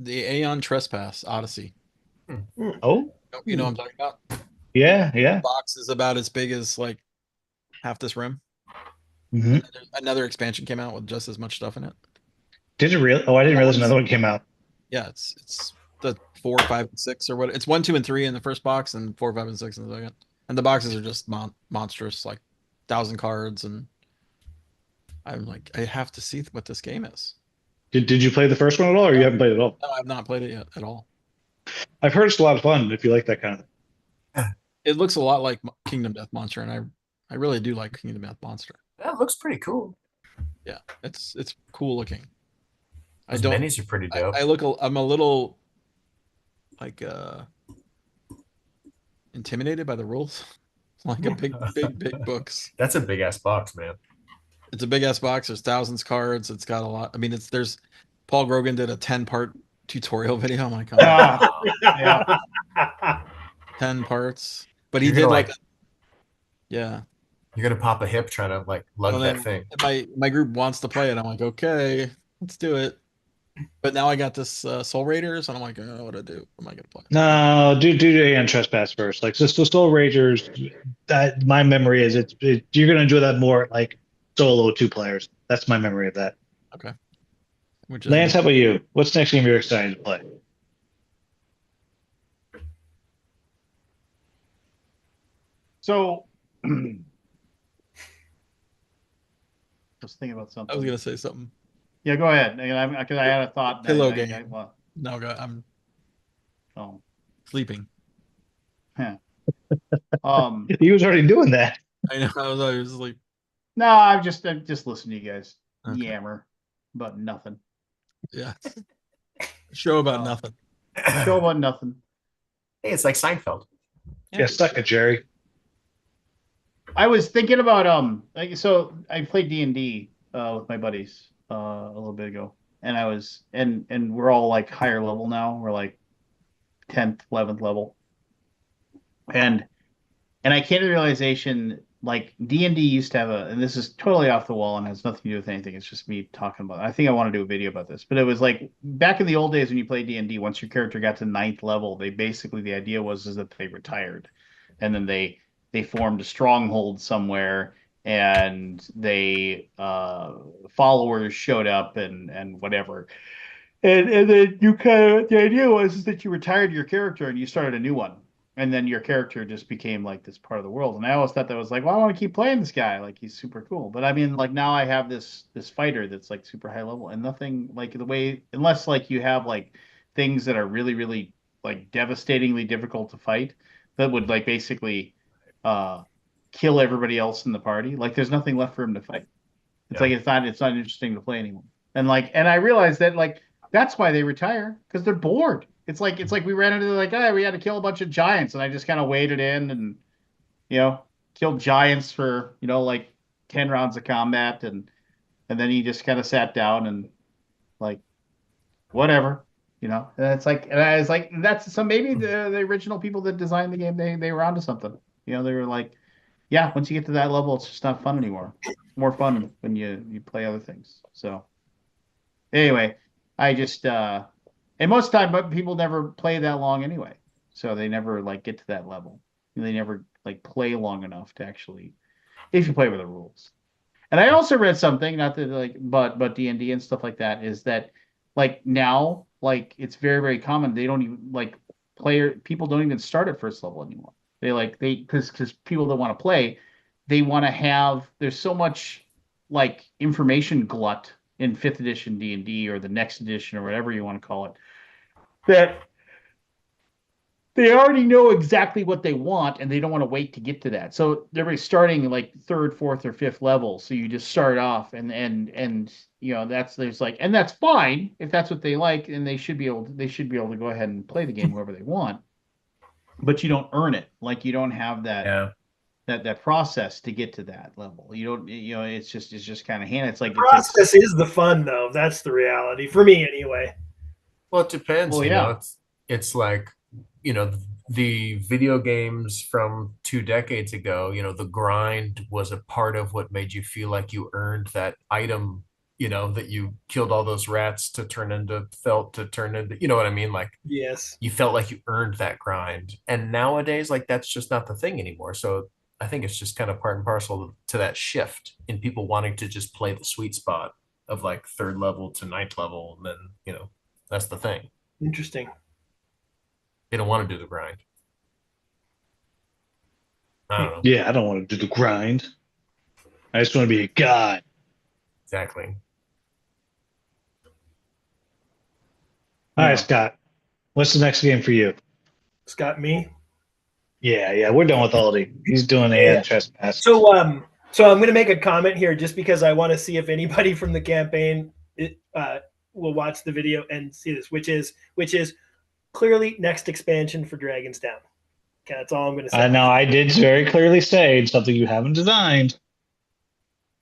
The Aeon Trespass Odyssey. Oh, You know what I'm talking about? yeah, yeah. Box is about as big as like half this room. Hmm. Another expansion came out with just as much stuff in it. Did it really? Oh, I didn't realize another one came out. Yeah, it's the 4, 5, and 6 or what? It's 1, 2, and 3 in the first box, and 4, 5, and 6 in the second. And the boxes are just monstrous, like 1,000 cards, and I'm like, I have to see what this game is. Did you play the first one at all, or you haven't played it at all? No, I've not played it yet at all. I've heard it's a lot of fun if you like that kind of thing. It looks a lot like Kingdom Death Monster, and I really do like Kingdom Death Monster. That looks pretty cool. Yeah, it's cool looking. Those minis are pretty dope. I'm a little like intimidated by the rules. Like a big books. That's a big ass box, man. It's a big ass box. There's thousands cards. It's got a lot. I mean, there's Paul Grogan did a 10-part tutorial video. I'm like, oh, Yeah. 10 parts. But he You're did gonna, like yeah. You're gonna pop a hip trying to like lug And that then thing. my group wants to play it. I'm like, okay, let's do it. But now I got this Soul Raiders, and I'm like, oh, what do I do? Am I gonna play? No, do Aeon Trespass first. Like, so Soul Rangers, that my memory is you're gonna enjoy that more like solo 2 players. That's my memory of that. Okay. Which is Lance, how about you? What's the next game you're excited to play? So I was thinking about something. I was gonna say something. Yeah, go ahead. Because I had a thought. Pillow I- game. well, No, I'm oh. sleeping. He was already doing that. I know. I was like, No, I'm just listening to you guys Okay. yammer about nothing. yeah. Show about Oh. nothing. Show about nothing. Hey, it's like Seinfeld. Yeah, suck it, Jerry. I was thinking about so I played D&D with my buddies a little bit ago, and I was and we're all like higher level now. We're like 10th, 11th level, and I came to the realization like D&D used to have and this is totally off the wall and has nothing to do with anything. It's just me talking about it. I think I want to do a video about this, but it was like back in the old days when you played D&D, once your character got to 9th level, they basically the idea was that they retired, and then they formed a stronghold somewhere, and they followers showed up and whatever. And then you kind of the idea was that you retired your character and you started a new one. And then your character just became like this part of the world. And I always thought that was like, well, I want to keep playing this guy. Like he's super cool. But I mean, like now I have this fighter that's like super high level and nothing like the way unless like you have like things that are really, really like devastatingly difficult to fight that would like basically kill everybody else in the party. Like there's nothing left for him to fight. It's like it's not interesting to play anymore. And I realized that like that's why they retire because they're bored. It's like we ran into like, oh, we had to kill a bunch of giants, and I just kind of waded in and killed giants for like 10 rounds of combat, and then he just kind of sat down and like whatever. And it's like, and I was like, that's so maybe the original people that designed the game they were onto something. They were like, yeah, once you get to that level, it's just not fun anymore. It's more fun when you play other things. So anyway, I just and most of the time, but people never play that long anyway, so they never like get to that level. They never like play long enough to actually, if you play with the rules. And I also read something, not that like, but D&D and stuff like that is that like now like it's very very common they don't even like people don't even start at first level anymore. because people that want to play, they want to have. There's so much like information glut in fifth edition D&D or the next edition or whatever you want to call it, that they already know exactly what they want and they don't want to wait to get to that. So everybody's starting like third, fourth, or fifth level. So you just start off and and that's fine if that's what they like, and they should be able to go ahead and play the game however they want. But you don't earn it. Like you don't have that process to get to that level. You don't, it's just kind of handed. It's like the process is the fun though. That's the reality for me anyway. Well, it depends. Well, you know, yeah. it's like, the video games from 2 decades ago, the grind was a part of what made you feel like you earned that item, that you killed all those rats to turn into felt to turn into, you know what I mean? Like, Yes. you felt like you earned that grind. And nowadays, like, that's just not the thing anymore. So I think it's just kind of part and parcel to that shift in people wanting to just play the sweet spot of like third level to ninth level. And then, that's the thing. Interesting. They don't want to do the grind. I don't know. Yeah, I don't want to do the grind. I just want to be a god. Exactly. All right, Scott. What's the next game for you? Scott, me? Yeah, we're done with Aldi. He's doing a trespass. So I'm going to make a comment here just because I want to see if anybody from the campaign will watch the video and see this, which is clearly next expansion for Dragon's Den. Okay, that's all I'm going to say. I know I did very clearly say something you haven't designed.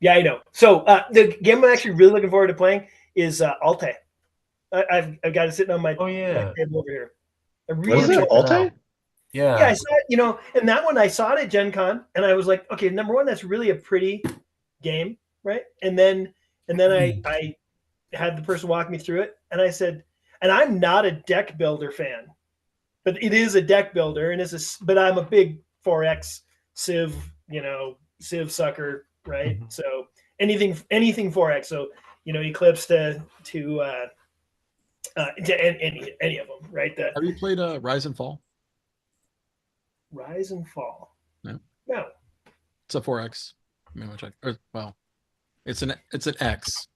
Yeah, I know. So the game I'm actually really looking forward to playing is Alte. I've got it sitting on my table over here. Was it Alte? Yeah. Yeah, I saw it, and that one I saw it at Gen Con, and I was like, okay, number one, that's really a pretty game, right? And then I had the person walk me through it, and I said, and I'm not a deck builder fan, but it is a deck builder, and but I'm a big 4X Civ, Civ sucker, right? Mm-hmm. So anything 4X, so Eclipse to any of them, right? Have you played Rise and Fall? Rise and Fall. No. It's a 4X. It's an X.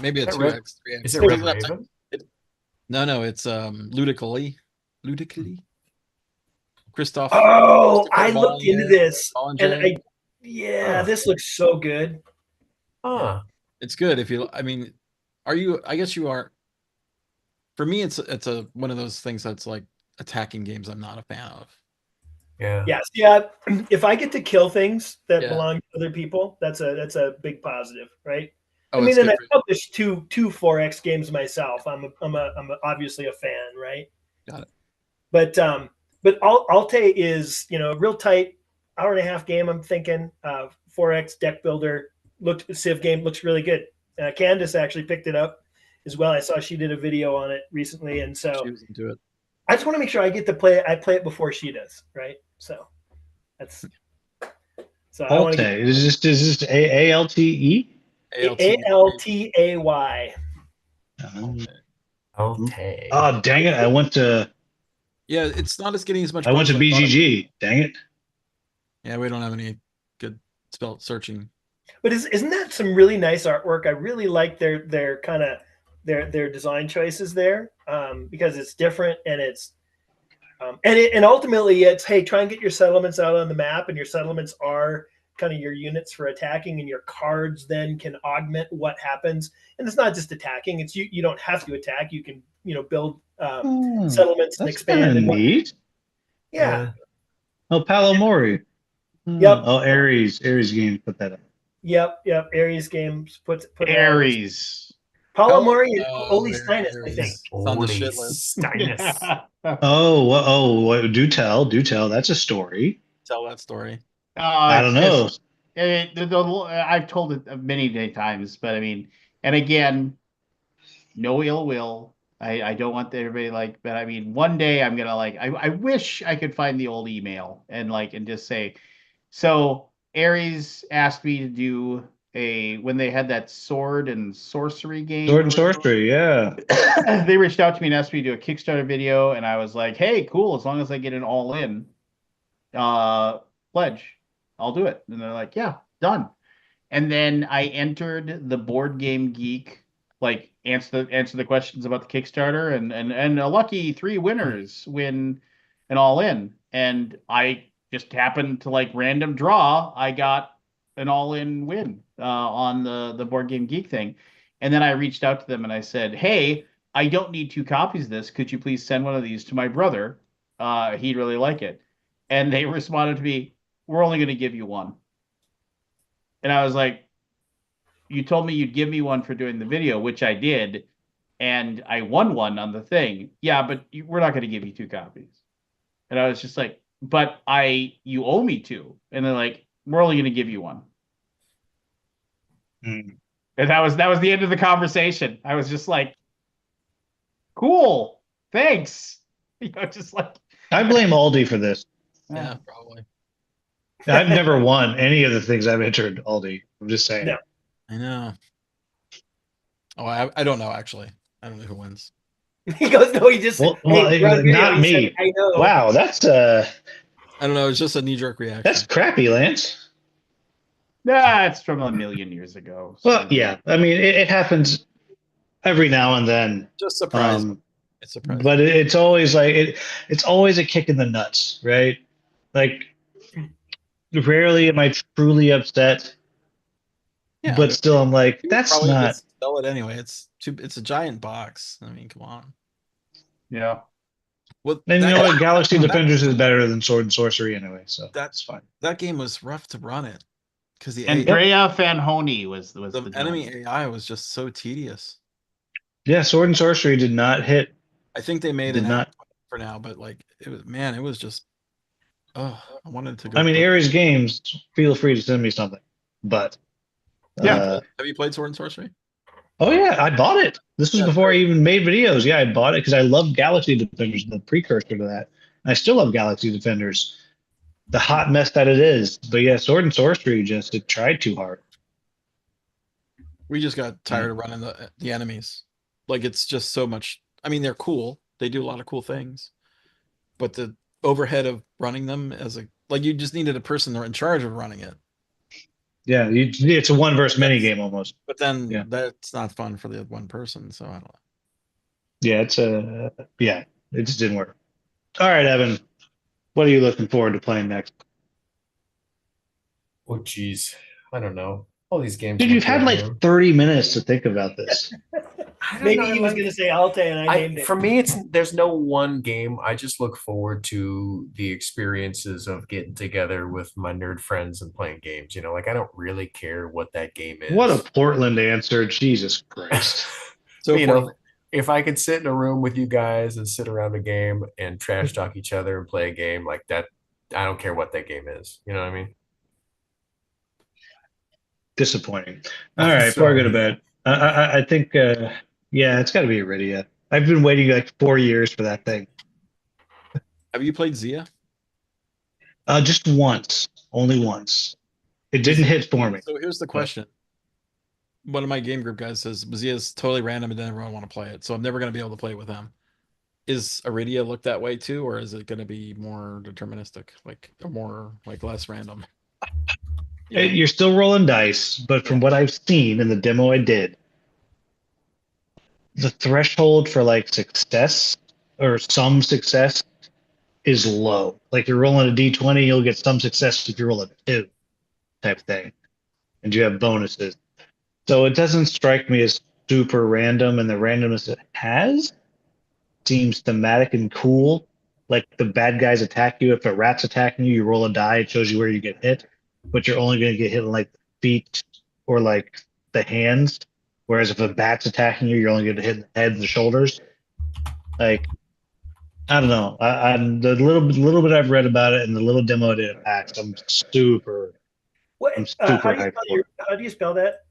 Maybe a 2X, 3X. Is it Red Raven? No, it's Ludically. Christoph. Oh, I looked into this, and this looks so good. It's good if you. I mean, are you? I guess you are. For me, it's one of those things that's like attacking games. I'm not a fan of. Yeah. Yes. Yeah. If I get to kill things that belong to other people, that's a big positive, right? Oh, I mean, and I published two 4X games myself. I'm obviously a fan, right? Got it. But Alte is a real tight hour-and-a-half game. I'm thinking 4X deck builder Civ game looks really good. Candace actually picked it up as well. I saw she did a video on it recently, and so she was into it. I just want to make sure I get to play it. I play it before she does, right? So that's Alte. Is this ALTE? ALTAY. Alte. Oh, dang it! I went to. Yeah, it's not as getting as much. I went to BGG. Dang it! Yeah, we don't have any good spell searching. But isn't that some really nice artwork? I really like their kind of their design choices there, because it's different and it's and ultimately it's, hey, try and get your settlements out on the map, and your settlements are kind of your units for attacking, and your cards then can augment what happens. And it's not just attacking; it's you don't have to attack. You can build settlements and expand. And neat. Yeah. Oh, Palomori. Yep. Oh, Ares Games put that up. Yep. Ares Games put Ares. Palomori and Oli Steinus, I think. Oli Steinus. What? Do tell. That's a story. Tell that story. I don't know. I've told it many times, but I mean, and again, no ill will. I don't want everybody but I mean, one day I'm gonna I wish I could find the old email and just say, so Ares asked me to do when they had that sword and sorcery game. Sword and sorcery, yeah. They reached out to me and asked me to do a Kickstarter video, and I was like, hey, cool, as long as I get an all in. pledge. I'll do it. And they're like, yeah, done. And then I entered the Board Game Geek, like answer the questions about the Kickstarter, and a lucky 3 winners win an all in. And I just happened to like random draw. I got an all in win on the Board Game Geek thing. And then I reached out to them and I said, hey, I don't need 2 copies of this. Could you please send one of these to my brother? He'd really like it. And they responded to me, we're only going to give you one. And I was like, you told me you'd give me one for doing the video, which I did, and I won one on the thing. Yeah, but we're not going to give you 2 copies. And I was just like, but you owe me 2. And they're like, we're only going to give you one. Mm. And that was the end of the conversation. I was just like, cool, thanks. Just like I blame Aldi for this. Yeah, probably. I've never won any of the things I've entered Aldi. I'm just saying. No. I know. Oh, I don't know actually. I don't know who wins. He goes, no, he just Well, he not me. said, I know. Wow, that's I don't know. It's just a knee-jerk reaction. that's crappy, Lance. nah, it's from a million years ago. So. Well, yeah. I mean, it happens every now and then. Just surprising. It's surprising. But it's always like it's always a kick in the nuts, right? Like rarely am I truly upset, Yeah, but still I'm like, that's probably not. just sell it anyway. It's a giant box. I mean, come on. Yeah. Well, And you that- know what? Galaxy Defenders is better than Sword and Sorcery anyway, so that's fine. That game was rough to run it because the Andrea Fanhoni was the enemy AI was just so tedious. yeah, Sword and Sorcery did not hit. I think they made Did an not. app for now, but like it was just. Oh, I wanted to go. I mean, play. Ares Games, feel free to send me something. But Yeah. Have you played Sword and Sorcery? oh yeah, I bought it. This was Yeah, before I great. even made videos. Yeah, I bought it because I love Galaxy Defenders, the precursor to that. I still love Galaxy Defenders, the hot mess that it is. But yeah, Sword and Sorcery just it tried too hard. We just got tired of running the enemies. Like it's just so much. I mean, they're cool. They do a lot of cool things, but the overhead of running them as you just needed a person in charge of running it. Yeah, it's a one verse mini game almost. But then Yeah. that's not fun for the one person. So I don't know. Yeah, it just didn't work. All right, Evan, what are you looking forward to playing next? Oh, geez. I don't know. All these games. Dude, look you've had good, like man. 30 minutes to think about this. I don't Maybe know, he was like- going to say Alte, and I named it. For me, there's no one game. I just look forward to the experiences of getting together with my nerd friends and playing games. Like I don't really care what that game is. What a Portland answer. Jesus Christ. So if I could sit in a room with you guys and sit around a game and trash talk each other and play a game like that, I don't care what that game is. You know what I mean? Disappointing. All right, before I go to bed, I think, yeah, it's got to be Iridia. I've been waiting like 4 years for that thing. have you played Zia? Just once, only once. It didn't hit for me. So here's the question. One of my game group guys says Zia is totally random and then everyone want to play it. So I'm never going to be able to play it with them. Is Iridia look that way too, or is it going to be more deterministic, or more less random? You're still rolling dice, but from what I've seen in the demo I did, the threshold for success or some success is low. Like you're rolling a d20, you'll get some success if you roll a 2 type thing. And you have bonuses. So it doesn't strike me as super random, and the randomness it has seems thematic and cool. Like the bad guys attack you. If a rat's attacking you, you roll a die, it shows you where you get hit, but you're only going to get hit in the feet or the hands. Whereas if a bat's attacking you, you're only going to hit in the head and the shoulders. I don't know. I'm the little bit I've read about it and the little demo I did at PAX, I'm super hyped for it. How do you spell that?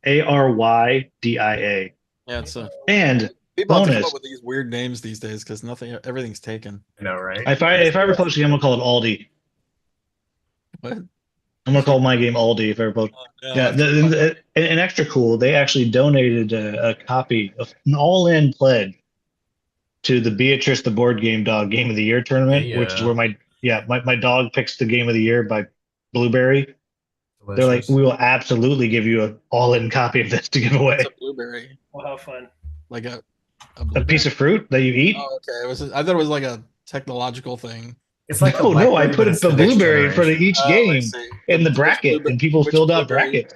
ArYdia. Yeah, it's And people have to come bonus. up with these weird names these days because everything's taken. I know, right? If I ever post a game, I'm gonna call it Aldi. What? I'm gonna call my game Aldi if I ever post. Yeah, and extra cool, they actually donated a copy of an all-in pledge to the Beatrice the Board Game Dog Game of the Year tournament, which is where Yeah, my dog picks the game of the year by Blueberry. They're like, Delicious. we will absolutely give you an all-in copy of this to give What's away. a blueberry? Well, how fun. Like a A blueberry? piece of fruit that you eat? Oh, okay. I thought it was like a technological thing. It's like a No, I BlackBerry, put but a it's the next blueberry in front of generation. each Oh, I game see. in the Which bracket, blueberry? and people Which filled out blueberry? brackets.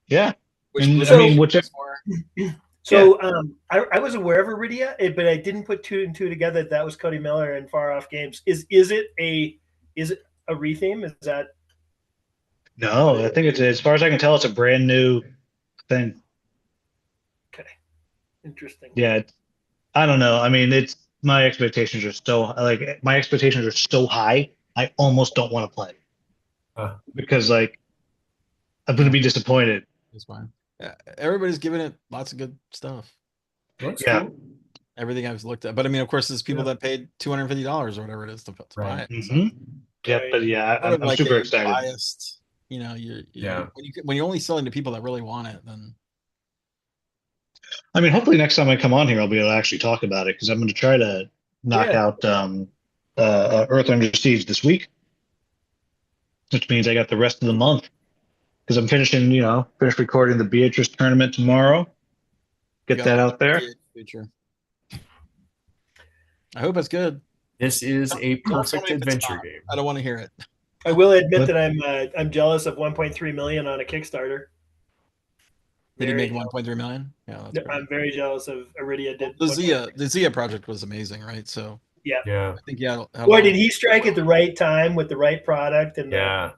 Yeah, Which and I blueberry mean, is whichever. this for? So I was aware of Iridia, but I didn't put two and two together. That was Cody Miller and Far Off Games. Is it a retheme? Is that No, I think it's, as far as I can tell, it's a brand new thing. okay? Interesting. Yeah, I don't know. I mean, it's my expectations are my expectations are so high. I almost don't want to play Huh. because like I'm going to be disappointed. It's fine. Yeah, everybody's giving it lots of good stuff. Looks Yeah. cool. Everything I've looked at, but I mean, of course, there's people Yeah. that paid $250 or whatever it is to buy Right. it. So Yeah, but yeah, sort of I'm like super a excited. biased. You know, Yeah. when you're only selling to people that really want it, then I mean, hopefully next time I come on here, I'll be able to actually talk about it because I'm going to try to knock out Earth Under Siege this week, which means I got the rest of the month because I'm finish recording the Beatrice tournament tomorrow. you Get got that a out there. future. I hope it's good. This is a Don't tell perfect me if it's adventure not. game. I don't want to hear it. I will admit But- that I'm jealous of 1.3 million on a Kickstarter. Did he Very make 1.3 million? Yeah, that's great. I'm very jealous of Iridia. Did The Zia project was amazing, right? So Yeah. I think yeah. boy, did he strike at the right time with the right product and Yeah.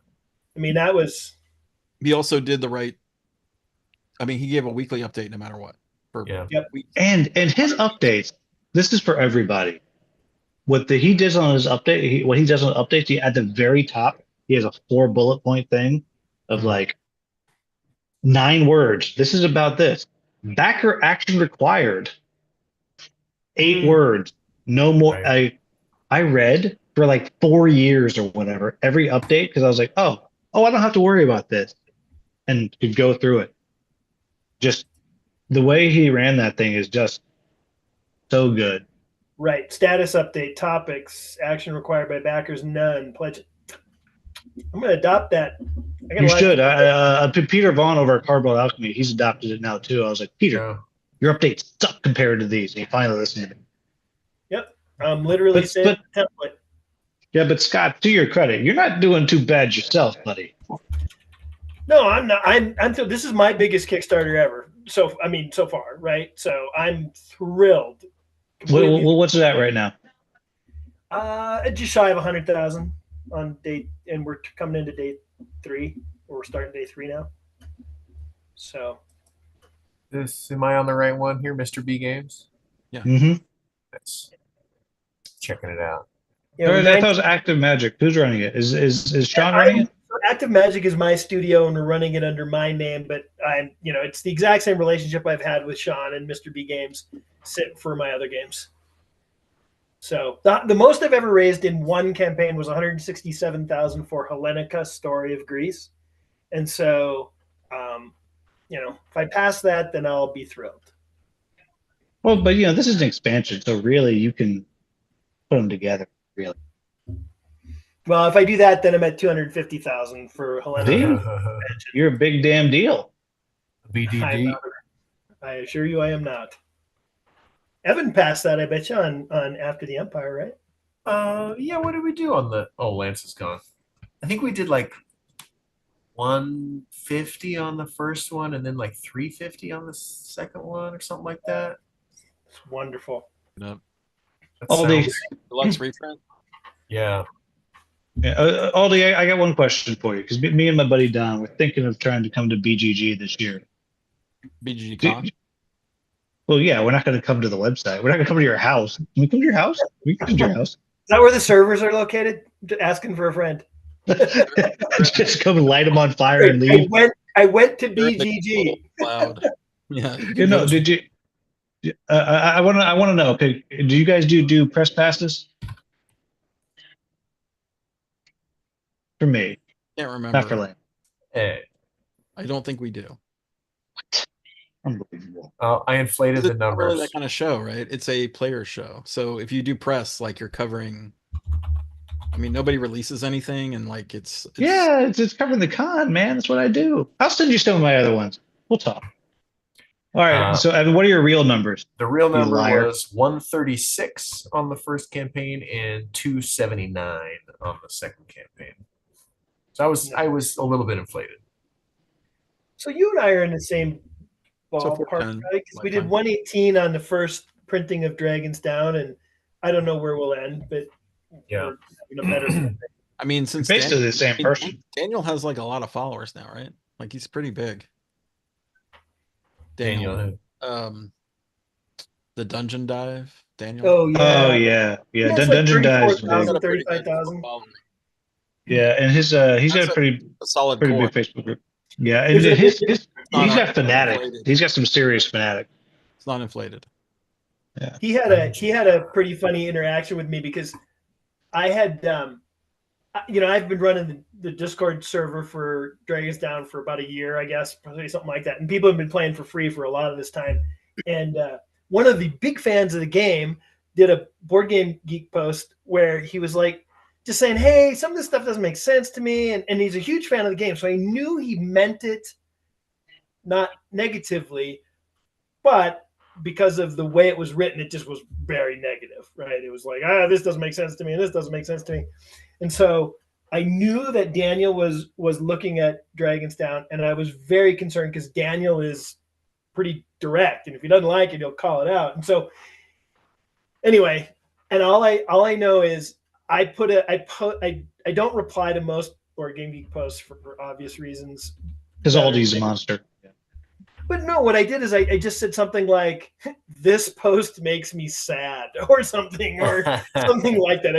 I mean that was He also did the right. I mean, he gave a weekly update no matter what. For Yeah. weeks. And his updates. This is for everybody. He does on his update, what he does on the updates, he at the very top, he has a 4 bullet point thing of Mhm. like 9 words. This is about this. Backer action required. 8 words. No more. Right. I read for like 4 years or whatever every update because I was like, oh, I don't have to worry about this, and could go through it. Just the way he ran that thing is just so good. right. Status update, topics, action required by backers, none. Pledge. I'm going to adopt that. You should. Peter Vaughn over at Cardboard Alchemy, he's adopted it now too. I was like, Peter, Yeah. your updates suck compared to these. And he finally listened to me. Yep. Literally But- said template. Yeah, but Scott, to your credit, you're not doing too bad yourself, buddy. No, I'm not. This is my biggest Kickstarter ever. So far, right? So I'm thrilled. Well, what's it at right now? Just shy of 100,000 on day, and we're coming into day 3. Or we're starting day 3 now. So Am I on the right one here, Mr. B Games? Mm-hmm. That's checking it out. you know, I thought it was Active Magic. Who's running it? Is Sean running it? Active Magic is my studio, and we're running it under my name. But it's the exact same relationship I've had with Sean and Mr. B Games sit for my other games. So the most I've ever raised in one campaign was 167,000 for Hellenica: Story of Greece, and so if I pass that, then I'll be thrilled. Well, but this is an expansion, so really you can put them together. Really, Well, if I do that, then I'm at 250,000 for Hellenica. you're a big damn deal. BDD. I assure you, I am not. Evan passed that, I bet you, on After the Empire, right? Yeah, what did we do on the Lance is gone. I think we did like 150 on the first one and then like 350 on the second one or something like that. It's wonderful. That All these. sounds- Deluxe reprint. Yeah. Yeah, Aldi, I got one question for you because me and my buddy Don, we're thinking of trying to come to BGG this year. BGG Con. Well, yeah, we're not going to come to the website. We're not going to come to your house. Can we come to your house? We can come to your house. Is that where the servers are located? Asking for a friend. Just come and light them on fire and leave. I went to You're in the BGG. Cloud. Yeah. You You can know, go- did you? I want to know. Okay, do you guys do press passes? For me, Can't remember. not for Lane. Hey. I don't think we do. Unbelievable. I inflated It's the not really numbers. that kind of show, right? It's a player show. So if you do press, like you're covering I mean, nobody releases anything, and like it's Yeah, it's covering the con, man. That's what I do. I'll send you some of my other ones. We'll talk. All right. Uh, So, Evan, what are your real numbers? the real You number liar. was 136 on the first campaign and 279 on the second campaign. So I was a little bit inflated. So you and I are in the same so ballpark, 410 right? Because we did lifetime. 118 on the first printing of Dragons Down, and I don't know where we'll end, but Yeah. we're having a better campaign. I mean, You're since basically Daniel, the same I mean, person. Daniel has like a lot of followers now, right? Like he's pretty big. Daniel. Um, the dungeon dive, Daniel. Oh Oh yeah, yeah, he yeah. has like Dungeon Dives is He's big. got 34,000, a pretty good 35,000. following. Yeah, and his he's That's got a solid pretty core. big Facebook group. Yeah, and There's a big, his Not he's got fanatics. inflated. He's got some serious fanatics. It's not inflated. Yeah. he had a pretty funny interaction with me because I had I've been running the Discord server for Dragons Down for about a year, I guess, probably something like that. And people have been playing for free for a lot of this time. And one of the big fans of the game did a Board Game Geek post where he was like, just saying, hey, some of this stuff doesn't make sense to me. And he's a huge fan of the game. So I knew he meant it not negatively, but because of the way it was written, it just was very negative, right? It was like, this doesn't make sense to me, and this doesn't make sense to me. And so I knew that Daniel was looking at Dragons Down, and I was very concerned because Daniel is pretty direct, and if he doesn't like it, he'll call it out. And so anyway, and all I know is I don't reply to most Board Game Geek posts for obvious reasons. Because Aldi's a monster. But no, what I did is I just said something like, "This post makes me sad," or something, or something like that.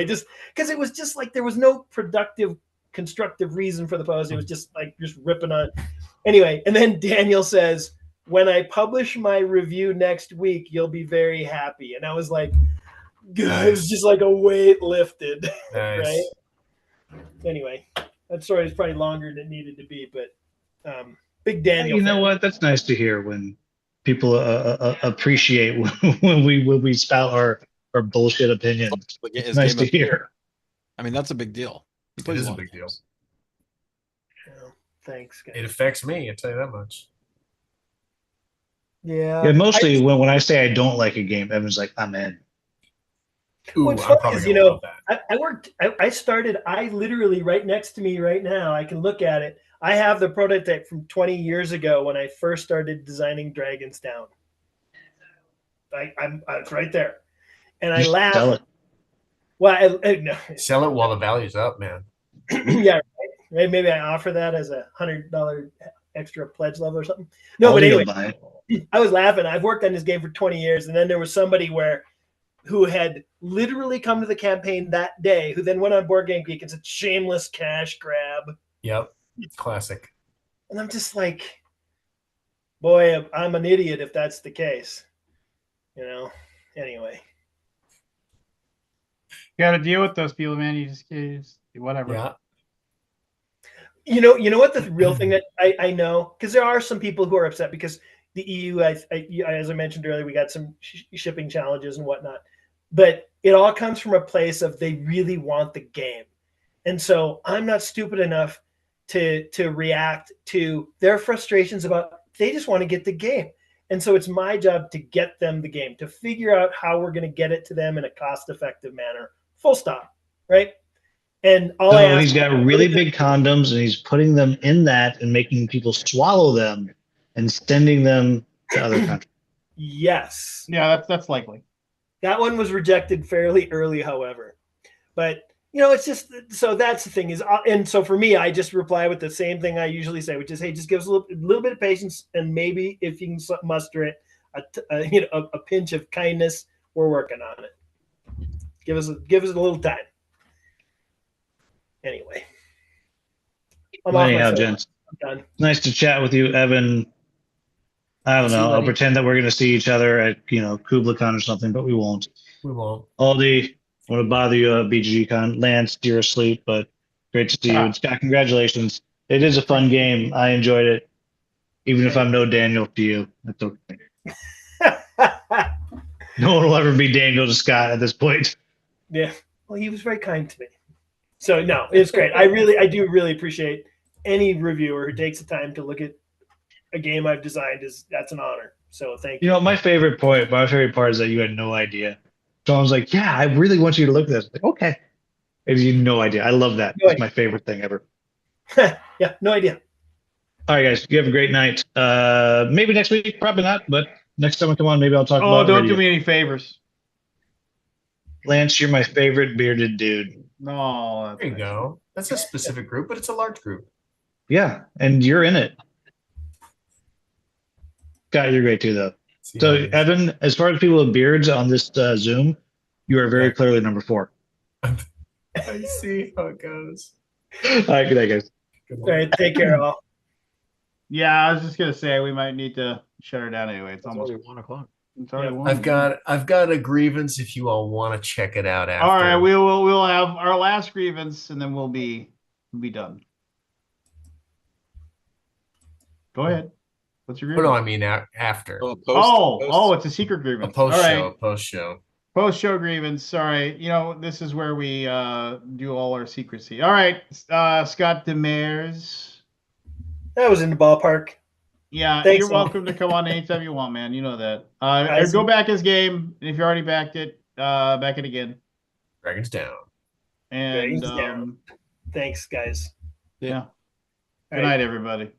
Because it was just like there was no productive, constructive reason for the post. It was just like just ripping on. Anyway, and then Daniel says, "When I publish my review next week, you'll be very happy." And I was like, it was just like a weight lifted, Nice. right? Anyway, that story is probably longer than it needed to be, but. Big Daniel. You know what? That's nice to hear when people appreciate when we spout our bullshit opinions. It's His nice game to of the year. hear. I mean, that's a big deal. He It plays is a lot big of deal. games. Oh, thanks, guys. It affects me, I'll tell you that much. Yeah. Yeah, mostly when I say I don't like a game, Evan's like, I'm in. Ooh, What's I'm funny probably is, gonna love that. I literally right next to me right now, I can look at it. I have the prototype from 20 years ago when I first started designing Dragons Down. It's right there. And I Just laugh. sell it. Well, no. Sell it while the value's up, man. Yeah, right. Maybe I offer that as a $100 extra pledge level or something. No, Aldi but anyway, will buy it. I was laughing. I've worked on this game for 20 years, and then there was somebody who had literally come to the campaign that day, who then went on Board Game Geek and said, shameless cash grab. Yep. Classic. And I'm just like, boy, I'm an idiot if that's the case. Anyway. You got to deal with those people, man. You just whatever. Yeah. You know what the real thing that I know, because there are some people who are upset because the EU, as I mentioned earlier, we got some shipping challenges and whatnot. But it all comes from a place of they really want the game. And so I'm not stupid enough to react to their frustrations about they just want to get the game. And so it's my job to get them the game, to figure out how we're going to get it to them in a cost-effective manner. Full stop. Right? And he's got really big condoms and he's putting them in that and making people swallow them and sending them to other countries. Yes. Yeah, that's likely. That one was rejected fairly early, however. But, it's just, so that's the thing is, and so for me, I just reply with the same thing I usually say, which is, hey, just give us a little bit of patience. And maybe if you can muster it, a pinch of kindness, we're working on it. Give us a little time. Anyway. Anyhow, gents, I'm done. Nice to chat with you, Evan. I don't know. I'll pretend that we're going to see each other at, KublaCon or something, but we won't. We won't. Aldi, I want to bother you at BGCon. Lance, you're asleep, but great to see you. And Scott, congratulations. It is a fun game. I enjoyed it. Even if I'm no Daniel to you, that's okay. No one will ever be Daniel to Scott at this point. Yeah. Well, he was very kind to me. So no, it's great. I do really appreciate any reviewer who takes the time to look at a game I've designed. That's an honor. So thank you. You know, my favorite part is that you had no idea. Someone's like, "Yeah, I really want you to look at this." Like, okay, and you had no idea. I love that. No It's my favorite thing ever. Yeah, no idea. All right, guys, you have a great night. Maybe next week, probably not, but next time I come on, maybe I'll talk Oh, about don't radio. do me any favors. Lance, you're my favorite bearded dude. No, that's There you nice. go. That's a specific group, but it's a large group. Yeah, and you're in it. Scott, you're great too, though. See So, how it is. Evan, as far as people with beards on this Zoom, you are very Yeah. clearly number 4. I see how it goes. All right, good night, guys. Good All one. right, take care, all. Yeah, I was just gonna say we might need to shut her down anyway. It's It's almost already 1:00. it's already Yeah. 1. I've got a grievance if you all want to check it out after. All right, we'll have our last grievance and then we'll be done. Go ahead. What's your Oh, grievance? no, I mean after. Oh, It's a secret A grievance. post All show, right. a post show. Post show grievance. Sorry. You know, this is where we do all our secrecy. All right. Scott Demers. That was in the ballpark. Yeah, Thanks, you're all. welcome to come on anytime you want, man. You know that. Guys. Go back his game. And if you already backed it, back it again. Dragons down. And Dragons down. Thanks, guys. yeah. All Good right. night, everybody.